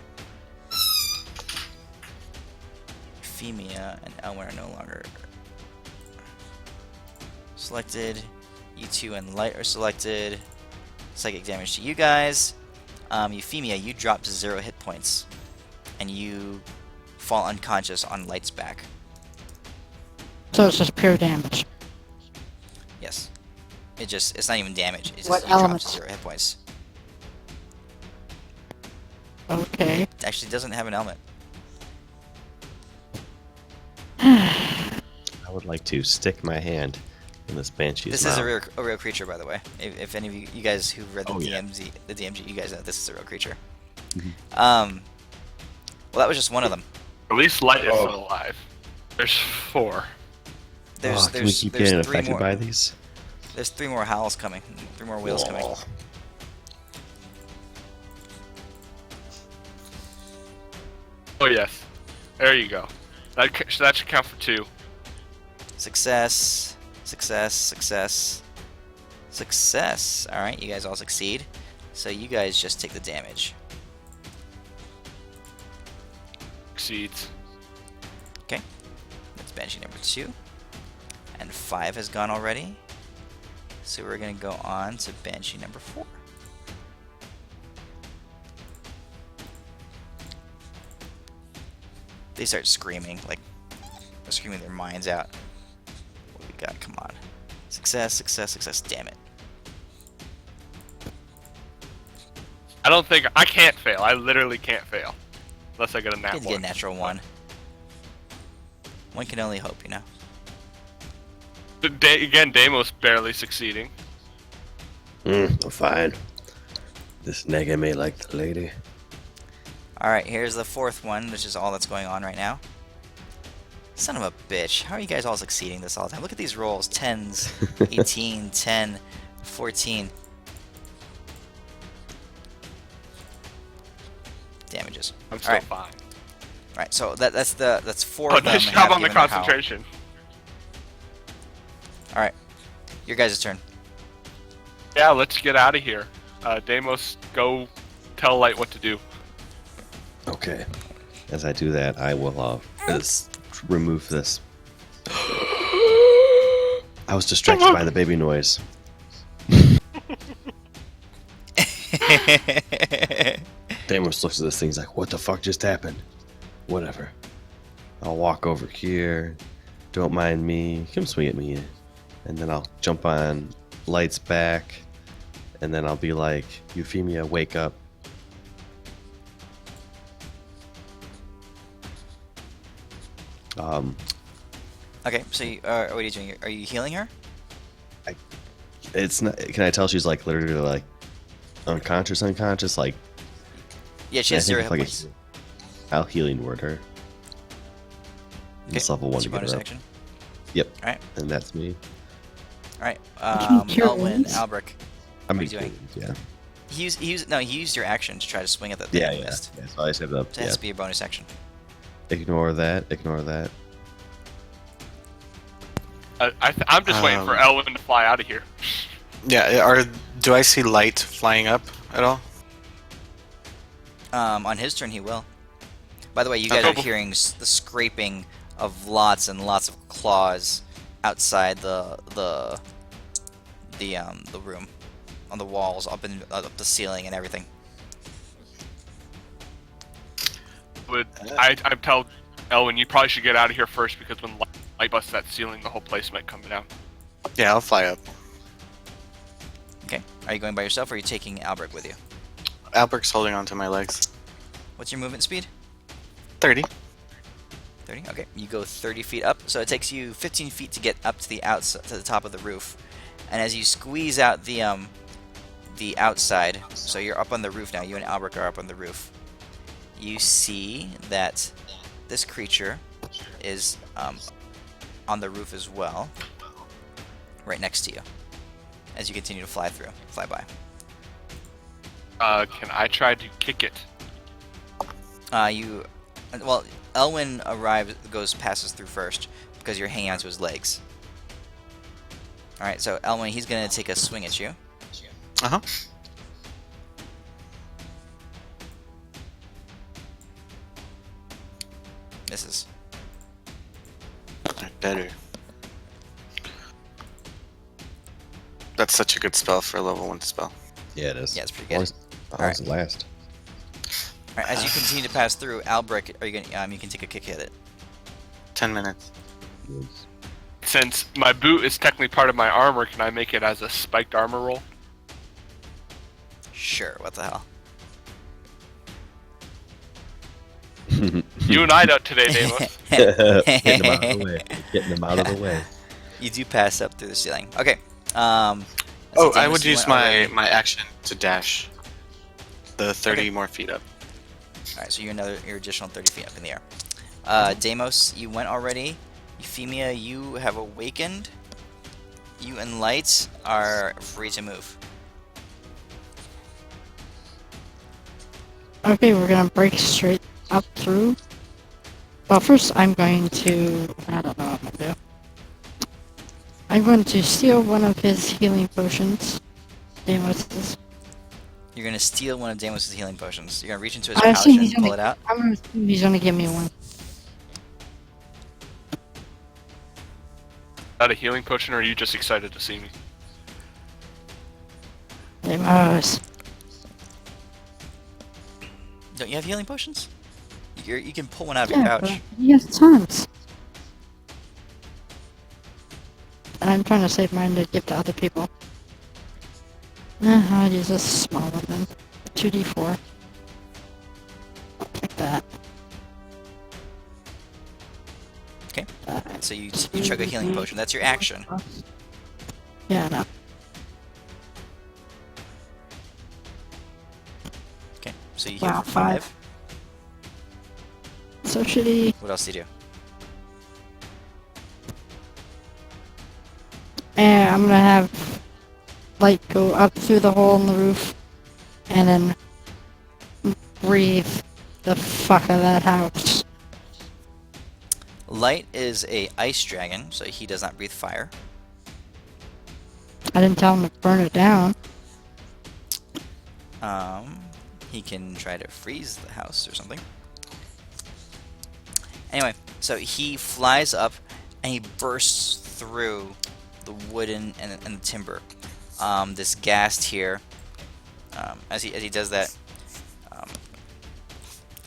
Euphemia and Elwyn are no longer selected. You two and Light are selected. Psychic damage to you guys. Euphemia, you drop to 0 hit points. And you fall unconscious on Light's back. So it's just pure damage. Yes. It's not even damage. It's What just you drop to elements? 0 hit points. Okay. It actually doesn't have an element. I would like to stick my hand in this banshee's This mouth. is a real creature, by the way. If any of you guys who've read the Oh, yeah. DMG, you guys know this is a real creature. Mhm. Well, that was just one of them. At least Light is still alive. There's 4. There's Can we keep getting affected by these? There's 3 more howls coming. 3 more wheels coming. Oh. Oh yes, there you go. That should count for 2. Success. Success. Success. Success. Alright, you guys all succeed. So you guys just take the damage. Succeeds. Okay. That's Banshee number 2. And 5 has gone already. So we're going to go on to Banshee number 4. They start screaming, like, they're screaming their minds out. What do we got? Come on. Success, success, success. Damn it. I can't fail. I literally can't fail. Unless I get a nat You 1. get a natural 1. One can only hope, you know. Again, Deimos barely succeeding. I'm fine. This nigga me like the lady. Alright, here's the 4th one, which is all that's going on right now. Son of a bitch. How are you guys all succeeding this all the time? Look at these rolls. 10s, 18, 10, 14. Damages. I'm still Alright. fine. Alright, so that's 4 Oh, of them. nice have job on the given their howl. concentration. Alright. Your guys' turn. Yeah, let's get out of here. Deimos, go tell Light what to do. Okay. As I do that, I will remove this. I was distracted by the baby noise. Deimos looks at this thing, he's like, what the fuck just happened? Whatever. I'll walk over here. Don't mind me. Come swing at me. And then I'll jump on Light's back. And then I'll be like, Euphemia, wake up. Okay, so what are you doing? Are you healing her? It's not. Can I tell she's like literally like unconscious? Like Yeah, she has I 0 think hit if I points. could- I'll healing word her. It's level 1 What's to your get bonus her up. action? Yep. Alright. And that's me. Alright, can cure Elwyn, wounds. Albrecht. I'm What are you doing? Yeah. He used your action to try to swing at that thing Yeah, and yeah. missed. Yeah. So I just have the So it has to be your bonus action. Ignore that. Ignore that. I'm just waiting for Elwyn to fly out of here. Yeah, do I see Light flying up at all? On his turn, he will. By the way, you guys Okay. are hearing the scraping of lots and lots of claws outside the room, on the walls, up the ceiling, and everything. I tell Elwyn, you probably should get out of here first because when Light busts that ceiling, the whole place might come down. Yeah, I'll fly up. Okay. Are you going by yourself, or are you taking Albrecht with you? Albert's holding onto my legs. What's your movement speed? 30. 30. Okay. You go 30 feet up, so it takes you 15 feet to get up to the top of the roof. And as you squeeze out the outside, so you're up on the roof now. You and Albrecht are up on the roof. You see that this creature is on the roof as well, right next to you, as you continue to fly by. Can I try to kick it? Well, Elwyn passes through first because you're hanging onto his legs. All right, so Elwyn, he's gonna take a swing at you. Uh-huh. Misses. Better. That's such a good spell for a level 1 spell. Yeah, it is. Yeah, it's pretty How good. was the last? All right, as you continue to pass through, Albrecht, are you gonna? You can take a kick at it. 10 minutes. Since my boot is technically part of my armor, can I make it as a spiked armor roll? Sure. What the hell? You and I don't today, Deimos. Get them out of the way. Getting them out of the way. You do pass up through the ceiling. Okay. Oh, I would use my action to dash the 30 more feet up. All right, so your additional 30 feet up in the air. Deimos, you went already. Euphemia, you have awakened. You and Light are free to move. Okay, we're gonna break straight up through. Well, first I'm going to... I don't know what I'm gonna do. I'm going to steal one of his healing potions. Deimos's. You're gonna steal one of Deimos' healing potions. You're gonna reach into his I pouch assume and pull it out. I'm gonna assume he's gonna give me one. That a healing potion, or are you just excited to see me? Deimos. Don't you have healing potions? You can pull one out of your Yeah, pouch. but he has tons. And I'm trying to save mine to give to other people. I'll use a small one then. 2d4. I'll take that. Okay. So you chug a healing potion. That's your action. Yeah, I know. Okay. So you heal Wow, for 5. So shitty. What else do you do? And I'm gonna have Light go up through the hole in the roof and then breathe the fuck out of that house. Light is a ice dragon, so he does not breathe fire. I didn't tell him to burn it down. He can try to freeze the house or something. Anyway, so he flies up and he bursts through the wooden and the timber. This ghast here, as he does that,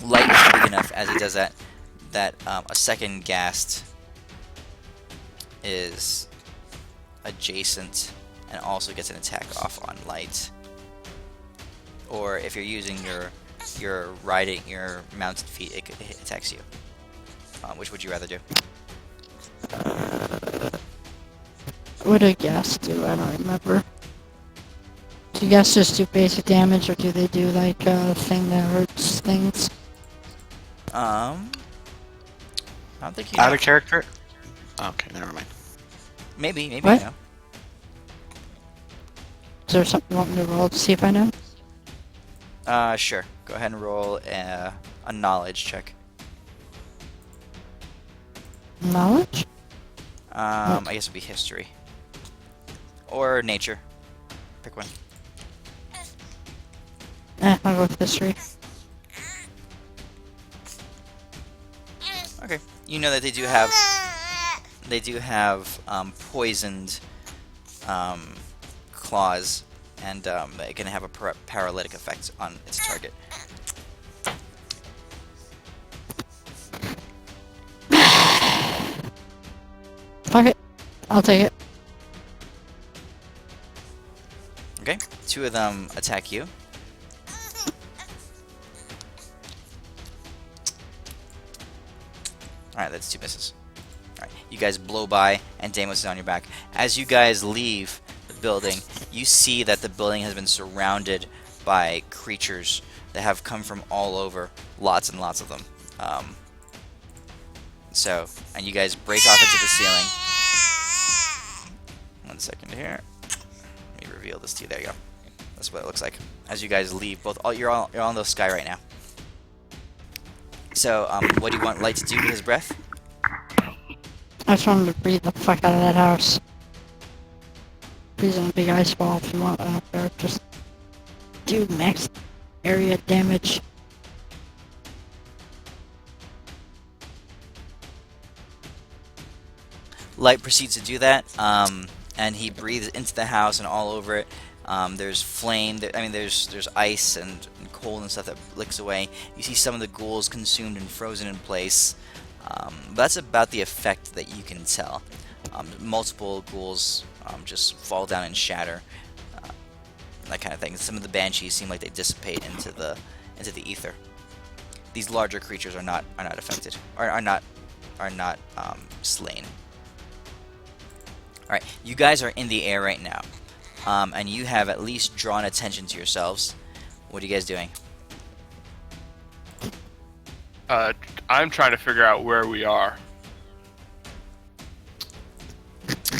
Light is big enough as he does that a second ghast is adjacent and also gets an attack off on Light. Or if you're using your mounted feet, it attacks you. Which would you rather do? What do gas do? I don't remember. Do gas just do basic damage, or do they do like a thing that hurts things? I don't think you know. Out of character? Okay, never mind. Maybe What? you know. Is there something you want me to roll to see if I know? Sure. Go ahead and roll a knowledge check. Knowledge? I guess it'd be history. Or nature. Pick one. I'll go with history. Okay. You know that they do have poisoned claws, and it can have a paralytic effect on its target. Fuck it. I'll take it. Okay. 2 of them attack you. Alright, that's 2 misses. Alright, you guys blow by, and Deimos is on your back. As you guys leave the building, you see that the building has been surrounded by creatures that have come from all over. Lots and lots of them. And you guys break off into the ceiling. 1 second here. Let me reveal this to you. There you go. That's what it looks like. As you guys leave, you're on the sky right now. So, what do you want Light to do with his breath? I just want him to breathe the fuck out of that house. Breathe in a big ice ball if you want. I don't care. Just do max area damage. Light proceeds to do that, and he breathes into the house and all over it. There's flame. There's ice and cold and stuff that licks away. You see some of the ghouls consumed and frozen in place. But that's about the effect that you can tell. Multiple ghouls just fall down and shatter, that kind of thing. Some of the banshees seem like they dissipate into the ether. These larger creatures are not affected, are not slain. Alright, you guys are in the air right now. And you have at least drawn attention to yourselves. What are you guys doing? I'm trying to figure out where we are.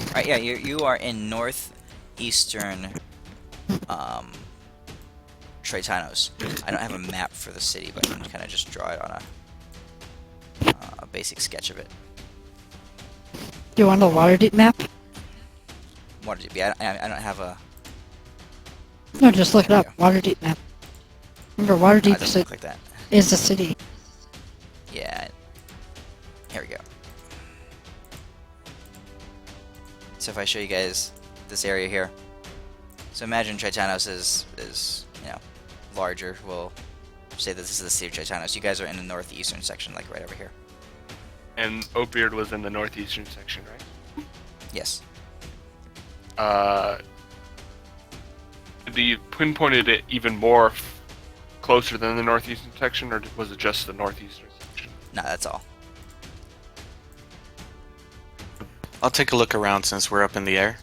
Alright, yeah, you are in northeastern Traitanos. I don't have a map for the city, but I can kind of just draw it on a basic sketch of it. Do you want a Waterdeep map? Waterdeep, yeah, I don't have a... No, just look it up. Waterdeep map. Remember, No, it Waterdeep doesn't look like that. is the city. Yeah. Here we go. So if I show you guys this area here. So imagine Traitanos is larger. We'll say that this is the city of Traitanos. You guys are in the northeastern section, like right over here. And Oatbeard was in the northeastern section, right? Yes. You pinpointed it even more closer than the northeastern section, or was it just the northeastern section? No, that's all. I'll take a look around since we're up in the air.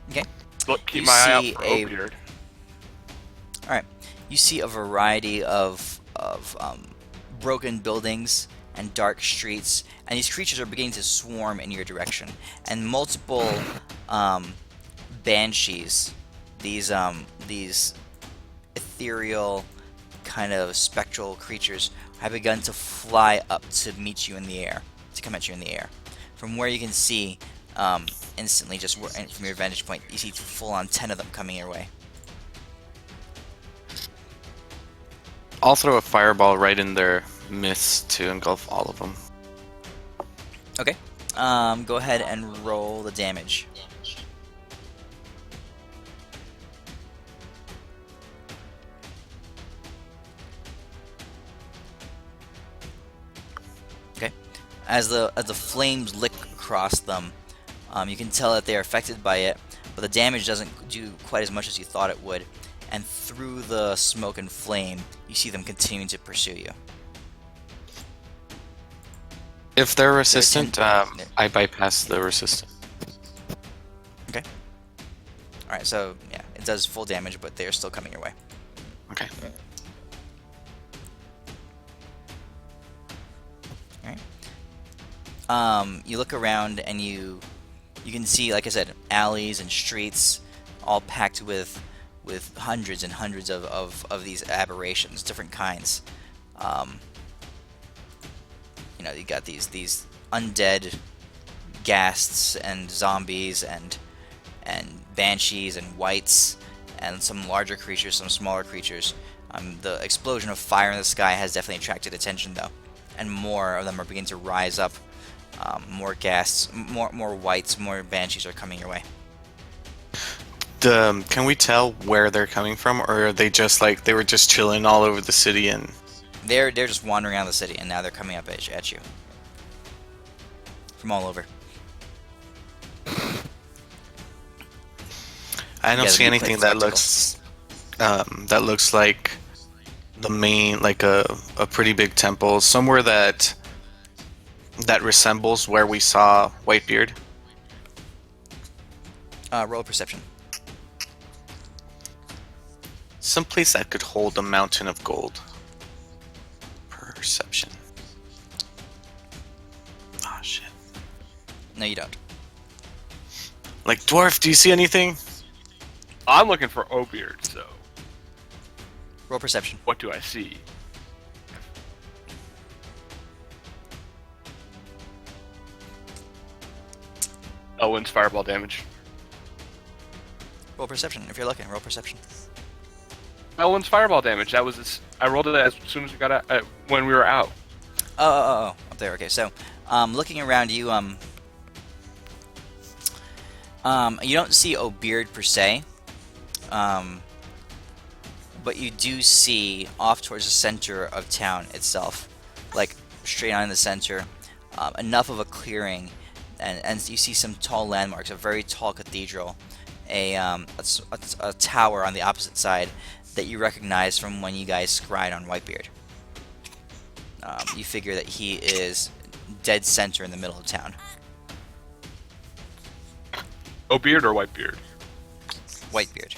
Okay. Look, keep You my eye out see for a- Oatbeard. Alright. You see a variety of broken buildings and dark streets, and these creatures are beginning to swarm in your direction. And multiple banshees, these ethereal kind of spectral creatures, have begun to fly up to meet you in the air, to come at you in the air. From where you can see, instantly, just from your vantage point, you see full-on 10 of them coming your way. I'll throw a fireball right in their midst to engulf all of them. Okay. Go ahead and roll the damage. Okay. As the flames lick across them, you can tell that they are affected by it, but the damage doesn't do quite as much as you thought it would. And through the smoke and flame, you see them continuing to pursue you. If they're resistant, ten- I bypass the resistant. Okay. Alright, so yeah, it does full damage, but they are still coming your way. Okay. Alright. You look around and you can see, like I said, alleys and streets all packed with hundreds and hundreds of these aberrations, different kinds. You got these undead ghasts and zombies and banshees and wights and some larger creatures, some smaller creatures. The explosion of fire in the sky has definitely attracted attention, though, and more of them are beginning to rise up. More ghasts, more wights, more banshees are coming your way. Can we tell where they're coming from, or are they just like they were just chilling all over the city and? They're just wandering around the city, and now they're coming up at you from all over. I don't Yeah, see it'd be quite anything that looks like the main, like a pretty big temple, somewhere that resembles where we saw Wightbeard. Roll perception. Some place that could hold a mountain of gold. Perception. Oh shit. No, you don't. Like, dwarf, do you see anything? I'm looking for Oatbeard, so Roll perception. what do I see? Elwyn's fireball damage. Roll perception. If you're looking, roll perception. Elwyn's fireball damage. That was I rolled it as soon as we got out, when we were out. Oh, up there. Okay, so looking around you, you don't see Oatbeard per se, but you do see off towards the center of town itself, like straight on in the center, enough of a clearing, and you see some tall landmarks, a very tall cathedral, a tower on the opposite side that you recognize from when you guys scried on Wightbeard. You figure that he is dead center in the middle of town. Beard or Whitebeard? Whitebeard.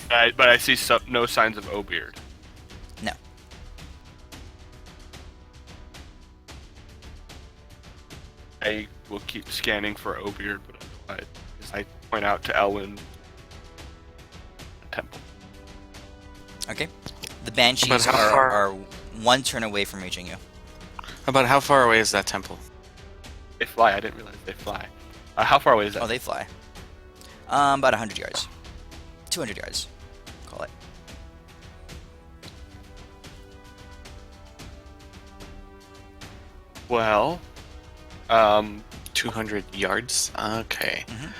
But I see no signs of Beard. No. I will keep scanning for Beard, but I point out to Elwyn temple. Okay. The Banshees But how far- are one turn away from reaching you. About how far away is that temple? They fly. I didn't realize they fly. How far away is that? Oh, they fly. About 100 yards. 200 yards. Call it. Well, 200 yards. Okay. Mhm.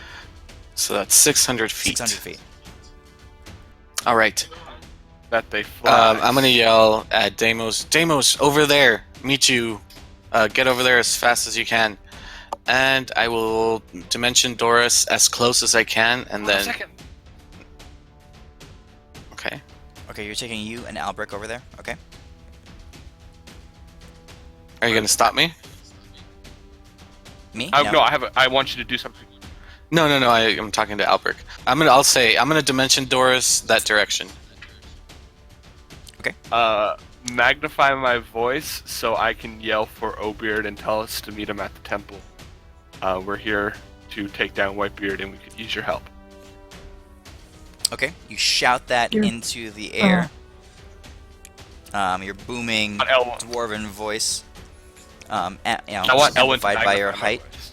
So that's 600 feet. 600 feet. All right. that they fly. I'm gonna yell at Deimos. Deimos, over there. Meet you. Get over there as fast as you can. And I will dimension Doris as close as I can, and Hold on a then. second. Okay. Okay, you're taking you and Albrecht over there. Okay. Are you gonna stop me? Me? No, I want you to do something. No. I'm talking to Albrecht. I'm gonna dimension Doris that direction. Magnify my voice so I can yell for Beard and tell us to meet him at the temple. We're here to take down Whitebeard, and we could use your help. Okay. You shout that You're- into the air. Your booming I want dwarven voice. I want Elwyn to amplified by your magnify my height. voice.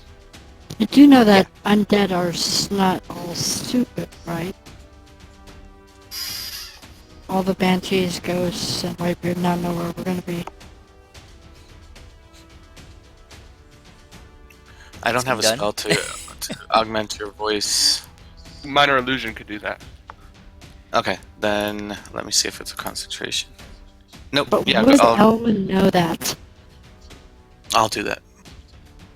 You do know that undead are not all stupid, right? All the banshees, ghosts, and Whitebeard now know where we're gonna be. I don't have a Done? spell to augment your voice. Minor illusion could do that. Okay, then let me see if it's a concentration. Nope. But Yeah, would I'll Elwyn know that? do that.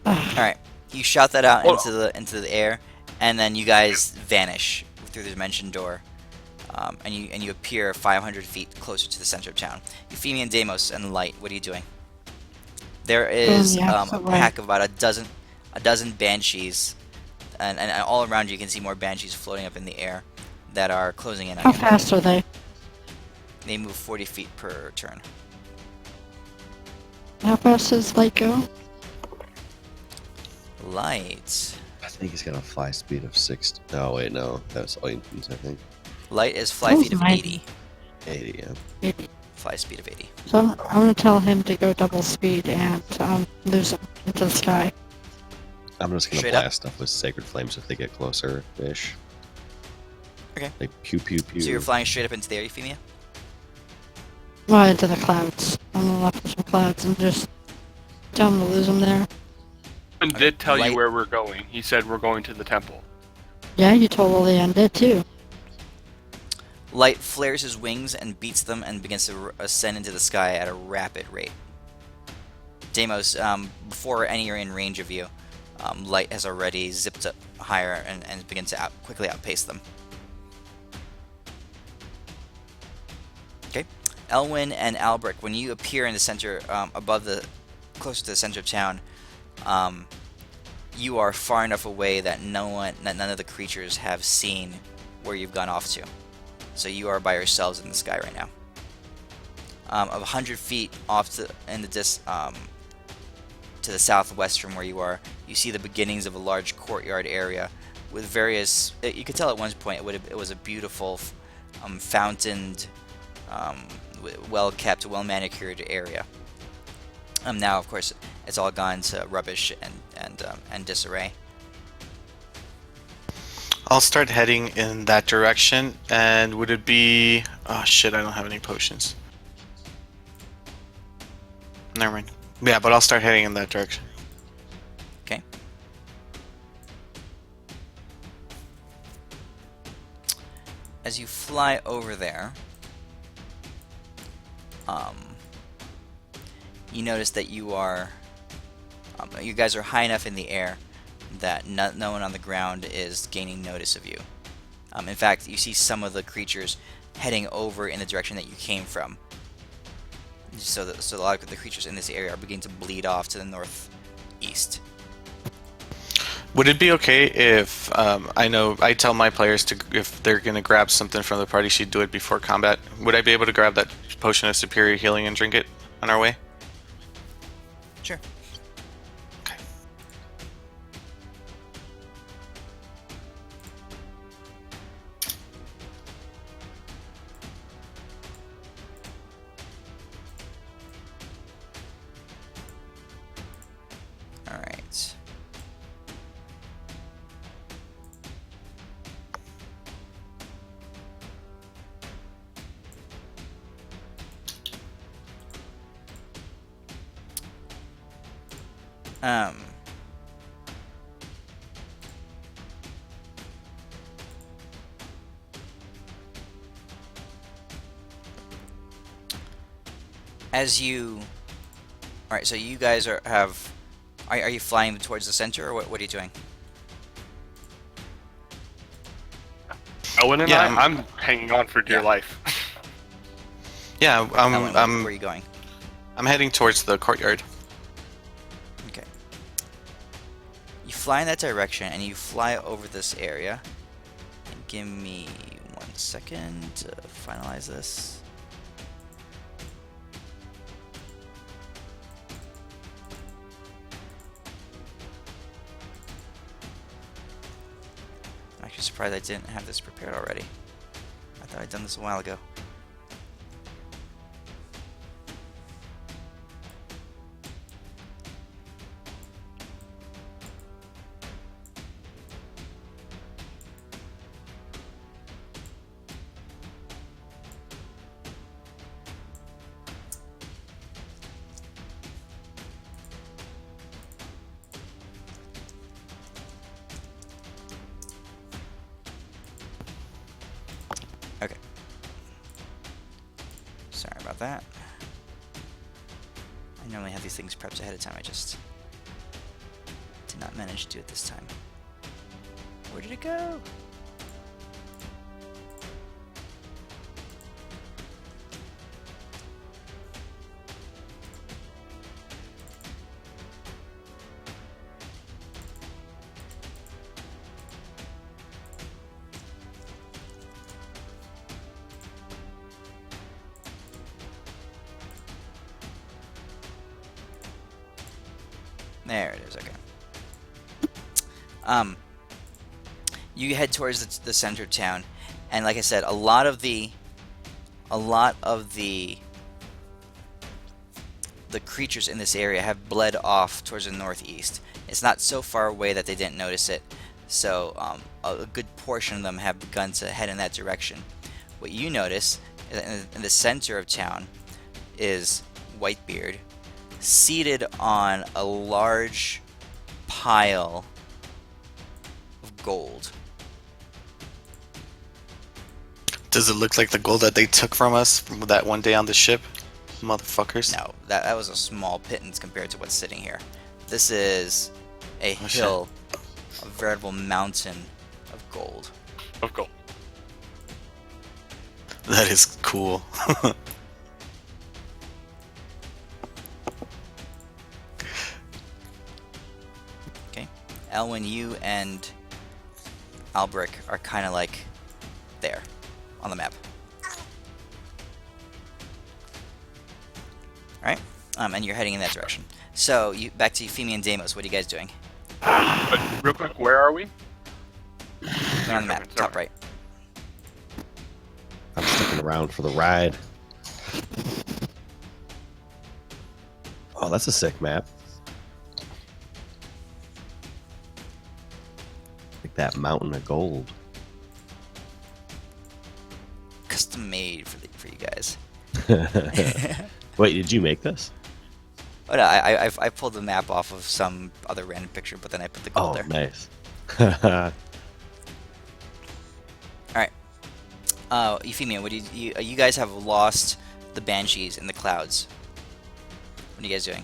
Ugh. All right. You shout that out Hold into the air, and then you guys vanish through the dimension door, and you appear 500 feet closer to the center of town. Euphemia and Deimos and Light, what are you doing? There is the a opposite way. pack of about a dozen banshees, and all around you can see more banshees floating up in the air that are closing in on How you. fast are they? They move 40 feet per turn. How fast does light go? Light. I think he's got a fly speed of 6. No, wait, no. That's Ointons, I think. Light is fly Sounds speed of nice. 80. 80, yeah. Maybe. Fly speed of 80. So I'm gonna tell him to go double speed and lose him into the sky. I'm just gonna Straight up? blast stuff with sacred flames if they get closer-ish. Okay. Like pew pew pew. So you're flying straight up into the air, Euphemia? Well, into the clouds. On the left of some clouds and just tell him to lose him there. And did tell Light- you where we're going. He said we're going to the temple. Yeah, you told all the undead too. Light flares his wings and beats them and begins to ascend into the sky at a rapid rate. Deimos, before any are in range of you, Light has already zipped up higher and begins to quickly outpace them. Okay. Elwyn and Albrecht, when you appear in the center, closer to the center of town, you are far enough away that none of the creatures have seen where you've gone off to. So you are by yourselves in the sky right now. Of 100 feet off to the southwest from where you are, you see the beginnings of a large courtyard area with various. You could tell at one point it was a beautiful, fountained, well kept, well manicured area. Now, of course, it's all gone to rubbish and disarray. I'll start heading in that direction, and would it be... Oh shit, I don't have any potions. Never mind. Yeah, but I'll start heading in that direction. Okay. As you fly over there, you notice that you guys are high enough in the air that no one on the ground is gaining notice of you. In fact, you see some of the creatures heading over in the direction that you came from. So a lot of the creatures in this area are beginning to bleed off to the northeast. Would it be okay if I tell my players to if they're gonna grab something from the party sheet, do it before combat? Would I be able to grab that potion of superior healing and drink it on our way? Sure. Okay. All right. Um. As you, all right. So you guys are you flying towards the center, or what are you doing? Owen and Yeah, I'm hanging on for dear Yeah. life. Yeah, Ellen, where are you going? I'm heading towards the courtyard. Okay. You fly in that direction, and you fly over this area. And give me 1 second to finalize this. I'm actually surprised I didn't have this prepared already. I thought I'd done this a while ago. Okay. Sorry about that. I normally have these things prepped ahead of time. I just did not manage to do it this time. Where did it go? There it is. Okay. You head towards the center of town, and like I said, a lot of the creatures in this area have bled off towards the northeast. It's not so far away that they didn't notice it, so a good portion of them have begun to head in that direction. What you notice in the center of town is Wightbeard, seated on a large pile of gold. Does it look like the gold that they took from us from that one day on the ship? Motherfuckers. No, that was a small pittance compared to what's sitting here. This is a hill, a veritable mountain of gold. Of gold. That is cool. Okay, Elwin, you and Albrecht are kind of like there on the map. Alright, and you're heading in that direction. So, back to Euphemia and Deimos, what are you guys doing? But real quick, where are we? You're on the map, top right. I'm sticking around for the ride. Oh, that's a sick map. Like that mountain of gold. Custom made for you guys. Wait, did you make this? Oh no, I pulled the map off of some other random picture, but then I put the gold Oh, there. nice. Euphemia, what do you guys have lost the banshees in the clouds? What are you guys doing?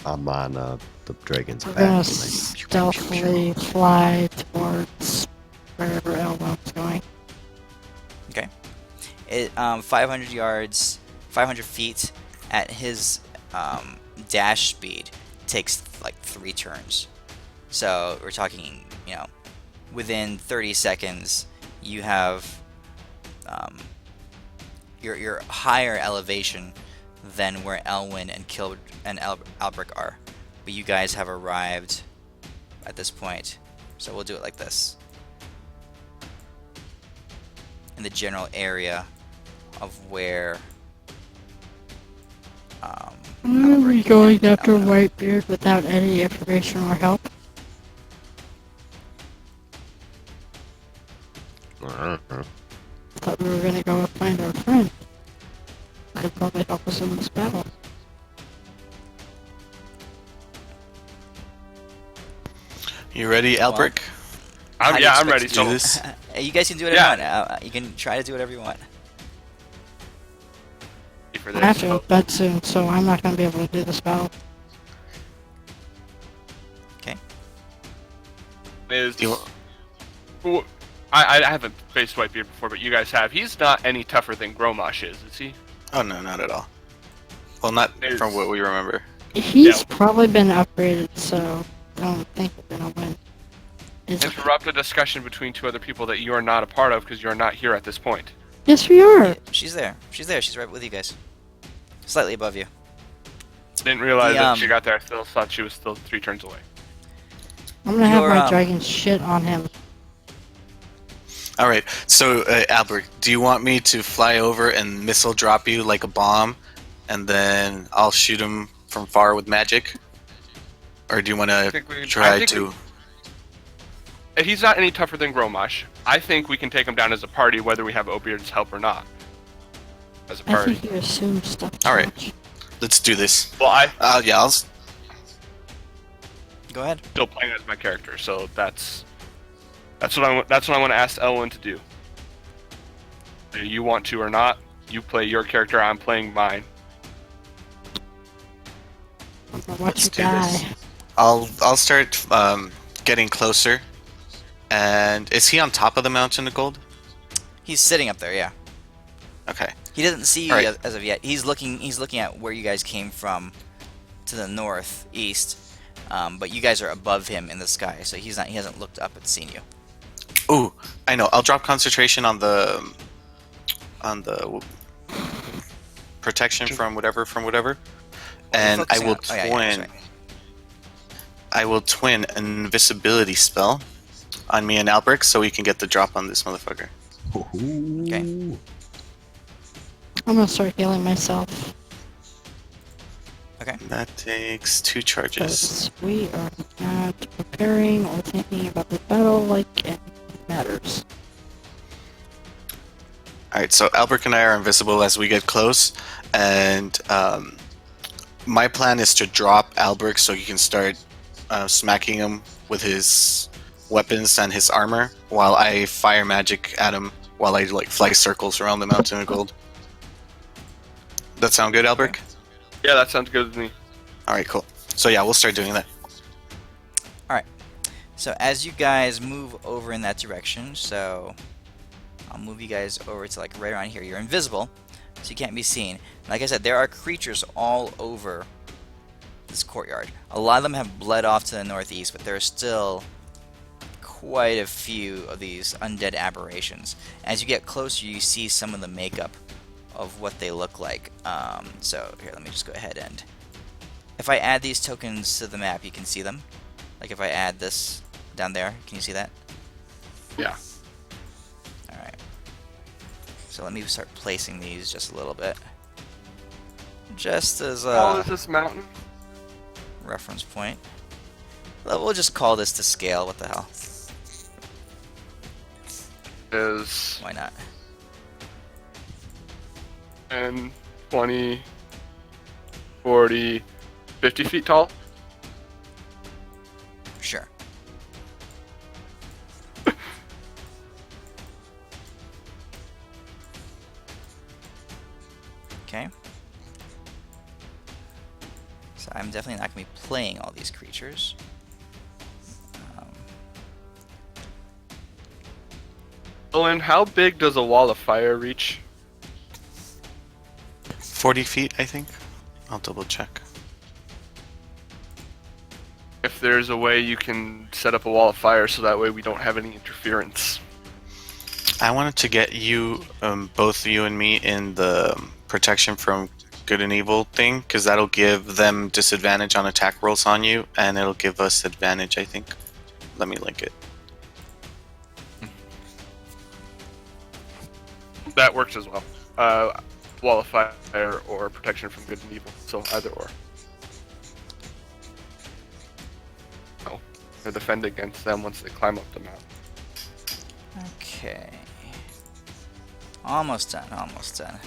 I'm on the dragon's We're back. gonna Like, stealthily fly towards wherever Elbo's going. Okay. 500 yards, 500 feet at his dash speed takes like 3 turns. So we're talking, within 30 seconds, you have your higher elevation than where Elwyn and Albrecht are. But you guys have arrived at this point. So we'll do it like this. In the general area of where Are we Albrecht going and after Elwyn are. Wightbeard without any information or help? Uh-huh. Thought we were gonna go find our friend. Could probably help us in this battle. You ready, Albrecht? How do you I'm expect ready. to do So this? You guys can do whatever you want. You can try to do whatever you want. for I have this. to go to bed soon, so I'm not gonna be able to do this battle. Okay. Is You- Who- I haven't faced Whitebeard before, but you guys have. He's not any tougher than Gromosh is he? Oh no, not at all. Well, not Is- from what we remember. He's Yeah. probably been upgraded, so I don't think we're gonna win. Interrupt a discussion between two other people that you are not a part of because you are not here at this point. Yes, we are. She's there. She's there. She's right with you guys. Slightly above you. Didn't realize The, that she got there. I still thought she was still 3 turns away. I'm gonna have Your, my dragon shit on him. All right. So, Albert, do you want me to fly over and missile drop you like a bomb, and then I'll shoot him from far with magic? Or do you want to try to? He's not any tougher than Gromosh. I think we can take him down as a party, whether we have Obeard's help or not. As a I party. think you assume stuff too Alright. much. Let's do this. Well, I'm Yeah, Go ahead. still playing as my character, so that's what I want to ask Elwyn to do. Whether you want to or not, you play your character. I'm playing mine. I'm gonna watch Let's you do die. this. I'll start getting closer. And is he on top of the mountain of gold? He's sitting up there. Yeah. Okay. He doesn't see you All right. as of yet. He's looking at where you guys came from, to the northeast. But you guys are above him in the sky, so he hasn't looked up and seen you. Ooh, I know. I'll drop concentration on the protection from whatever, and I Focusing will on- oh, yeah, that's twin. right. I will twin an invisibility spell on me and Albrecht so we can get the drop on this motherfucker. Okay. I'm gonna start healing myself. Okay. That takes 2 charges. Because we are not preparing or thinking about the battle like it matters. Alright, so Albrecht and I are invisible as we get close, and my plan is to drop Albrecht so you can start smacking him with his weapons and his armor while I fire magic at him while I fly circles around the mountain of gold. That sound good, Albrecht? Yeah, that sounds good to me. Alright, cool. So yeah, we'll start doing that. So as you guys move over in that direction, so I'll move you guys over to right around here. You're invisible, so you can't be seen. Like I said, there are creatures all over this courtyard. A lot of them have bled off to the northeast, but there are still quite a few of these undead aberrations. As you get closer, you see some of the makeup of what they look like. So here, let me just go ahead and... If I add these tokens to the map, you can see them. Like if I add this down there, can you see that? Yeah. Alright. So let me start placing these just a little bit. Just as How tall a is this mountain? reference point. Well, we'll just call this to scale, what the hell. Is Why not? 10, 20, 40, 50 feet tall? Sure. Okay. So I'm definitely not going to be playing all these creatures. Owen, how big does a wall of fire reach? 40 feet, I think. I'll double check. if there's a way you can set up a wall of fire so that way we don't have any interference. I wanted to get you, both you and me, in the protection from good and evil thing, because that'll give them disadvantage on attack rolls on you, and it'll give us advantage, I think. Let me link it. That works as well. Wall of fire or protection from good and evil. So either or. Oh, they defend against them once they climb up the mountain. Okay. Almost done, almost done.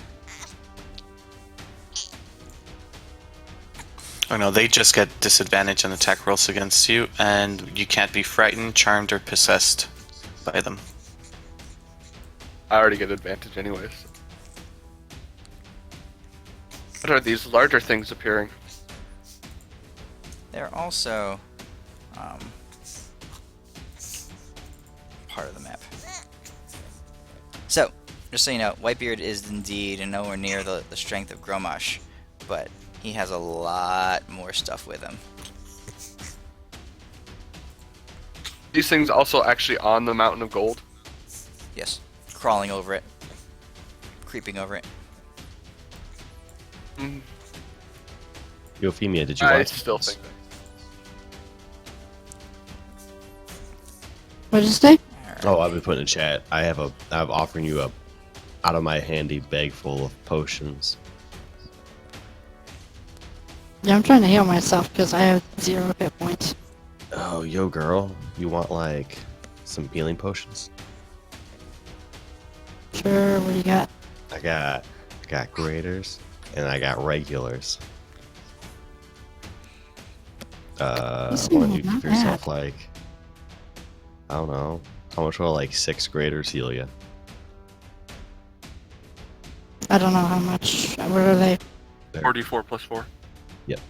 Oh no, they just get disadvantage on attack rolls against you, and you can't be frightened, charmed, or possessed by them. I already get advantage anyways. What are these larger things appearing? They're also part of the map. So, just so you know, Wightbeard is indeed nowhere near the strength of Gromash, but he has a lot more stuff with him. These things also actually on the Mountain of Gold? Yes. Crawling over it. Creeping over it. Mm, Euphemia, did you I want still this? think that. What did you say? Oh, I've been putting in chat. I'm offering you a out of my handy bag full of potions. Yeah, I'm trying to heal myself because I have 0 hit points. Oh, yo, girl, you want like some healing potions? Sure, what do you got? I got graders and I got regulars. This Why don't is you not give yourself bad. like, I don't know, how much will like 6 graders heal you? I don't know how much. What are they? 44 plus 4. Yep.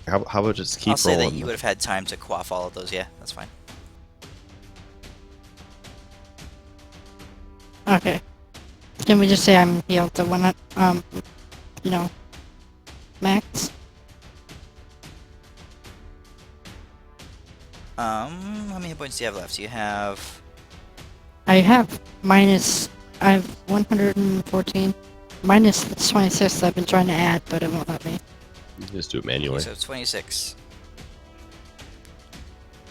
How about just keep I'll say rolling? that you would have had time to quaff all of those. Yeah, that's fine. Okay. Can we just say I'm healed to one, you know, max? How many hit points do you have left? You have... I have I have 114. Minus the 26 I've been trying to add, but it won't let me. You can just do it Okay, manually. so 26.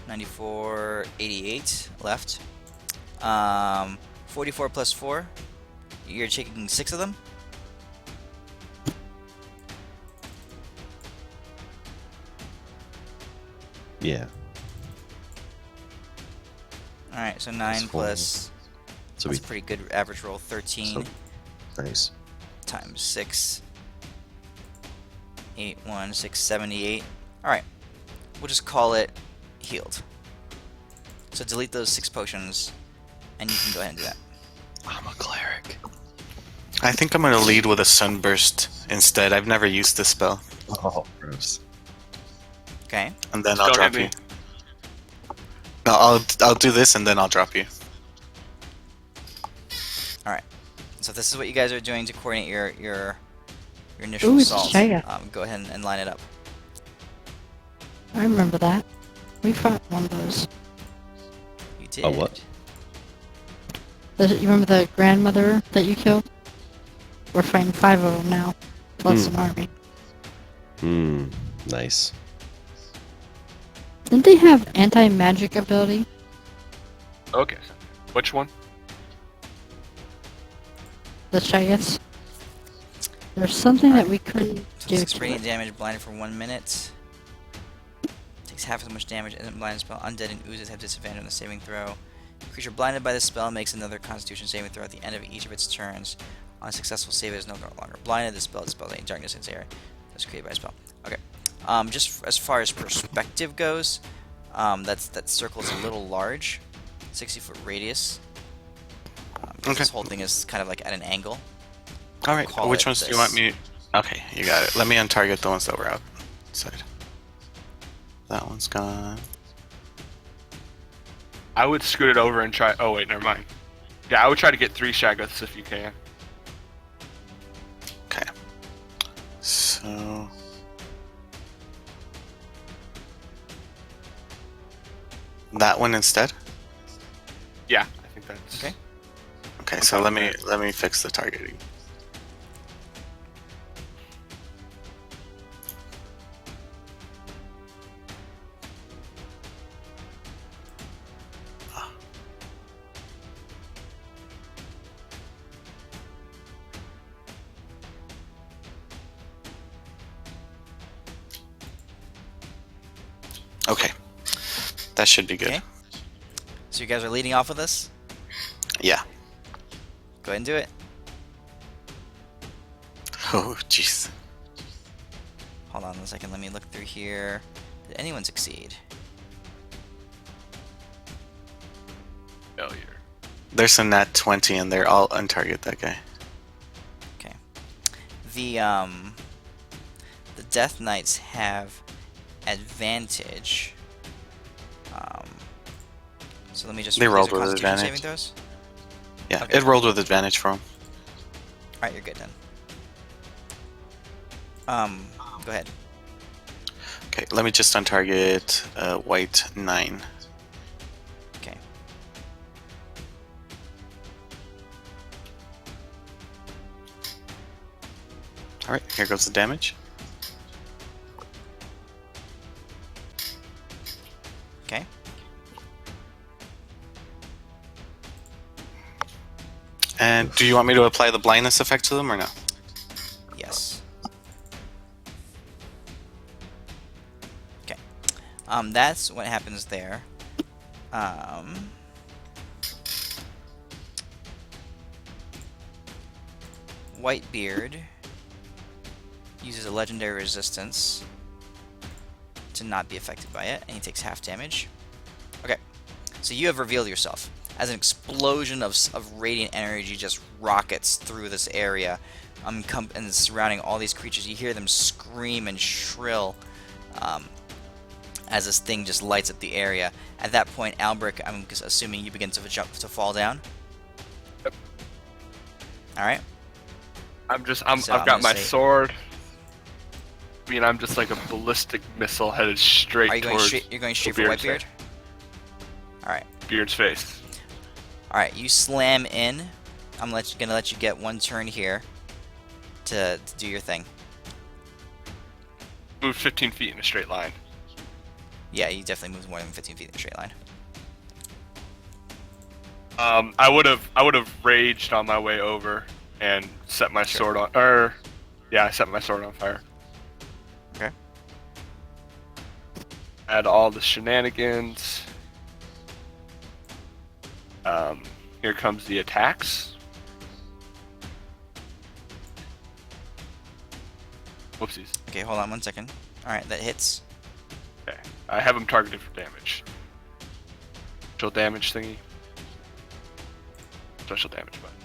94, 88 left. 44 plus 4. You're taking 6 of them? Yeah. Alright, so 9 That's four. plus... So That's a pretty good average roll. 13 nice. times 6. 8, 1, 6, 78. Alright. We'll just call it healed. So delete those 6 potions, and you can go ahead and do that. I'm a cleric. I think I'm gonna lead with a sunburst instead. I've never used this spell, Oh, gross. Okay? and then Don't I'll drop hit me. you. No, I'll do this and then I'll drop you. So if this is what you guys are doing to coordinate your initial Ooh, it's assault, Shaya. go ahead and line it up. I remember that. We fought one of those. You did. A what? You remember the grandmother that you killed? We're fighting 5 of them now, plus an army. Nice. Didn't they have anti-magic ability? Okay. Which one? The Shayas? There's something that we couldn't So do 6 to radiant it. damage, blinded for 1 minute. Takes half as much damage as a blinded spell. Undead and oozes have disadvantage on the saving throw. Creature blinded by this spell makes another Constitution saving throw at the end of each of its turns. On a successful save, it is no longer blinded. This spell dispels any darkness in its area that's created by a spell. Okay. Just as far as perspective goes, that circle is a little large, 60-foot radius. Because Okay. this whole thing is kind of like at an angle. All right. Call Which it ones do you this. want me? Okay, you got it. Let me untarget the ones that were outside. That one's gone. I would scoot it over and try. Oh, wait, never mind. Yeah, I would try to get 3 Shaggoths if you can. Okay. So That one instead. Yeah, I think that's Okay. Okay, I'm so fine let with me fix the targeting. Okay, that should be good. Okay. So you guys are leading off with this? Yeah. Go ahead and do it. Oh, jeez. Hold on a second. Let me look through here. Did anyone succeed? failure. There's a nat 20 and they're all untarget that guy. Okay. The Death Knights have advantage. So let me just. They these rolled are with Constitution advantage. saving throws? Yeah, Okay. it rolled with advantage for him. Alright, you're good then. Go ahead. Okay, let me just untarget white 9. Okay. Alright, here goes the damage. Okay. And do you want me to apply the blindness effect to them or no? Yes. Okay. That's what happens there. Wightbeard uses a legendary resistance to not be affected by it, and he takes half damage. Okay, so you have revealed yourself as an explosion of radiant energy just rockets through this area, and surrounding all these creatures. You hear them scream and shrill as this thing just lights up the area. At that point, Albric, I'm assuming you begin to fall down. Yep. All right. I've So got gonna my say- sword. I mean, I'm just like a ballistic missile headed straight Are you going towards straight? You're going straight for Beard's Whitebeard. face. All right. Beard's face. All right. You slam in. I'm gonna let you get one turn here to do your thing. Move 15 feet in a straight line. Yeah, you definitely moved more than 15 feet in a straight line. I would have raged on my way over and set my sword on. I set my sword on fire. Okay. Add all the shenanigans. Here comes the attacks. Whoopsies. Okay, hold on one second. All right, that hits. Okay. I have him targeted for damage. Special damage thingy. Special damage button.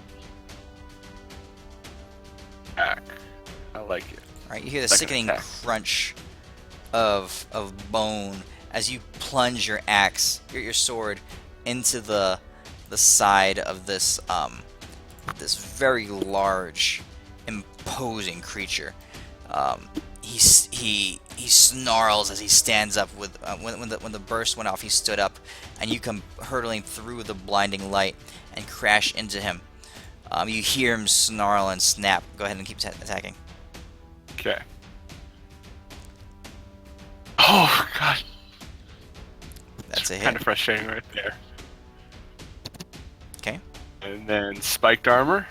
Attack. I like it. All right, you hear the Second sickening attack. crunch of bone as you plunge your axe, your sword, into the side of this this very large, imposing creature. He snarls as he stands up. With when the burst went off, he stood up, and you come hurtling through the blinding light and crash into him. You hear him snarl and snap. Go ahead and keep attacking. Okay. Oh god, That's a hit. kind of frustrating right there. Okay. And then spiked armor.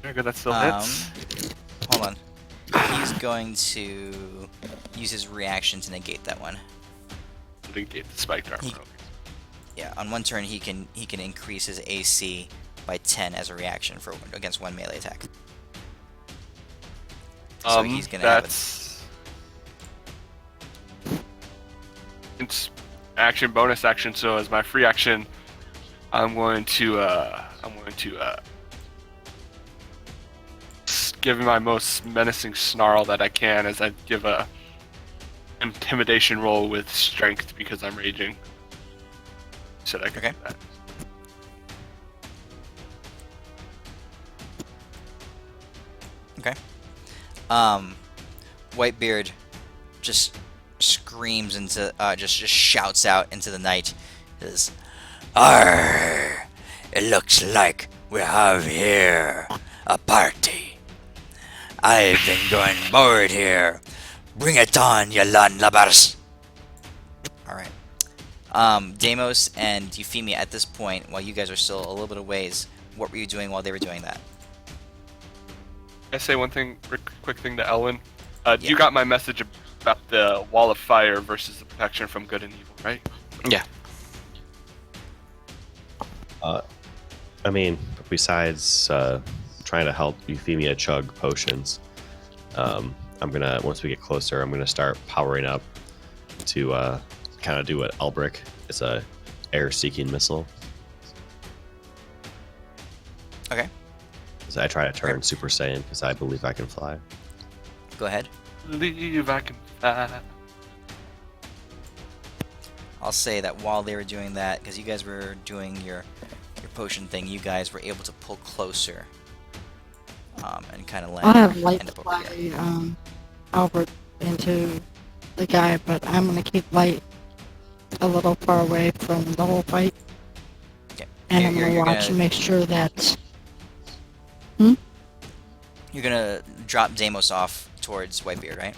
Very good. That still hits. Hold on. He's going to use his reaction to negate that one. Negate the spiked armor. He- Yeah, on one turn he can increase his AC by 10 as a reaction against one melee attack. So he's gonna have It's action bonus action. So as my free action, I'm going to give him my most menacing snarl that I can as I give a intimidation roll with strength because I'm raging. So I can Okay. do that. Okay. Whitebeard just screams into, just shouts out into the night. Says, "Arr! It looks like we have here a party. I've been going bored here. Bring it on, you landlubbers!" Alright. Deimos and Euphemia, at this point, while you guys are still a little bit of ways, what were you doing while they were doing that? I say one thing, quick thing to Elwin. Yeah. You got my message about the wall of fire versus the protection from good and evil, right? Yeah. I mean, besides trying to help Euphemia chug potions, I'm gonna, once we get closer, I'm gonna start powering up to kind of do what Albric is, a air-seeking missile. Okay, So I try to turn Super Saiyan because I believe I can fly. go ahead. Believe I can fly. I'll say that while they were doing that, because you guys were doing your potion thing, you guys were able to pull closer and kind of land. I'll have Light end up over fly here. Albert into the guy, but I'm gonna keep Light a little far away from the whole fight. Okay. And You're- I'm gonna you're watch gonna- and make sure that... You're gonna drop Deimos off towards Whitebeard, right?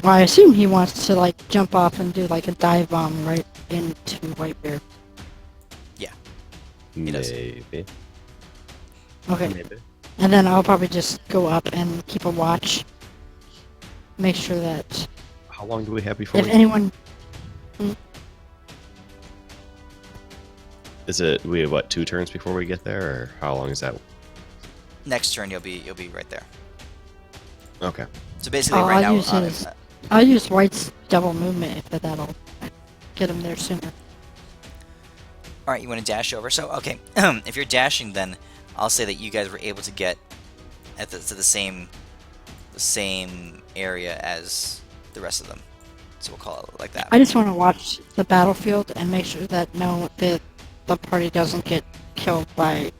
Well, I assume he wants to, like, jump off and do, like, a dive bomb right into Whitebeard. He does. Maybe. Okay. Maybe. And then I'll probably just go up and keep a watch. Make sure that How long do we have before if we... anyone... Is it, we have, what, 2 turns before we get there, or how long is that? Next turn, you'll be right there. Okay. So basically, Oh, right I'll now, use his- I'll use White's double movement if that'll get him there sooner. all right, you want to dash over? So okay, if you're dashing, then I'll say that you guys were able to get at to the same area as the rest of them. So we'll call it like that. I just want to watch the battlefield and make sure that the party doesn't get killed by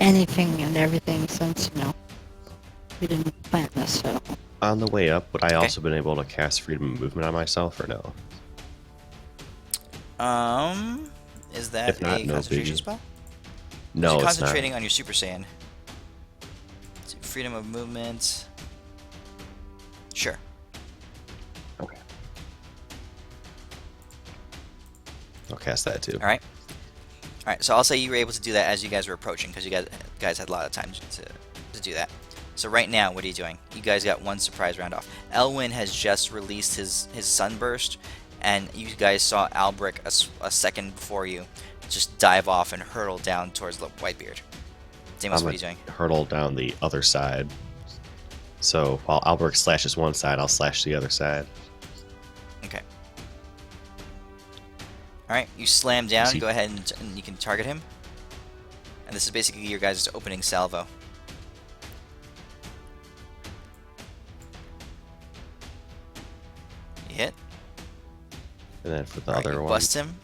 anything and everything, since, you know, we didn't plan this at all. On the way up, would I Okay. also been able to cast Freedom of Movement on myself, or no? Is that If not, a no concentration biggie. spell? No, You're it's not. concentrating on your Super Saiyan. So freedom of movement. Sure. Okay. I'll cast that too. All right. All right. So I'll say you were able to do that as you guys were approaching, because you guys had a lot of time to do that. So right now, what are you doing? You guys got one surprise round off. Elwin has just released his sunburst, and you guys saw Albric a second before you just dive off and hurtle down towards the Whitebeard. Deimos, what are you doing? Hurtle down the other side. So while Albrecht slashes one side, I'll slash the other side. Okay. All right, you slam down. Is he- Go ahead and you can target him. And this is basically your guys' opening salvo. You hit. And then for the All right, other you one, bust him.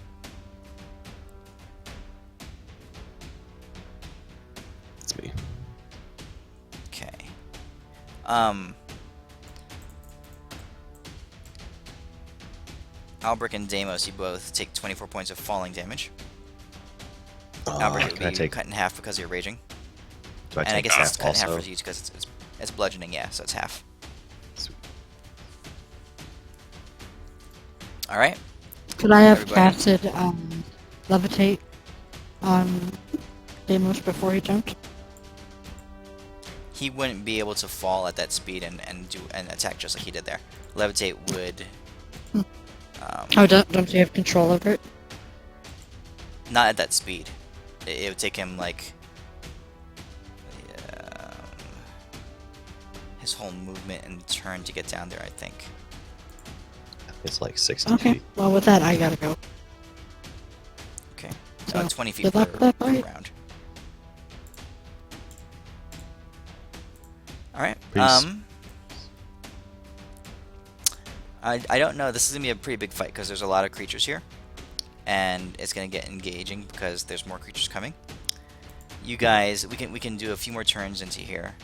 it's me. Okay. Albric and Deimos, you both take 24 points of falling damage. Albric, it Can I would be take? cut in half because you're raging. Do I And I take guess it's half cut in half also? for you because it's bludgeoning, yeah, so it's half. Sweet. Alright. Could I have Everybody. casted Levitate on Deimos before he jumped? He wouldn't be able to fall at that speed and attack just like he did there. Levitate would Oh, don't you have control over it? not at that speed. It would take him like his whole movement and turn to get down there, I think. It's like 60 Okay. feet. Well, with that, I gotta go. Okay. So, 20 feet good per, luck with that per fight. round. Alright. Peace. I don't know. This is gonna be a pretty big fight because there's a lot of creatures here, and it's gonna get engaging because there's more creatures coming. You guys, we can do a few more turns into here,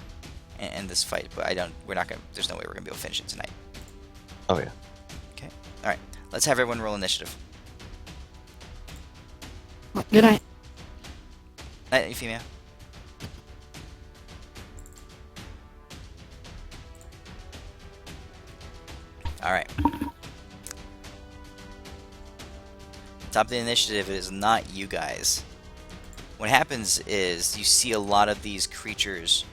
and this fight, but we're not gonna. There's no way we're gonna be able to finish it tonight. Oh yeah. Okay. All right. Let's have everyone roll initiative. Good night. Night, Euphemia. All right. Top of the initiative is not you guys. What happens is you see a lot of these creatures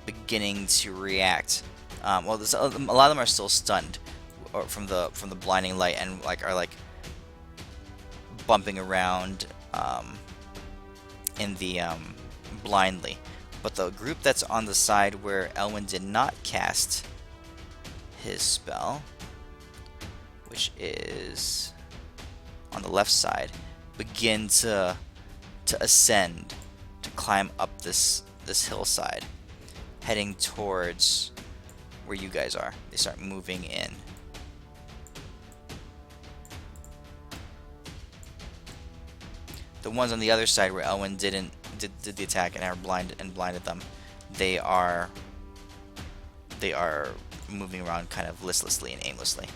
beginning to react. Well, a lot of them are still stunned, or from the blinding light, and are bumping around in the blindly. But the group that's on the side where Elwyn did not cast his spell, which is on the left side, begin to ascend, to climb up this hillside, heading towards where you guys are. They start moving in. The ones on the other side where Elwyn did the attack and are blinded them, they are moving around kind of listlessly and aimlessly.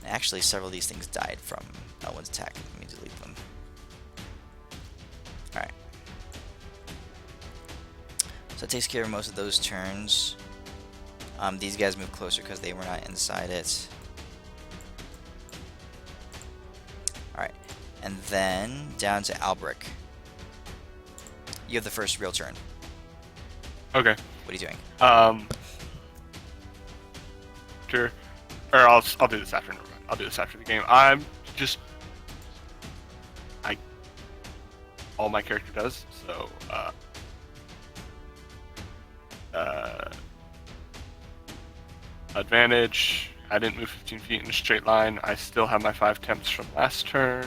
Actually, several of these things died from Elwyn's attack. Let me delete them. Alright. So that takes care of most of those turns. These guys move closer because they were not inside it. Alright. And then down to Albrecht. You have the first real turn. Okay. What are you doing? Sure. Or I'll do this after. Never mind. I'll do this after the game. I'm just all my character does. So advantage. I didn't move 15 feet in a straight line. I still have my 5 temps from last turn.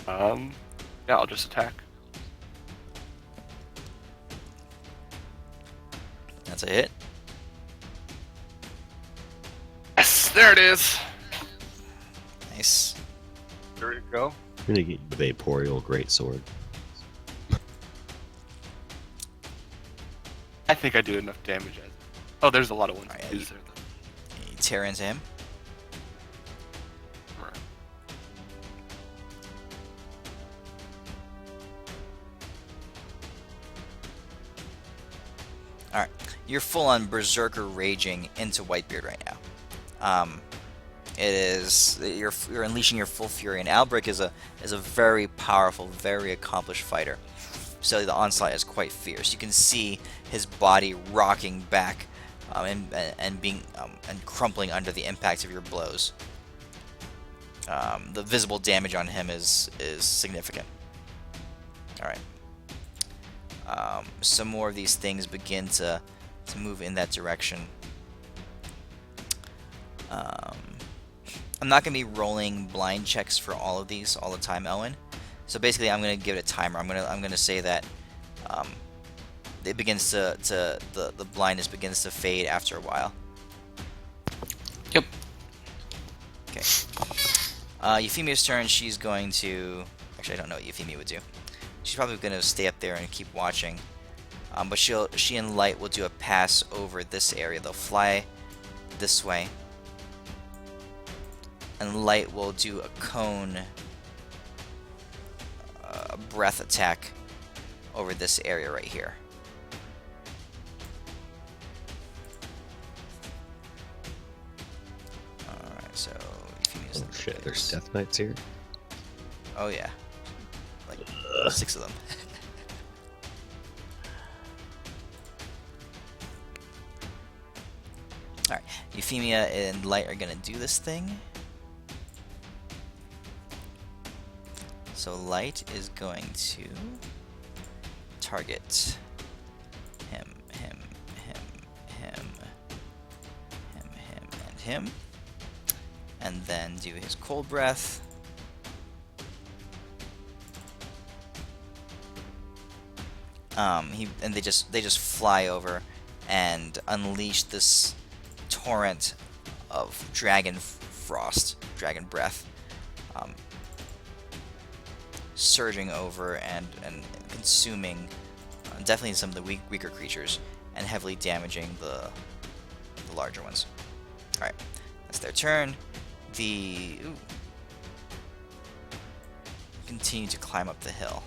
Yeah, I'll just attack. That's a hit. Yes, there it is. Nice. There you go. I'm gonna get you the Vaporeal Greatsword. I think I do enough damage. Oh, there's a lot of ones. Alright, Is there? You tear into him. Alright, you're full on berserker raging into Wightbeard right now. It is you're unleashing your full fury, and Albrecht is a very powerful, very accomplished fighter. So the onslaught is quite fierce. You can see his body rocking back and being and crumpling under the impact of your blows. The visible damage on him is significant. All right. Some more of these things begin to move in that direction. I'm not going to be rolling blind checks for all of these all the time, Elwyn. So basically, I'm going to give it a timer. I'm going to say that it begins the blindness begins to fade after a while. Yep. Okay. Euphemia's turn. She's going to. Actually, I don't know what Euphemia would do. She's probably going to stay up there and keep watching. But she and Light will do a pass over this area. They'll fly this way. And Light will do a cone, a breath attack over this area right here. Alright, so Euphemia's Oh shit, there's Death Knights here? Oh yeah. Like 6 of them. Alright, Euphemia and Light are gonna do this thing. So Light is going to target him, and him. And then do his cold breath. They just fly over and unleash this torrent of dragon frost, dragon breath, surging over and consuming definitely some of the weaker creatures and heavily damaging the larger ones. Alright, that's their turn. Continue to climb up the hill.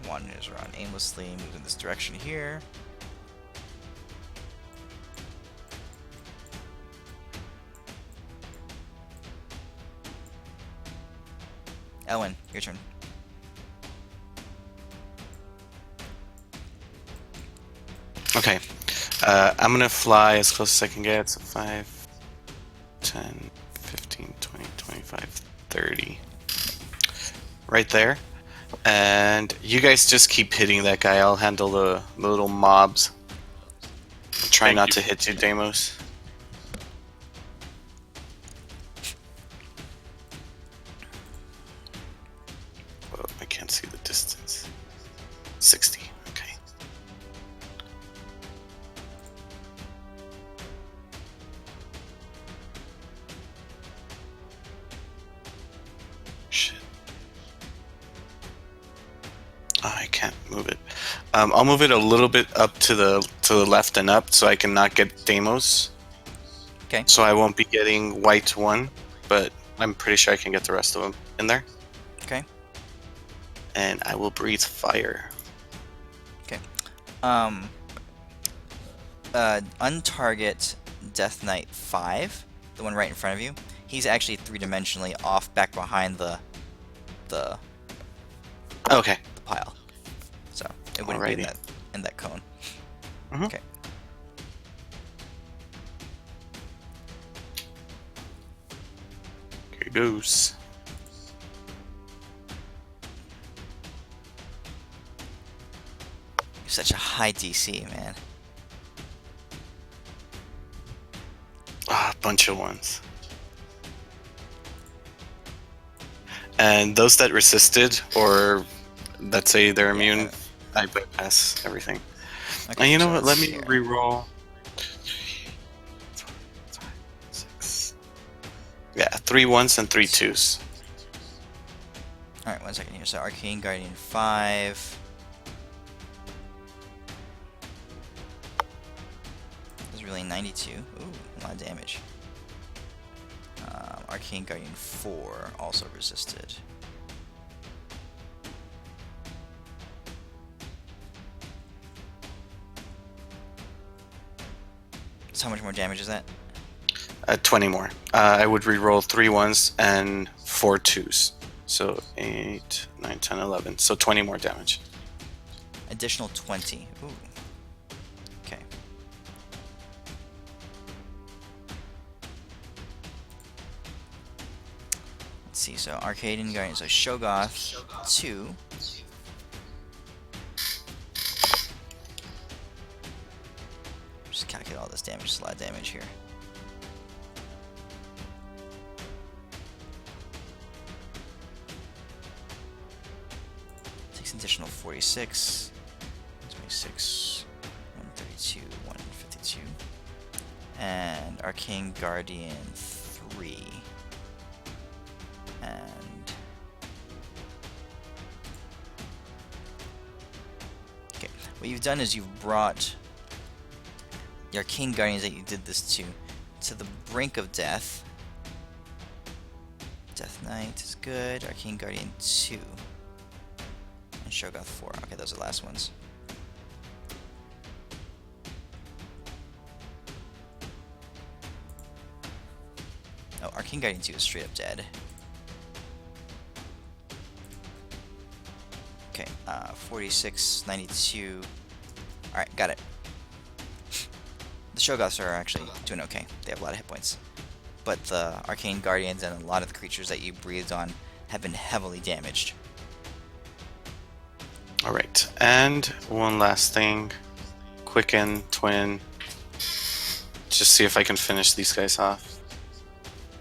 Wanders around aimlessly, move in this direction here. Elwin, your turn. Okay. I'm gonna fly as close as I can get. So 5, 10, 15, 20, 25, 30. Right there. And you guys just keep hitting that guy. I'll handle the little mobs. Try Thank not you. to hit you, Deimos. Oh, I can't see the distance. 60. Okay. Shit. Oh, I can't move it. I'll move it a little bit up to the left and up so I can not get Deimos. Okay. So I won't be getting white 1, but I'm pretty sure I can get the rest of them in there. Okay. And I will breathe fire. Untarget Death Knight 5, the one right in front of you. He's actually 3-dimensionally off back behind the Okay. pile. So it wouldn't be Alrighty. in that cone. Mhm. Okay. Here it goes. You're such a high DC, man. Ah, a bunch of ones. And those that resisted, or let's say they're immune, Yeah. I bypass everything. Okay, And you know so what? Let let's me see here. reroll. 6. Yeah, 3 1s and 3 2s. Alright, 1 second here. So Arcane Guardian 5. This is really 92. Ooh, a lot of damage. Arcane Guardian 4 also resisted. So how much more damage is that? 20 more. I would reroll 3 1s and 4 2s. So 8, 9, 10, 11. So 20 more damage. Additional 20. Ooh. Okay. Let's see, so Arcadian Guardian, so Shogoth 2. Just calculate all this damage, it's a lot of damage here. Takes an additional 46. 26, 132, 152. And Arcane Guardian 3. And okay, what you've done is you've brought the Arcane Guardians that you did this to the brink of death. Death Knight is good. Arcane Guardian 2. And Shogoth 4. Okay, those are the last ones. Oh, Arcane Guardian 2 is straight up dead. Okay, 46, 92. Alright, got it. The Shogoths are actually doing okay. They have a lot of hit points. But the Arcane Guardians and a lot of the creatures that you breathed on have been heavily damaged. Alright, and one last thing. Quicken, Twin. Just see if I can finish these guys off.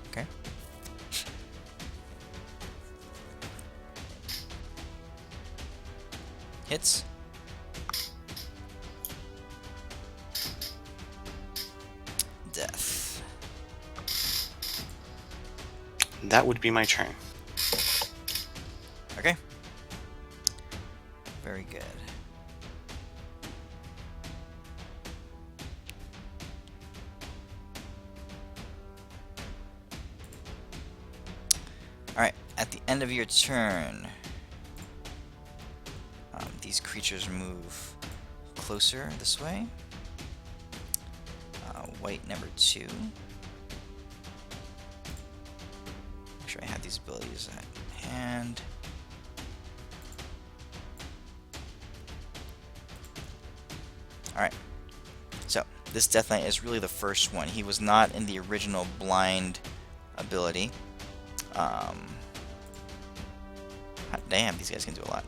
Okay. Hits. Death. That would be my turn. Okay. Very good. Alright, at the end of your turn, these creatures move closer this way. White number 2. Make sure I have these abilities at hand. Alright, so this Death Knight is really the first one. He was not in the original blind ability. Damn, these guys can do a lot.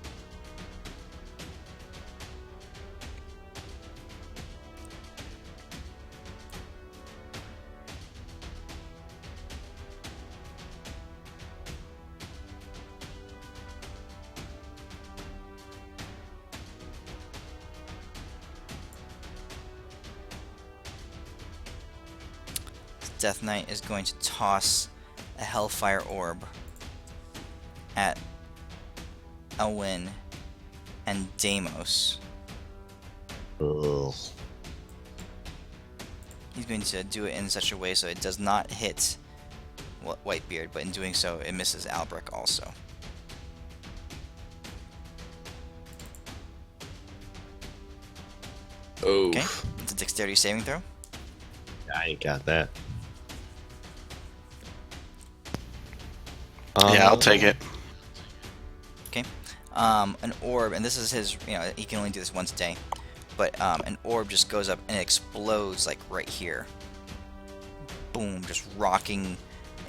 Death Knight is going to toss a Hellfire Orb at Elwyn and Deimos. Ugh. He's going to do it in such a way so it does not hit Wightbeard, but in doing so, it misses Albrecht also. Oh. Okay, it's a dexterity saving throw. I ain't got that. Yeah, I'll take it. Okay. An orb, and this is his, he can only do this once a day, but an orb just goes up and it explodes like right here. Boom, just rocking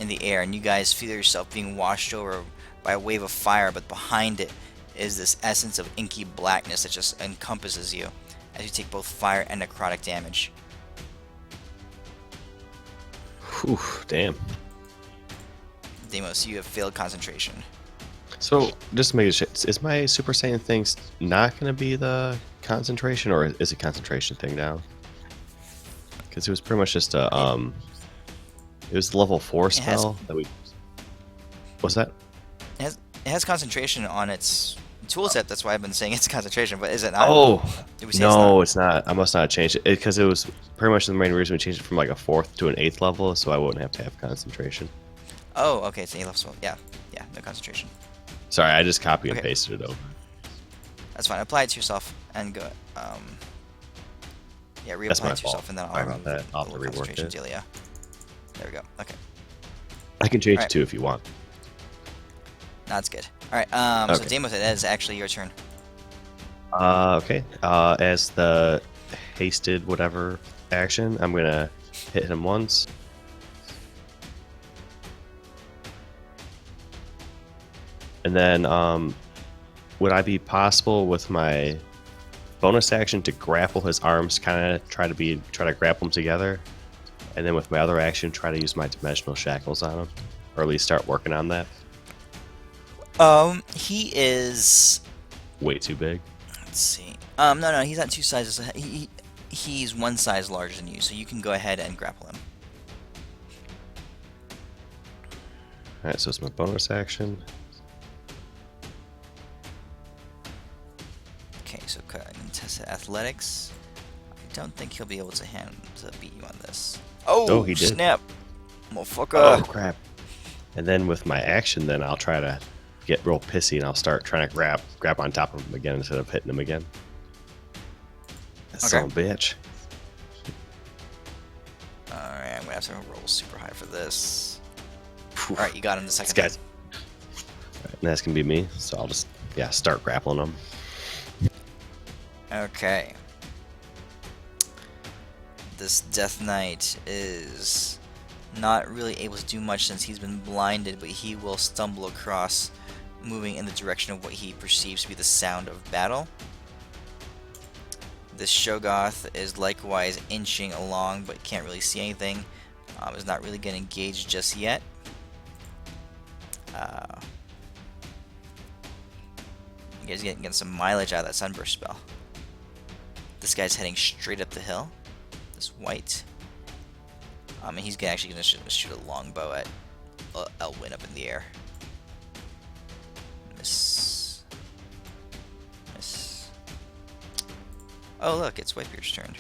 in the air, and you guys feel yourself being washed over by a wave of fire, but behind it is this essence of inky blackness that just encompasses you as you take both fire and necrotic damage. Whew, damn. Deimos, you have failed concentration. So, just to make sure, is my Super Saiyan thing not going to be the concentration, or is it concentration thing now? Because it was pretty much just a, it was the level 4 spell that we... What's that? It has concentration on its toolset, that's why I've been saying it's concentration, but is it not? Oh! Did we say No, it's not? it's not. I must not have changed it. Because it was pretty much the main reason we changed it from like a 4th to an 8th level, so I wouldn't have to have concentration. Oh, okay, it's 8 level spell. Yeah, no concentration. Sorry, I just copy and Okay. pasted it over. That's fine. Apply it to yourself and go. Yeah, That's reapply my it to yourself, fault. and then Sorry I'll about remove that. I'll the have to little rework concentration it. deal. Yeah. There we go. Okay. I can change Alright. it too if you want. That's good. All right. So Okay. Deimos, it is actually your turn. Okay. As the hasted whatever action, I'm gonna hit him once. And then, would I be possible with my bonus action to grapple his arms, kind of try to grapple them together, and then with my other action, try to use my dimensional shackles on him, or at least start working on that? He is. Way too big. Let's see. No, he's not 2 sizes. He's 1 size larger than you, so you can go ahead and grapple him. All right, so it's my bonus action. Okay, so contested athletics. I don't think he'll be able to beat you on this. Oh, he did. Snap, motherfucker! Oh crap! And then with my action, then I'll try to get real pissy and I'll start trying to grab on top of him again instead of hitting him again. That son of a bitch. All right, I'm gonna have to roll super high for this. Phew. All right, you got him the second This time. guy's. Right, and that's gonna be me. So I'll just start grappling him. Okay. This Death Knight is not really able to do much since he's been blinded, but he will stumble across, moving in the direction of what he perceives to be the sound of battle. This Shoggoth is likewise inching along, but can't really see anything. Is not really getting engaged just yet. You guys getting some mileage out of that Sunburst spell. This guy's heading straight up the hill. This white. And he's actually going to shoot a longbow at Elwyn up in the air. Miss. Miss. Oh, look, it's Wightbeard's turn.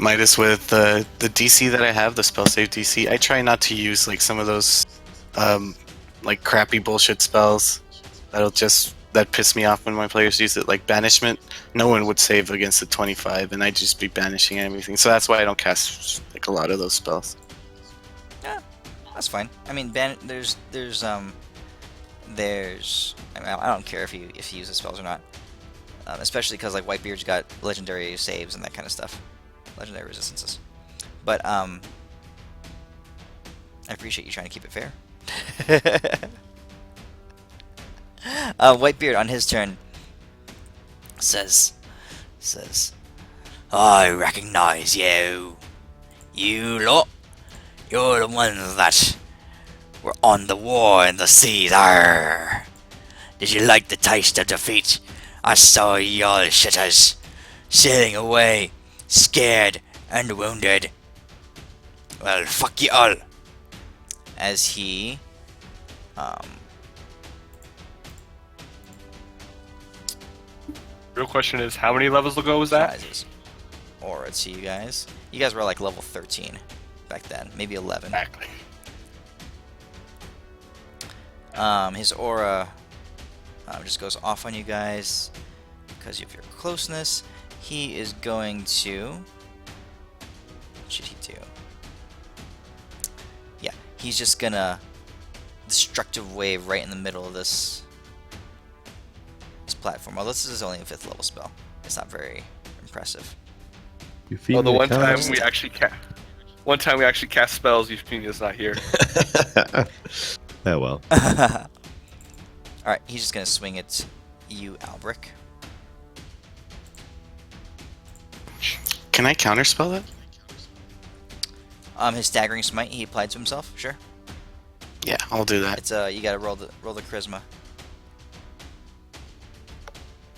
Midas, with the DC that I have, the spell save DC, I try not to use like some of those like crappy bullshit spells that piss me off when my players use it, like banishment. No one would save against the 25, and I'd just be banishing everything. So that's why I don't cast like a lot of those spells. Yeah, that's fine. I mean, there's I mean, I don't care if you use the spells or not, especially because like Whitebeard's got legendary saves and that kind of stuff, legendary resistances. But I appreciate you trying to keep it fair. Whitebeard on his turn says, I recognize you. You lot. You're the ones that were on the war in the seas. Arr. Did you like the taste of defeat? I saw y'all shitters sailing away, scared and wounded. Well, fuck you all. As he Real question is, how many levels ago was that? rises aura to you guys. You guys were like level 13 back then, maybe 11. Exactly. His aura just goes off on you guys because of your closeness. He is going to. What should he do? Yeah, he's just gonna destructive wave right in the middle of this platform. Well, this is only a 5th level spell. It's not very impressive. Oh, the one time we actually cast spells, Euphemia's not here. Oh well. Alright, he's just gonna swing at you, Albric. Can I counterspell that? His staggering smite he applied to himself, sure. Yeah, I'll do that. It's you gotta roll the charisma.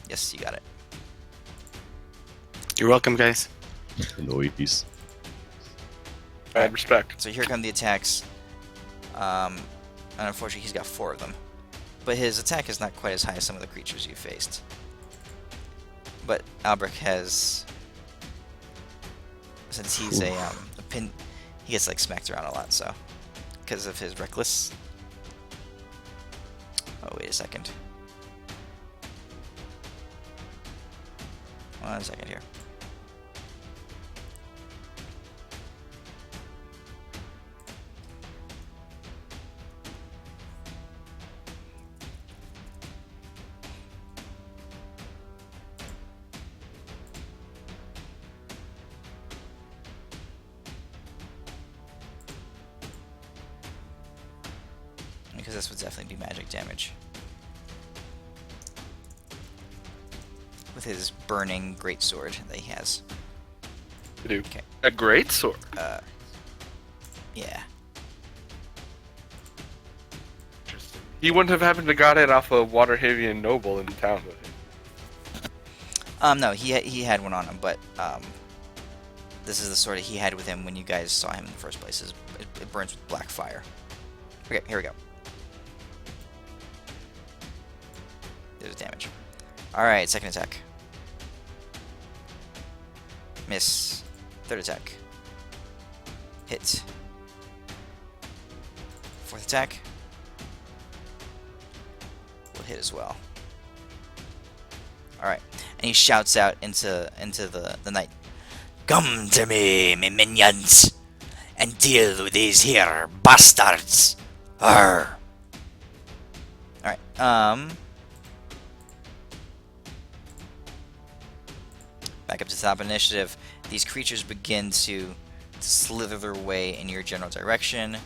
Yes, you got it. You're welcome, guys. Noise. Bad respect. So here come the attacks. And unfortunately he's got 4 of them. But his attack is not quite as high as some of the creatures you faced. But Albric has, since he's a pin, he gets like smacked around a lot, so because of his reckless. Oh, wait a second. 1 second here. Because this would definitely be magic damage. With his burning greatsword that he has. Dude, Okay. a great sword. Yeah. He wouldn't have happened to got it off a Waterhavian noble in town with him. No, he had one on him, but this is the sword that he had with him when you guys saw him in the first place. It burns with black fire. Okay, here we go. There's damage. Alright, second attack. Miss. Third attack. Hit. Fourth attack. Will hit as well. Alright. And he shouts out into the night. Come to me, me minions, and deal with these here bastards. Arr. Alright, back up to the top of initiative. These creatures begin to slither their way in your general direction.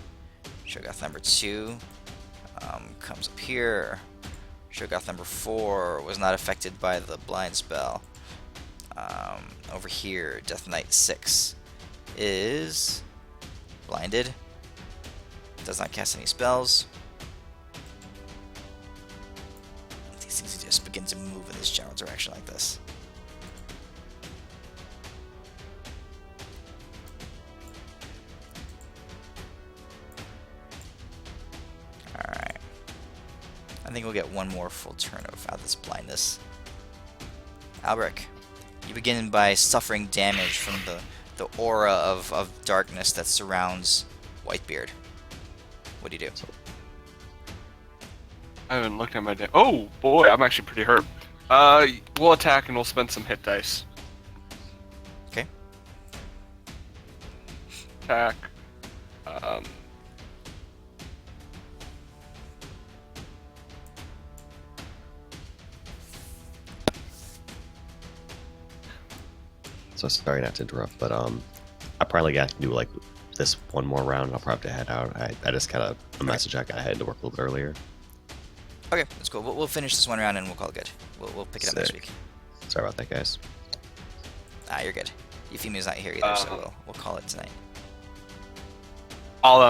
Shogoth number 2 comes up here. Shogoth number 4 was not affected by the blind spell. Over here, Death Knight 6 is blinded. Does not cast any spells. These things just begin to move in this general direction like this. think we'll get one more full turn out of this blindness. Albrecht, you begin by suffering damage from the aura of darkness that surrounds Wightbeard. What do you do? I haven't looked at my Oh boy, I'm actually pretty hurt. We'll attack and we'll spend some hit dice. Okay. Attack. So sorry not to interrupt, but I probably got to do like this one more round. I'll probably have to head out. I just got a message. I had to work a little bit earlier. Okay, that's cool. We'll finish this one round and we'll call it good. We'll pick it up next Sick. week. Sorry about that, guys. You're good. Euphemia's not here either, so we'll call it tonight. I'll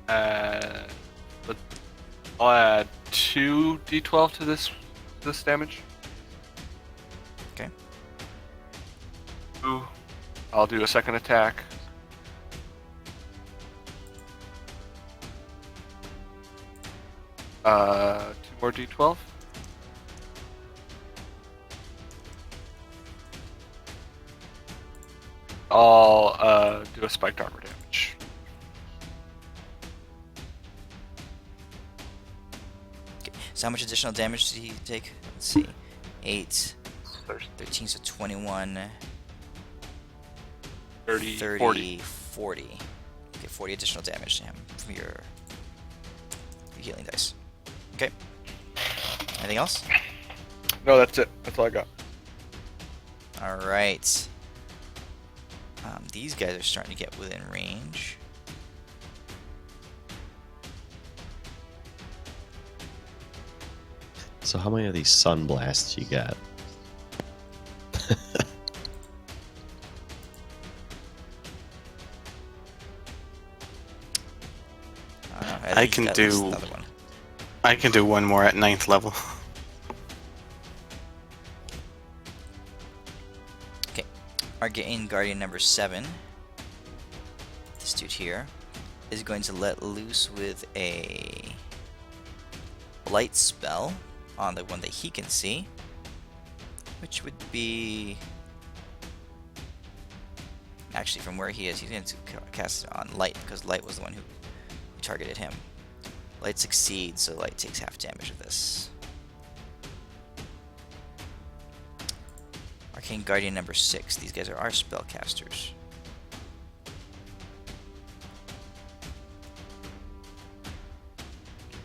add 2d12 to this damage. Okay. Ooh. I'll do a second attack. Two more d12. I'll do a spiked armor damage. Okay. So how much additional damage did he take? Let's see. 8, 13, so 21, 30, 30, 40. 40. Okay, 40 additional damage to him from your healing dice. Okay. Anything else? No, that's it. That's all I got. Alright. These guys are starting to get within range. So how many of these sun blasts you got? I can do- Another one. I can do one more at 9th level. Okay. Arcane Guardian number 7. This dude here is going to let loose with a light spell on the one that he can see, which would be actually from where he is. He's going to cast it on light because light was the one who targeted him. Light succeeds, so light takes half damage of this. Arcane Guardian number 6. These guys are our spellcasters.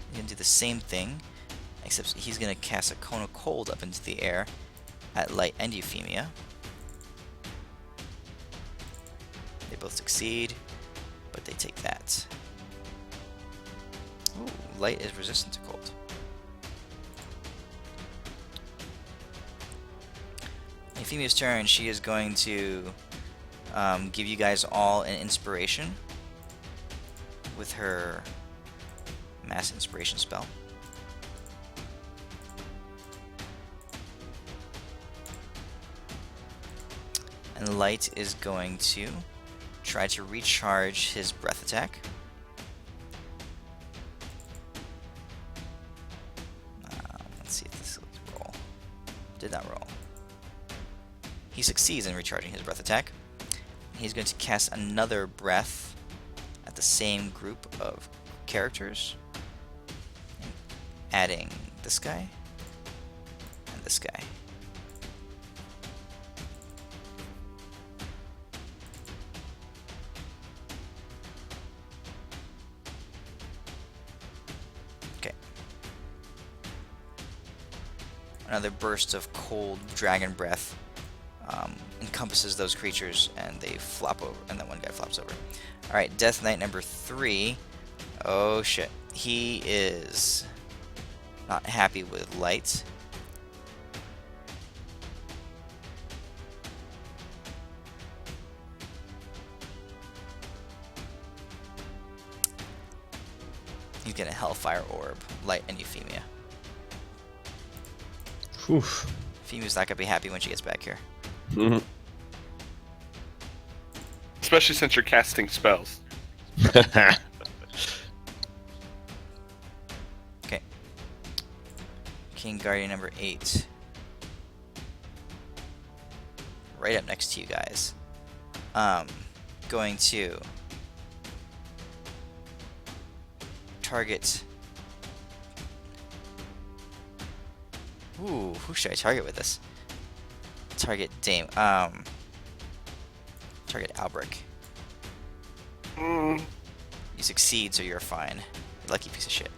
He's going to do the same thing, except he's going to cast a cone of cold up into the air at Light and Euphemia. They both succeed, but they take that. Ooh, Light is resistant to cold. Euphemia's turn. She is going to give you guys all an inspiration with her mass inspiration spell. And Light is going to try to recharge his breath attack. Let's see if this will roll. Did not roll. He succeeds in recharging his breath attack. He's going to cast another breath at the same group of characters, adding this guy and this guy. Okay. Another burst of cold dragon breath encompasses those creatures, and they flop over, and then one guy flops over. Alright, Death Knight number 3. Oh shit. He is not happy with Light. He's gonna Hellfire Orb Light and Euphemia. Oof. Euphemia's not gonna be happy when she gets back here. Mhm. Especially since you're casting spells. Okay. King Guardian number 8. Right up next to you guys. Going to target. Ooh, who should I target with this? Target target Albric. Mm. You succeed, so you're fine. Lucky piece of shit.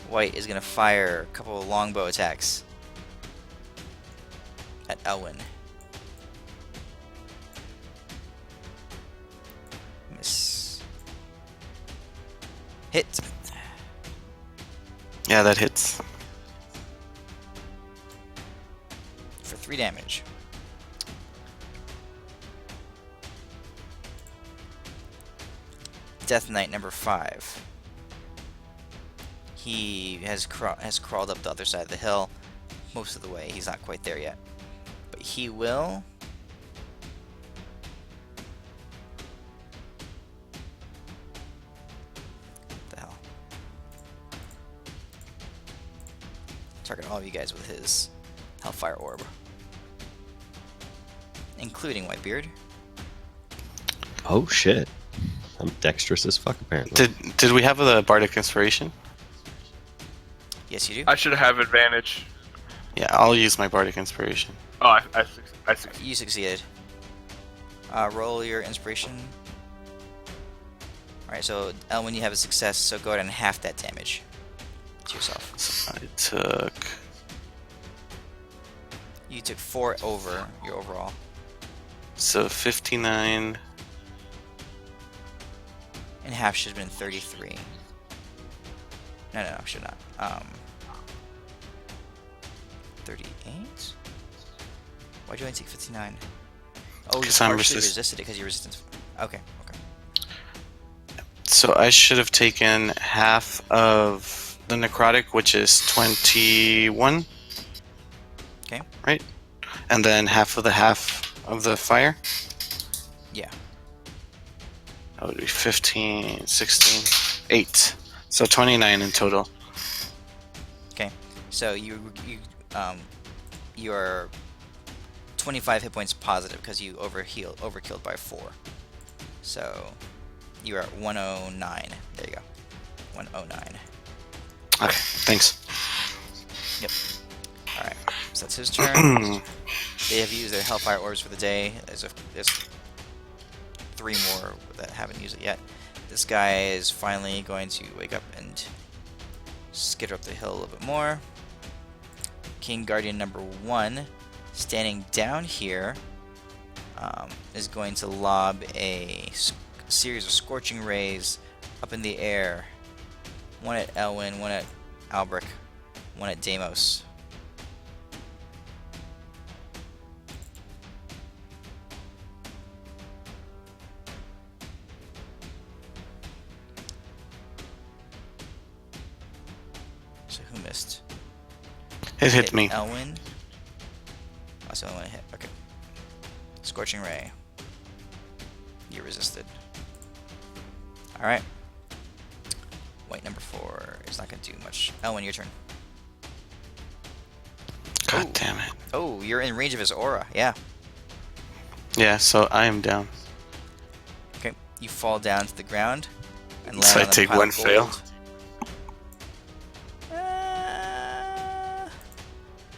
White is gonna fire a couple of longbow attacks at Elwyn. Miss. Hit. Yeah, that hits. For 3 damage. Death Knight number 5. He has crawled up the other side of the hill most of the way. He's not quite there yet. But he will... What the hell? Target all of you guys with his Hellfire Orb. Including Wightbeard. Oh shit. I'm dexterous as fuck apparently. Did we have the Bardic Inspiration? Yes, you do. I should have advantage. Yeah, I'll use my Bardic Inspiration. Oh, I succeeded. You succeeded. Roll your inspiration. Alright, so Elwyn, you have a success, so go ahead and half that damage to yourself. So I took... You took 4 over your overall. So 59... And half should have been 33. No, should not. 38? Why'd you only take 59? Oh, you 'Cause I'm partially resist- resisted it because you resistance. Okay. So I should have taken half of the necrotic, which is 21. Okay. Right? And then half of the fire. Yeah. That would be 15, 16, 8. So 29 in total. Okay. So you're 25 hit points positive because you overkilled by 4. So you are at 109. There you go. 109. Okay, thanks. Yep. Alright. So that's his turn. They have used their Hellfire Orbs for the day. There's 3 more that haven't used it yet. This guy is finally going to wake up and skitter up the hill a little bit more. King Guardian number 1, standing down here, is going to lob a series of scorching rays up in the air. 1 at Elwyn, 1 at Albric, 1 at Deimos. So who missed? It hit me. Elwyn. Oh, so Elwyn hit. Okay. Scorching Ray. You resisted. Alright. White number 4 is not going to do much. Elwyn, your turn. God Ooh. damn it. Oh, you're in range of his aura. Yeah. Yeah, so I am down. Okay. You fall down to the ground and land So I on a take pile one of fail? gold.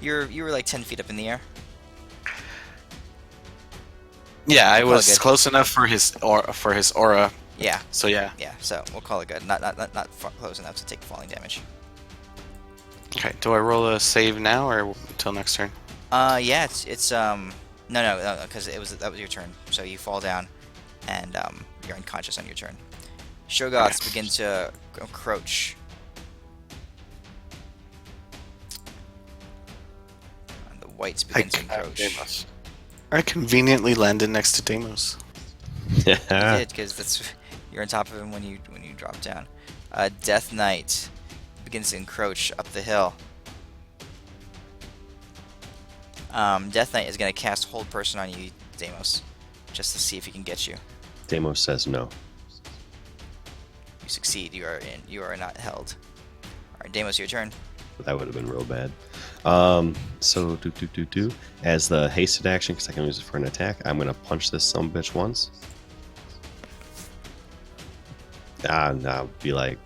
You were like 10 feet up in the air. Yeah, I We'll call it was good. close enough for his aura. Yeah. So yeah. Yeah. So we'll call it good. Not close enough to take falling damage. Okay. Do I roll a save now or until next turn? Yeah. It's no, because that was your turn. So you fall down, and you're unconscious on your turn. Shogoths begin to encroach. And the whites begin to encroach. I conveniently landed next to Deimos. You did, because you're on top of him when you drop down. Death Knight begins to encroach up the hill. Death Knight is going to cast Hold Person on you, Deimos, just to see if he can get you. Deimos says no. You succeed. You are not held. right, Deimos, your turn. That would have been real bad. So as the hasted action, because I can use it for an attack, I'm gonna punch this sumbitch once. And I'll be like,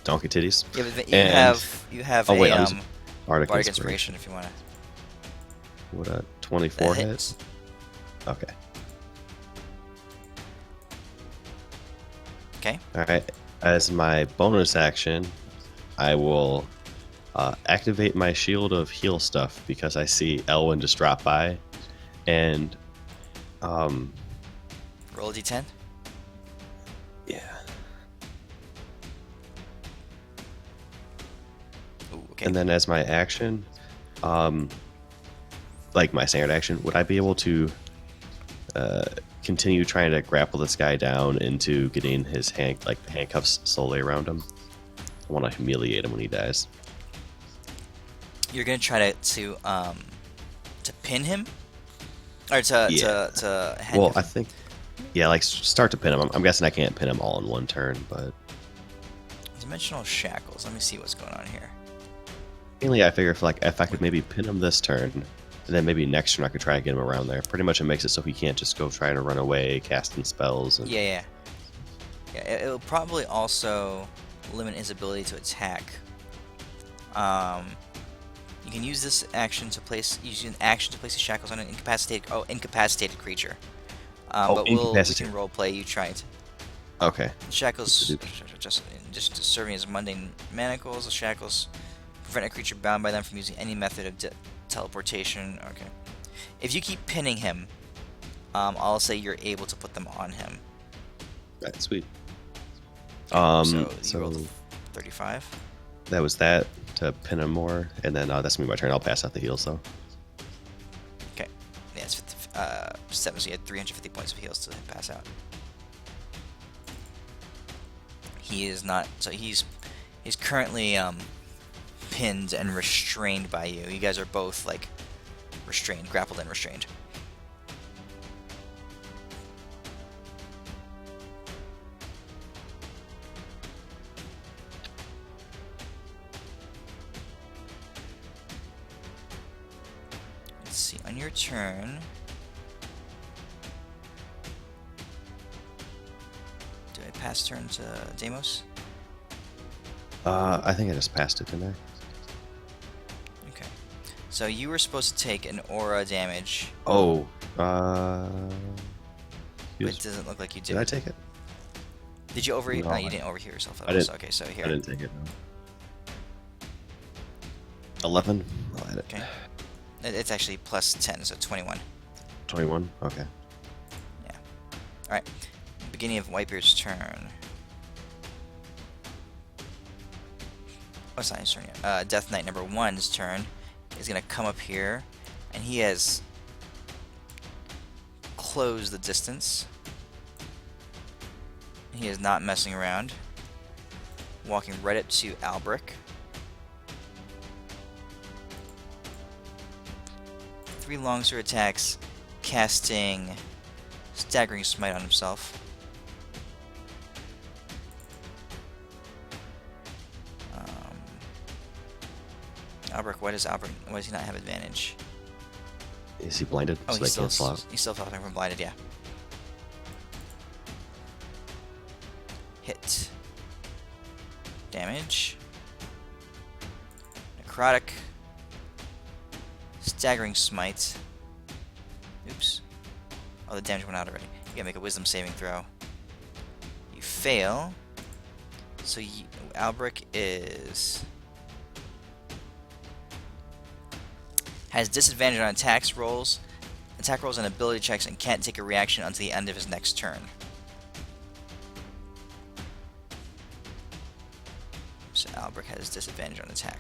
donkey titties. Yeah, but And- you have Oh wait, a I'm using Bardic Bardic Inspiration. Inspiration if you want to. What a 24 That hit. hits. Okay. Okay. All right. As my bonus action, I will activate my shield of heal stuff because I see Elwyn just drop by, and Roll a d10. yeah. Ooh, okay. And then as my action, like my standard action, would I be able to continue trying to grapple this guy down into getting his the handcuffs slowly around him? I want to humiliate him when he dies. You're gonna try to pin him, or to Yeah. to handcuff Well, him. I think, yeah, like start to pin him. I'm guessing I can't pin him all in one turn, but Dimensional shackles. Let me see what's going on here. mainly I figure if I could maybe pin him this turn, and then maybe next turn I could try and get him around there. Pretty much it makes it so he can't just go trying to run away, casting spells. And, Yeah. It'll probably also limit his ability to attack. You can use this action to place the shackles on an incapacitated creature. But we incapacitated. can role play. You try it. Okay. The shackles, just serving as mundane manacles, the shackles prevent a creature bound by them from using any method of teleportation. Okay. If you keep pinning him, I'll say you're able to put them on him. Right, sweet. So So you rolled 35. that was that to pin him more, and then that's gonna be my turn. I'll pass out the heals though. Okay. Yeah, it's 7, so you had 350 points of heals to pass out. He is not. So he's currently pinned and restrained by you. You guys are both like restrained, grappled and restrained. Let's see. On your turn, do I pass turn to Deimos? I think I just passed it, didn't I? Okay. So you were supposed to take an aura damage, Oh, but it doesn't look like you did. did I take it? Did you overheat? No, No, you I- didn't overheat yourself. I didn't. Okay, so here. I didn't take it. No. 11. I'll add it. Okay. It's actually plus 10, so 21. 21. Okay. Alright. Beginning of Wightbeard's turn. Oh, it's not his turn yet. Death Knight number 1's turn is going to come up here, and he has closed the distance. He is not messing around. Walking right up to Albric. 3 longsword attacks, casting Staggering Smite on himself. Albric, why does he not have advantage? Is he blinded? Oh, so they can't slot. he's still suffering from blinded, yeah. Hit. Damage. Necrotic. Staggering Smite. Oops. Oh, the damage went out already. You gotta make a Wisdom saving throw. You fail. So Albric has disadvantage on attack rolls and ability checks, and can't take a reaction until the end of his next turn. So Albric has disadvantage on attack.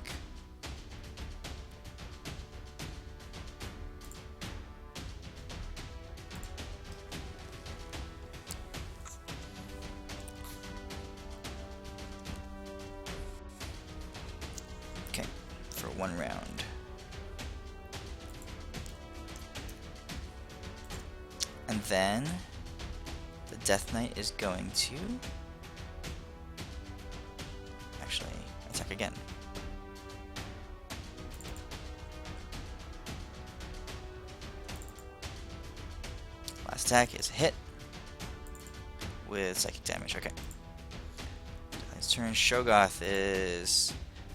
Okay, for 1 round. And then the Death Knight is going to attack again. Last attack is a hit with psychic damage. Okay. His turn. Shogoth is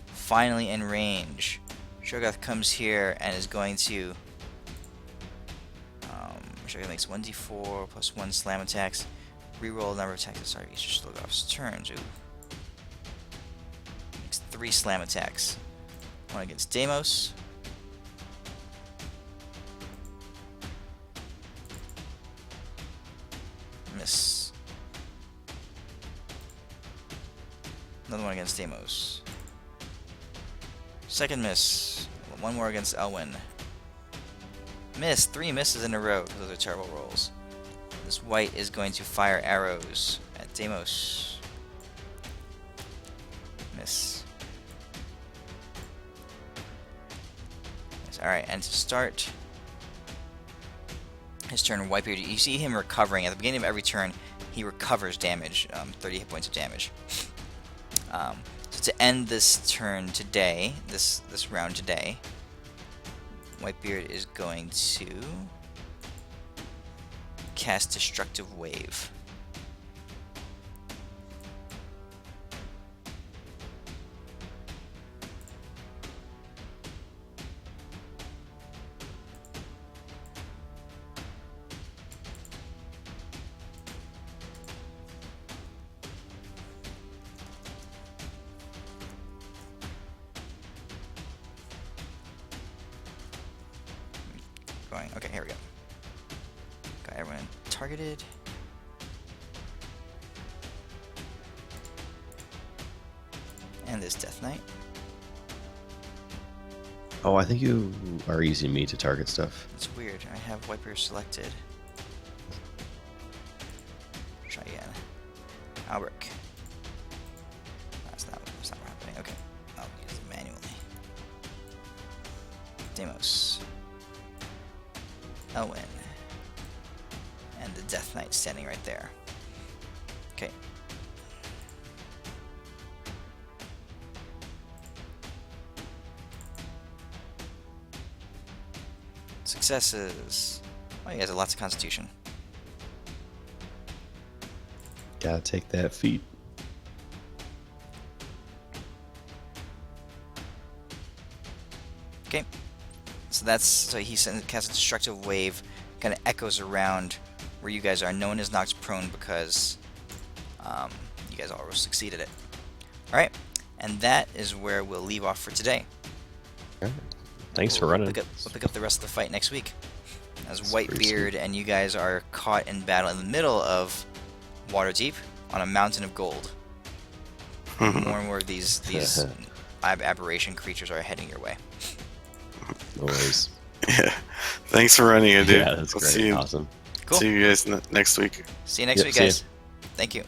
finally in range. Shogoth comes here and is going to. Shogoth makes 1d4 plus 1 slam attacks. Reroll the number of attacks that start each Shogoth's turns. Ooh. Makes 3 slam attacks. One against Deimos. Miss. Another one against Deimos. Second miss. One more against Elwyn. Miss. 3 misses in a row. Those are terrible rolls. This white is going to fire arrows at Deimos. Miss. Yes, alright, and to start his turn, Wightbeard, you see him recovering. At the beginning of every turn, he recovers damage, 30 hit points of damage. So to end this turn today, this round today, Wightbeard is going to cast Destructive Wave. Okay, here we go. Got everyone targeted. And this Death Knight. Oh, I think you are using me to target stuff. It's weird. I have Wightbeard selected. Try again. Albrecht. That's not happening. Okay. I'll use it manually. Deimos. Elwyn. And the Death Knight standing right there. Okay. Successes. Oh, you guys have lots of Constitution. Gotta take that feat. Okay. So he casts a Destructive Wave, kind of echoes around where you guys are. No one is knocked prone because you guys all succeeded it. Alright, and that is where we'll leave off for today. All right. Thanks for running. We'll pick up the rest of the fight next week. As That's pretty Wightbeard and you guys are caught in battle in the middle of Waterdeep on a mountain of gold. More and more of these aberration creatures are heading your way. No worries. Yeah. Thanks for running it, dude. Yeah, that's We'll great. see you, Awesome. Cool. see you guys next week. See you next Yep, week, see ya. guys. Thank you.